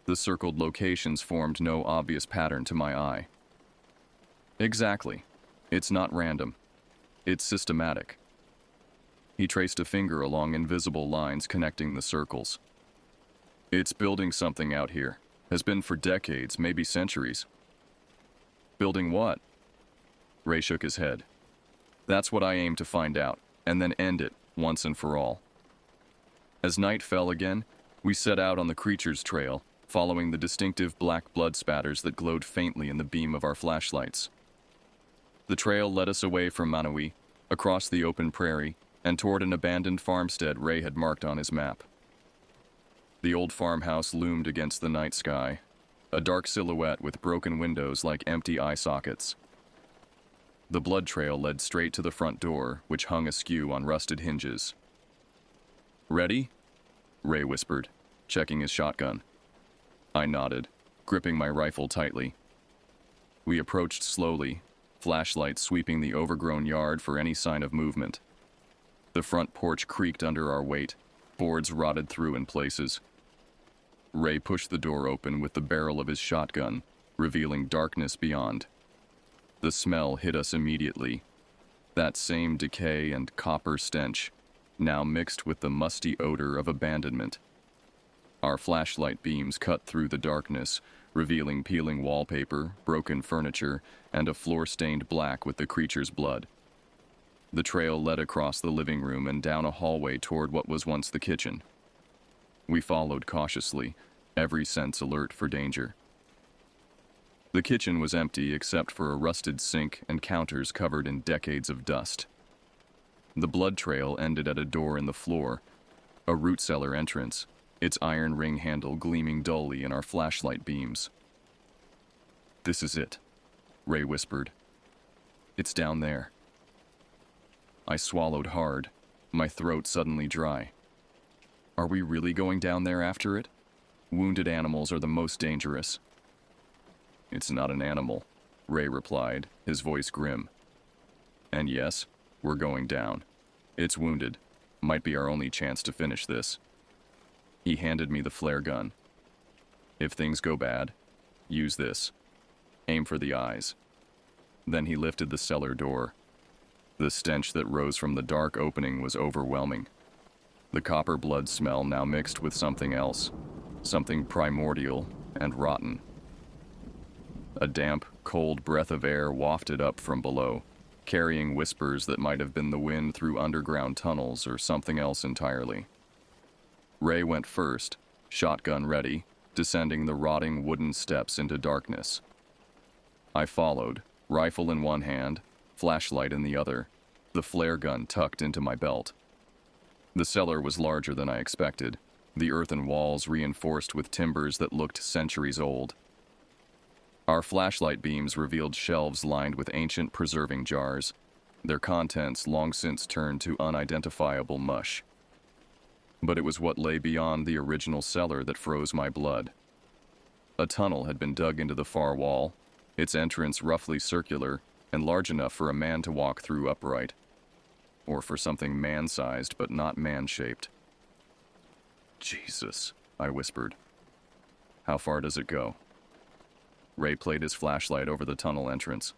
The circled locations formed no obvious pattern to my eye. Exactly. It's not random. It's systematic. He traced a finger along invisible lines connecting the circles. It's building something out here. Has been for decades, maybe centuries. Building what? Ray shook his head. That's what I aim to find out, and then end it, once and for all. As night fell again, we set out on the creature's trail, following the distinctive black blood spatters that glowed faintly in the beam of our flashlights. The trail led us away from Manui, across the open prairie, and toward an abandoned farmstead Ray had marked on his map. The old farmhouse loomed against the night sky, a dark silhouette with broken windows like empty eye sockets. The blood trail led straight to the front door, which hung askew on rusted hinges. "Ready?" Ray whispered, checking his shotgun. I nodded, gripping my rifle tightly. We approached slowly, flashlights sweeping the overgrown yard for any sign of movement. The front porch creaked under our weight, boards rotted through in places. Ray pushed the door open with the barrel of his shotgun, revealing darkness beyond. The smell hit us immediately. That same decay and copper stench, now mixed with the musty odor of abandonment. Our flashlight beams cut through the darkness, revealing peeling wallpaper, broken furniture, and a floor stained black with the creature's blood. The trail led across the living room and down a hallway toward what was once the kitchen. We followed cautiously, every sense alert for danger. The kitchen was empty except for a rusted sink and counters covered in decades of dust. The blood trail ended at a door in the floor, a root cellar entrance, its iron ring handle gleaming dully in our flashlight beams. "This is it," Ray whispered. "It's down there." I swallowed hard, my throat suddenly dry. Are we really going down there after it? Wounded animals are the most dangerous. "It's not an animal," Ray replied, his voice grim. "And yes, we're going down. It's wounded. Might be our only chance to finish this." He handed me the flare gun. "If things go bad, use this. Aim for the eyes." Then he lifted the cellar door. The stench that rose from the dark opening was overwhelming. The copper blood smell now mixed with something else, something primordial and rotten. A damp, cold breath of air wafted up from below, carrying whispers that might have been the wind through underground tunnels or something else entirely. Ray went first, shotgun ready, descending the rotting wooden steps into darkness. I followed, rifle in one hand, flashlight in the other, the flare gun tucked into my belt. The cellar was larger than I expected, the earthen walls reinforced with timbers that looked centuries old. Our flashlight beams revealed shelves lined with ancient preserving jars, their contents long since turned to unidentifiable mush. But it was what lay beyond the original cellar that froze my blood. A tunnel had been dug into the far wall, its entrance roughly circular and large enough for a man to walk through upright. Or for something man-sized but not man-shaped. "Jesus," I whispered. "How far does it go?" Ray played his flashlight over the tunnel entrance.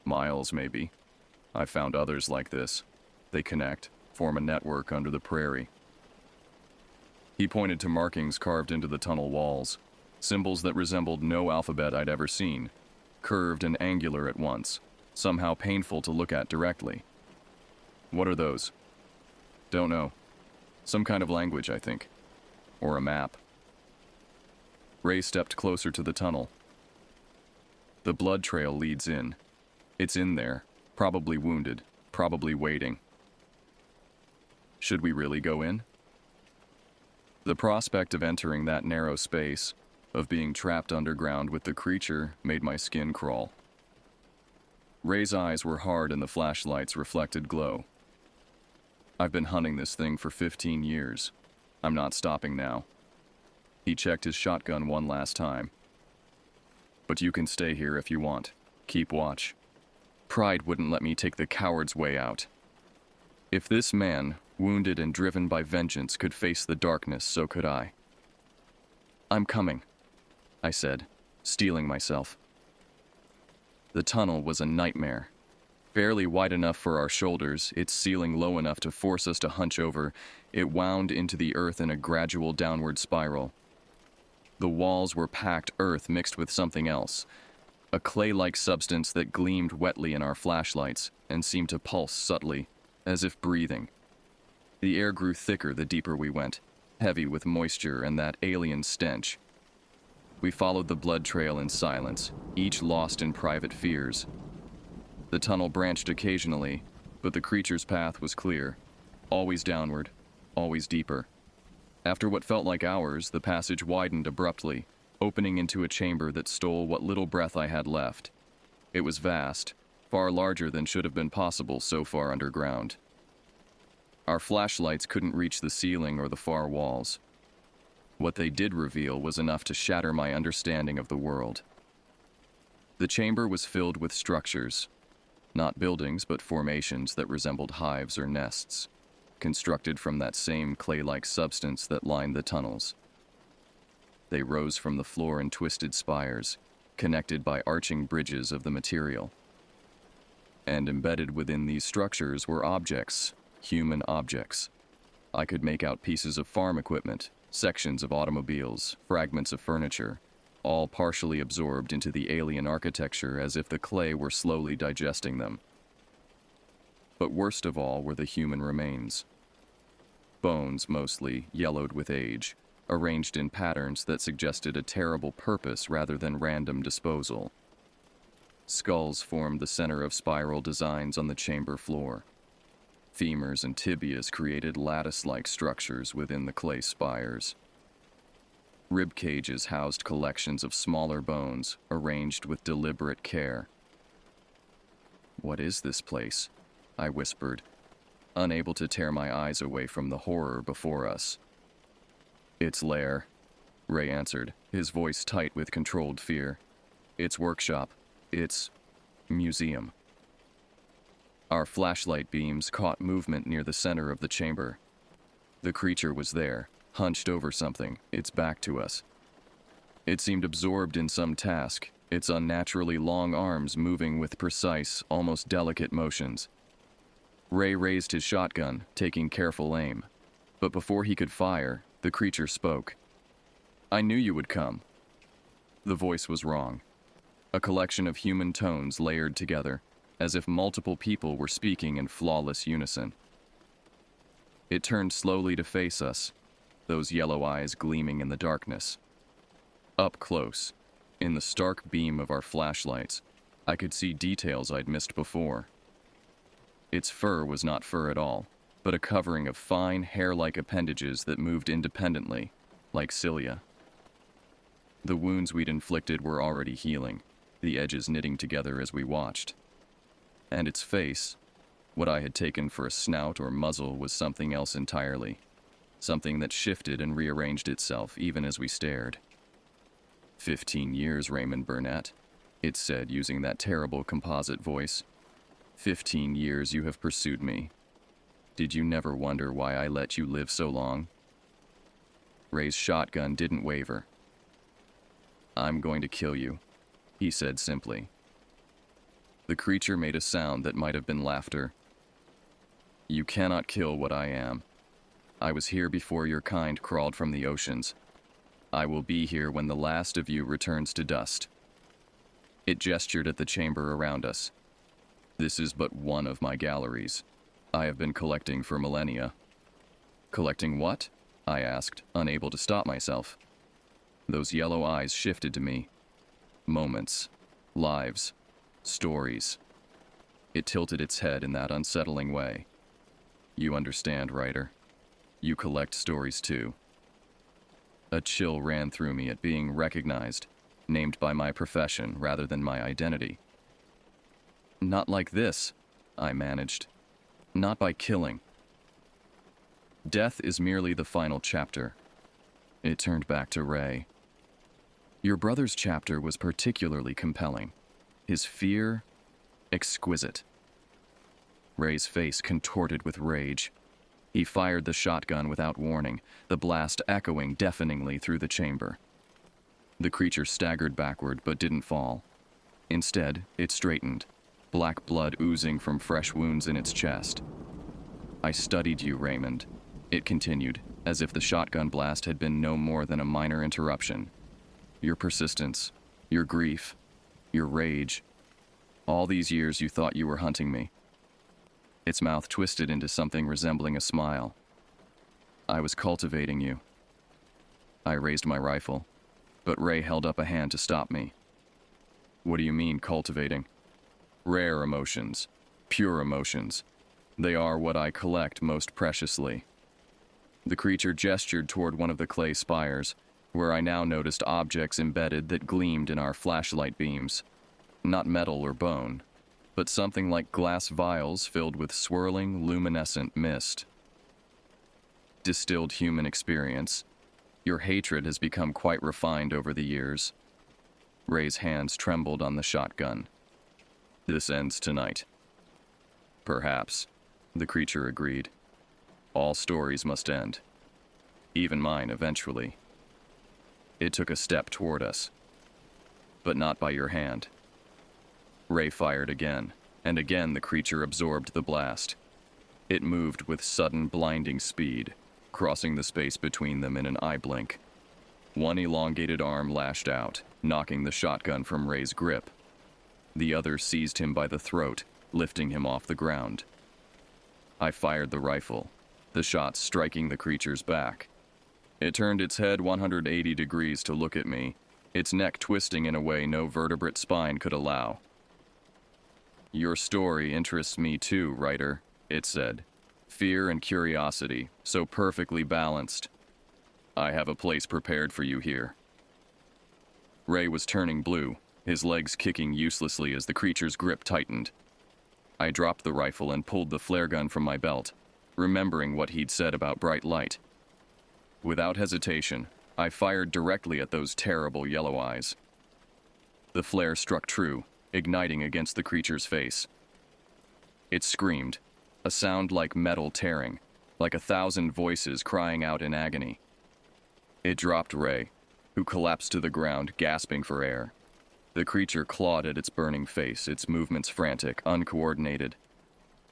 "Miles, maybe. I've found others like this. They connect, form a network under the prairie." He pointed to markings carved into the tunnel walls, symbols that resembled no alphabet I'd ever seen, curved and angular at once, somehow painful to look at directly. "What are those?" "Don't know. Some kind of language, I think. Or a map." Ray stepped closer to the tunnel. "The blood trail leads in. It's in there, Probably wounded, probably waiting. Should we really go in? The prospect of entering that narrow space, of being trapped underground with the creature, made my skin crawl. Ray's eyes were hard in the flashlight's reflected glow. I've been hunting this thing for 15 years. I'm not stopping now. He checked his shotgun one last time. But you can stay here if you want. Keep watch. Pride wouldn't let me take the coward's way out. If this man, wounded and driven by vengeance, could face the darkness, so could I. I'm coming, I said, steeling myself. The tunnel was a nightmare. Barely wide enough for our shoulders, its ceiling low enough to force us to hunch over, it wound into the earth in a gradual downward spiral. The walls were packed earth mixed with something else, a clay-like substance that gleamed wetly in our flashlights and seemed to pulse subtly, as if breathing. The air grew thicker the deeper we went, heavy with moisture and that alien stench. We followed the blood trail in silence, each lost in private fears. The tunnel branched occasionally, but the creature's path was clear, always downward, always deeper. After what felt like hours, the passage widened abruptly, opening into a chamber that stole what little breath I had left. It was vast, far larger than should have been possible so far underground. Our flashlights couldn't reach the ceiling or the far walls. What they did reveal was enough to shatter my understanding of the world. The chamber was filled with structures, not buildings but formations that resembled hives or nests, constructed from that same clay-like substance that lined the tunnels. They rose from the floor in twisted spires, connected by arching bridges of the material. And embedded within these structures were objects, human objects. I could make out pieces of farm equipment, sections of automobiles, fragments of furniture, all partially absorbed into the alien architecture as if the clay were slowly digesting them. But worst of all were the human remains. Bones, mostly, yellowed with age, arranged in patterns that suggested a terrible purpose rather than random disposal. Skulls formed the center of spiral designs on the chamber floor. Femurs and tibias created lattice-like structures within the clay spires. Rib cages housed collections of smaller bones, arranged with deliberate care. "What is this place?" I whispered, unable to tear my eyes away from the horror before us. "It's lair," Ray answered, his voice tight with controlled fear. "It's workshop. It's museum." Our flashlight beams caught movement near the center of the chamber. The creature was there, hunched over something, its back to us. It seemed absorbed in some task, its unnaturally long arms moving with precise, almost delicate motions. Ray raised his shotgun, taking careful aim. But before he could fire, the creature spoke. "I knew you would come." The voice was wrong. A collection of human tones layered together, as if multiple people were speaking in flawless unison. It turned slowly to face us, those yellow eyes gleaming in the darkness. Up close, in the stark beam of our flashlights, I could see details I'd missed before. Its fur was not fur at all, but a covering of fine, hair-like appendages that moved independently, like cilia. The wounds we'd inflicted were already healing, the edges knitting together as we watched. And its face, what I had taken for a snout or muzzle, was something else entirely, something that shifted and rearranged itself even as we stared. 15 years, Raymond Burnett, it said using that terrible composite voice. 15 years you have pursued me. Did you never wonder why I let you live so long? Ray's shotgun didn't waver. "I'm going to kill you," he said simply. The creature made a sound that might have been laughter. "You cannot kill what I am. I was here before your kind crawled from the oceans. I will be here when the last of you returns to dust." It gestured at the chamber around us. "This is but one of my galleries. I have been collecting for millennia." "Collecting what?" I asked, unable to stop myself. Those yellow eyes shifted to me. Moments. Lives. Stories. It tilted its head in that unsettling way. You understand, writer. You collect stories too. A chill ran through me at being recognized, named by my profession rather than my identity. Not like this, I managed. Not by killing. Death is merely the final chapter. It turned back to Ray. Your brother's chapter was particularly compelling. His fear, exquisite. Ray's face contorted with rage. He fired the shotgun without warning, the blast echoing deafeningly through the chamber. The creature staggered backward but didn't fall. Instead, it straightened, black blood oozing from fresh wounds in its chest. I studied you, Raymond, it continued, as if the shotgun blast had been no more than a minor interruption. Your persistence, your grief, your rage. All these years you thought you were hunting me. Its mouth twisted into something resembling a smile. I was cultivating you. I raised my rifle, but Ray held up a hand to stop me. What do you mean, cultivating? Rare emotions, pure emotions. They are what I collect most preciously. The creature gestured toward one of the clay spires, where I now noticed objects embedded that gleamed in our flashlight beams. Not metal or bone, but something like glass vials filled with swirling, luminescent mist. Distilled human experience. Your hatred has become quite refined over the years. Ray's hands trembled on the shotgun. This ends tonight. Perhaps, the creature agreed. All stories must end. Even mine eventually. It took a step toward us. But not by your hand. Ray fired again, and again the creature absorbed the blast. It moved with sudden blinding speed, crossing the space between them in an eye blink. One elongated arm lashed out, knocking the shotgun from Ray's grip. The other seized him by the throat, lifting him off the ground. I fired the rifle, the shot striking the creature's back. It turned its head 180 degrees to look at me, its neck twisting in a way no vertebrate spine could allow. Your story interests me too, writer, it said. Fear and curiosity, so perfectly balanced. I have a place prepared for you here. Ray was turning blue, his legs kicking uselessly as the creature's grip tightened. I dropped the rifle and pulled the flare gun from my belt, remembering what he'd said about bright light. Without hesitation, I fired directly at those terrible yellow eyes. The flare struck true, igniting against the creature's face. It screamed, a sound like metal tearing, like 1,000 voices crying out in agony. It dropped Ray, who collapsed to the ground, gasping for air. The creature clawed at its burning face, its movements frantic, uncoordinated.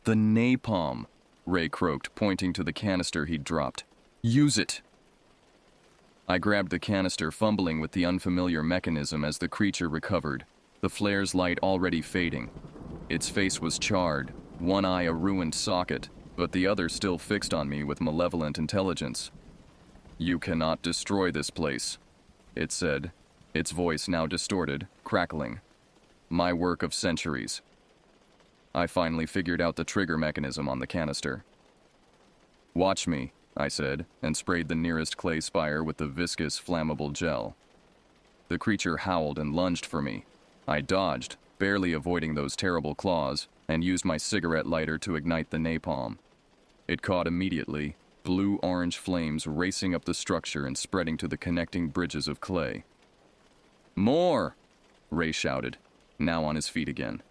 The napalm, Ray croaked, pointing to the canister he'd dropped. Use it! I grabbed the canister, fumbling with the unfamiliar mechanism as the creature recovered, the flare's light already fading. Its face was charred, one eye a ruined socket, but the other still fixed on me with malevolent intelligence. You cannot destroy this place, it said, its voice now distorted, crackling. My work of centuries. I finally figured out the trigger mechanism on the canister. Watch me, I said, and sprayed the nearest clay spire with the viscous, flammable gel. The creature howled and lunged for me. I dodged, barely avoiding those terrible claws, and used my cigarette lighter to ignite the napalm. It caught immediately, blue-orange flames racing up the structure and spreading to the connecting bridges of clay. More! Ray shouted, now on his feet again.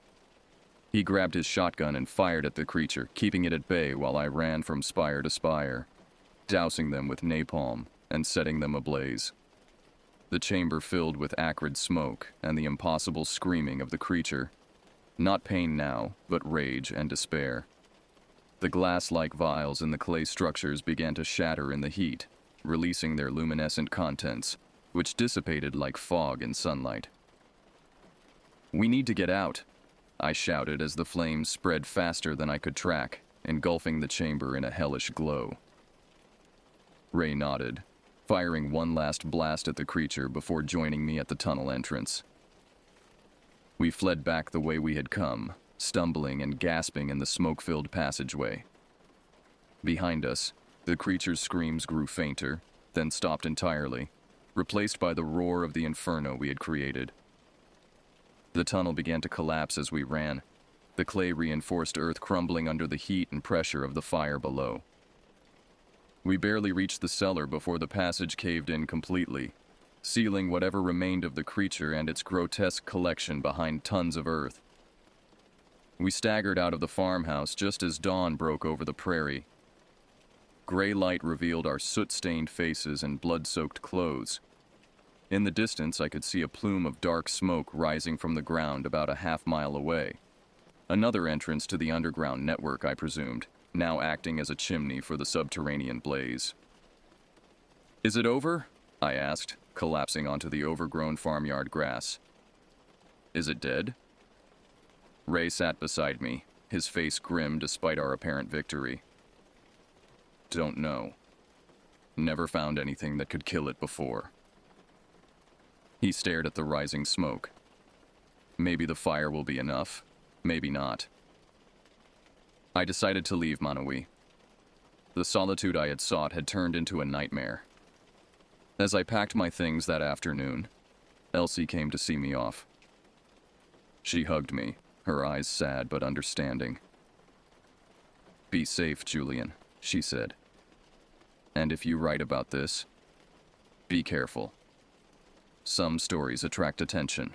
He grabbed his shotgun and fired at the creature, keeping it at bay while I ran from spire to spire, dousing them with napalm and setting them ablaze. The chamber filled with acrid smoke and the impossible screaming of the creature. Not pain now, but rage and despair. The glass-like vials in the clay structures began to shatter in the heat, releasing their luminescent contents, which dissipated like fog in sunlight. We need to get out, I shouted as the flames spread faster than I could track, engulfing the chamber in a hellish glow. Ray nodded, firing one last blast at the creature before joining me at the tunnel entrance. We fled back the way we had come, stumbling and gasping in the smoke-filled passageway. Behind us, the creature's screams grew fainter, then stopped entirely, replaced by the roar of the inferno we had created. The tunnel began to collapse as we ran, the clay-reinforced earth crumbling under the heat and pressure of the fire below. We barely reached the cellar before the passage caved in completely, sealing whatever remained of the creature and its grotesque collection behind tons of earth. We staggered out of the farmhouse just as dawn broke over the prairie. Gray light revealed our soot-stained faces and blood-soaked clothes. In the distance, I could see a plume of dark smoke rising from the ground about a half-mile away. Another entrance to the underground network, I presumed, now acting as a chimney for the subterranean blaze. "Is it over?" I asked, collapsing onto the overgrown farmyard grass. "Is it dead?" Ray sat beside me, his face grim despite our apparent victory. "Don't know. Never found anything that could kill it before." He stared at the rising smoke. "Maybe the fire will be enough, maybe not." I decided to leave Manawee. The solitude I had sought had turned into a nightmare. As I packed my things that afternoon, Elsie came to see me off. She hugged me, her eyes sad but understanding. "Be safe, Julian," she said. "And if you write about this, be careful. Some stories attract attention."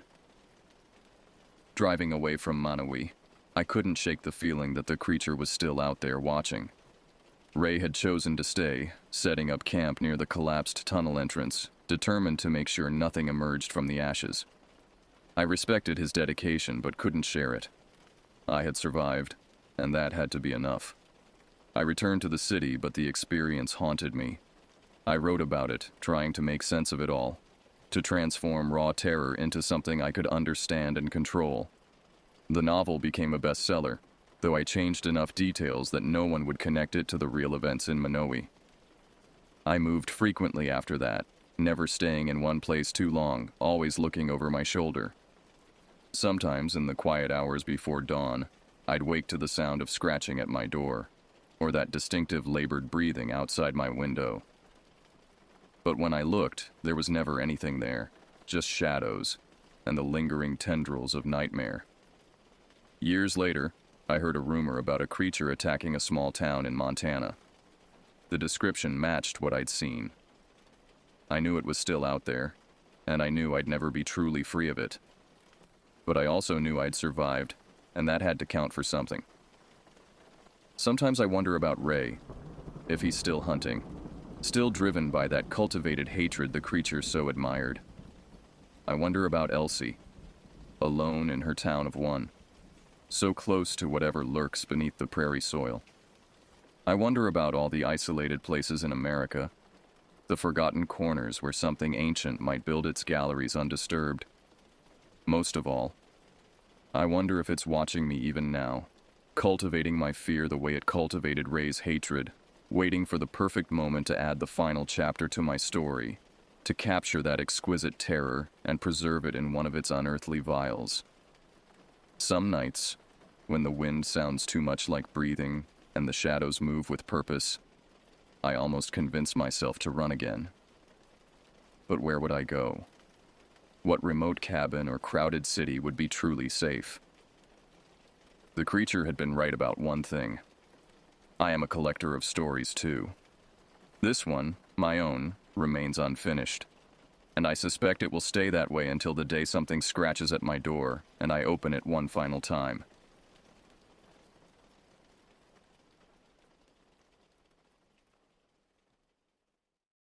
Driving away from Manawee, I couldn't shake the feeling that the creature was still out there watching. Ray had chosen to stay, setting up camp near the collapsed tunnel entrance, determined to make sure nothing emerged from the ashes. I respected his dedication but couldn't share it. I had survived, and that had to be enough. I returned to the city, but the experience haunted me. I wrote about it, trying to make sense of it all, to transform raw terror into something I could understand and control. The novel became a bestseller, though I changed enough details that no one would connect it to the real events in Manawee. I moved frequently after that, never staying in one place too long, always looking over my shoulder. Sometimes, in the quiet hours before dawn, I'd wake to the sound of scratching at my door, or that distinctive labored breathing outside my window. But when I looked, there was never anything there, just shadows and the lingering tendrils of nightmare. Years later, I heard a rumor about a creature attacking a small town in Montana. The description matched what I'd seen. I knew it was still out there, and I knew I'd never be truly free of it. But I also knew I'd survived, and that had to count for something. Sometimes I wonder about Ray, if he's still hunting, still driven by that cultivated hatred the creature so admired. I wonder about Elsie, alone in her town of one, so close to whatever lurks beneath the prairie soil. I wonder about all the isolated places in America, the forgotten corners where something ancient might build its galleries undisturbed. Most of all, I wonder if it's watching me even now, cultivating my fear the way it cultivated Ray's hatred, waiting for the perfect moment to add the final chapter to my story, to capture that exquisite terror and preserve it in one of its unearthly vials. Some nights, when the wind sounds too much like breathing and the shadows move with purpose, I almost convince myself to run again. But where would I go? What remote cabin or crowded city would be truly safe? The creature had been right about one thing. I am a collector of stories too. This one, my own, remains unfinished, and I suspect it will stay that way until the day something scratches at my door and I open it one final time.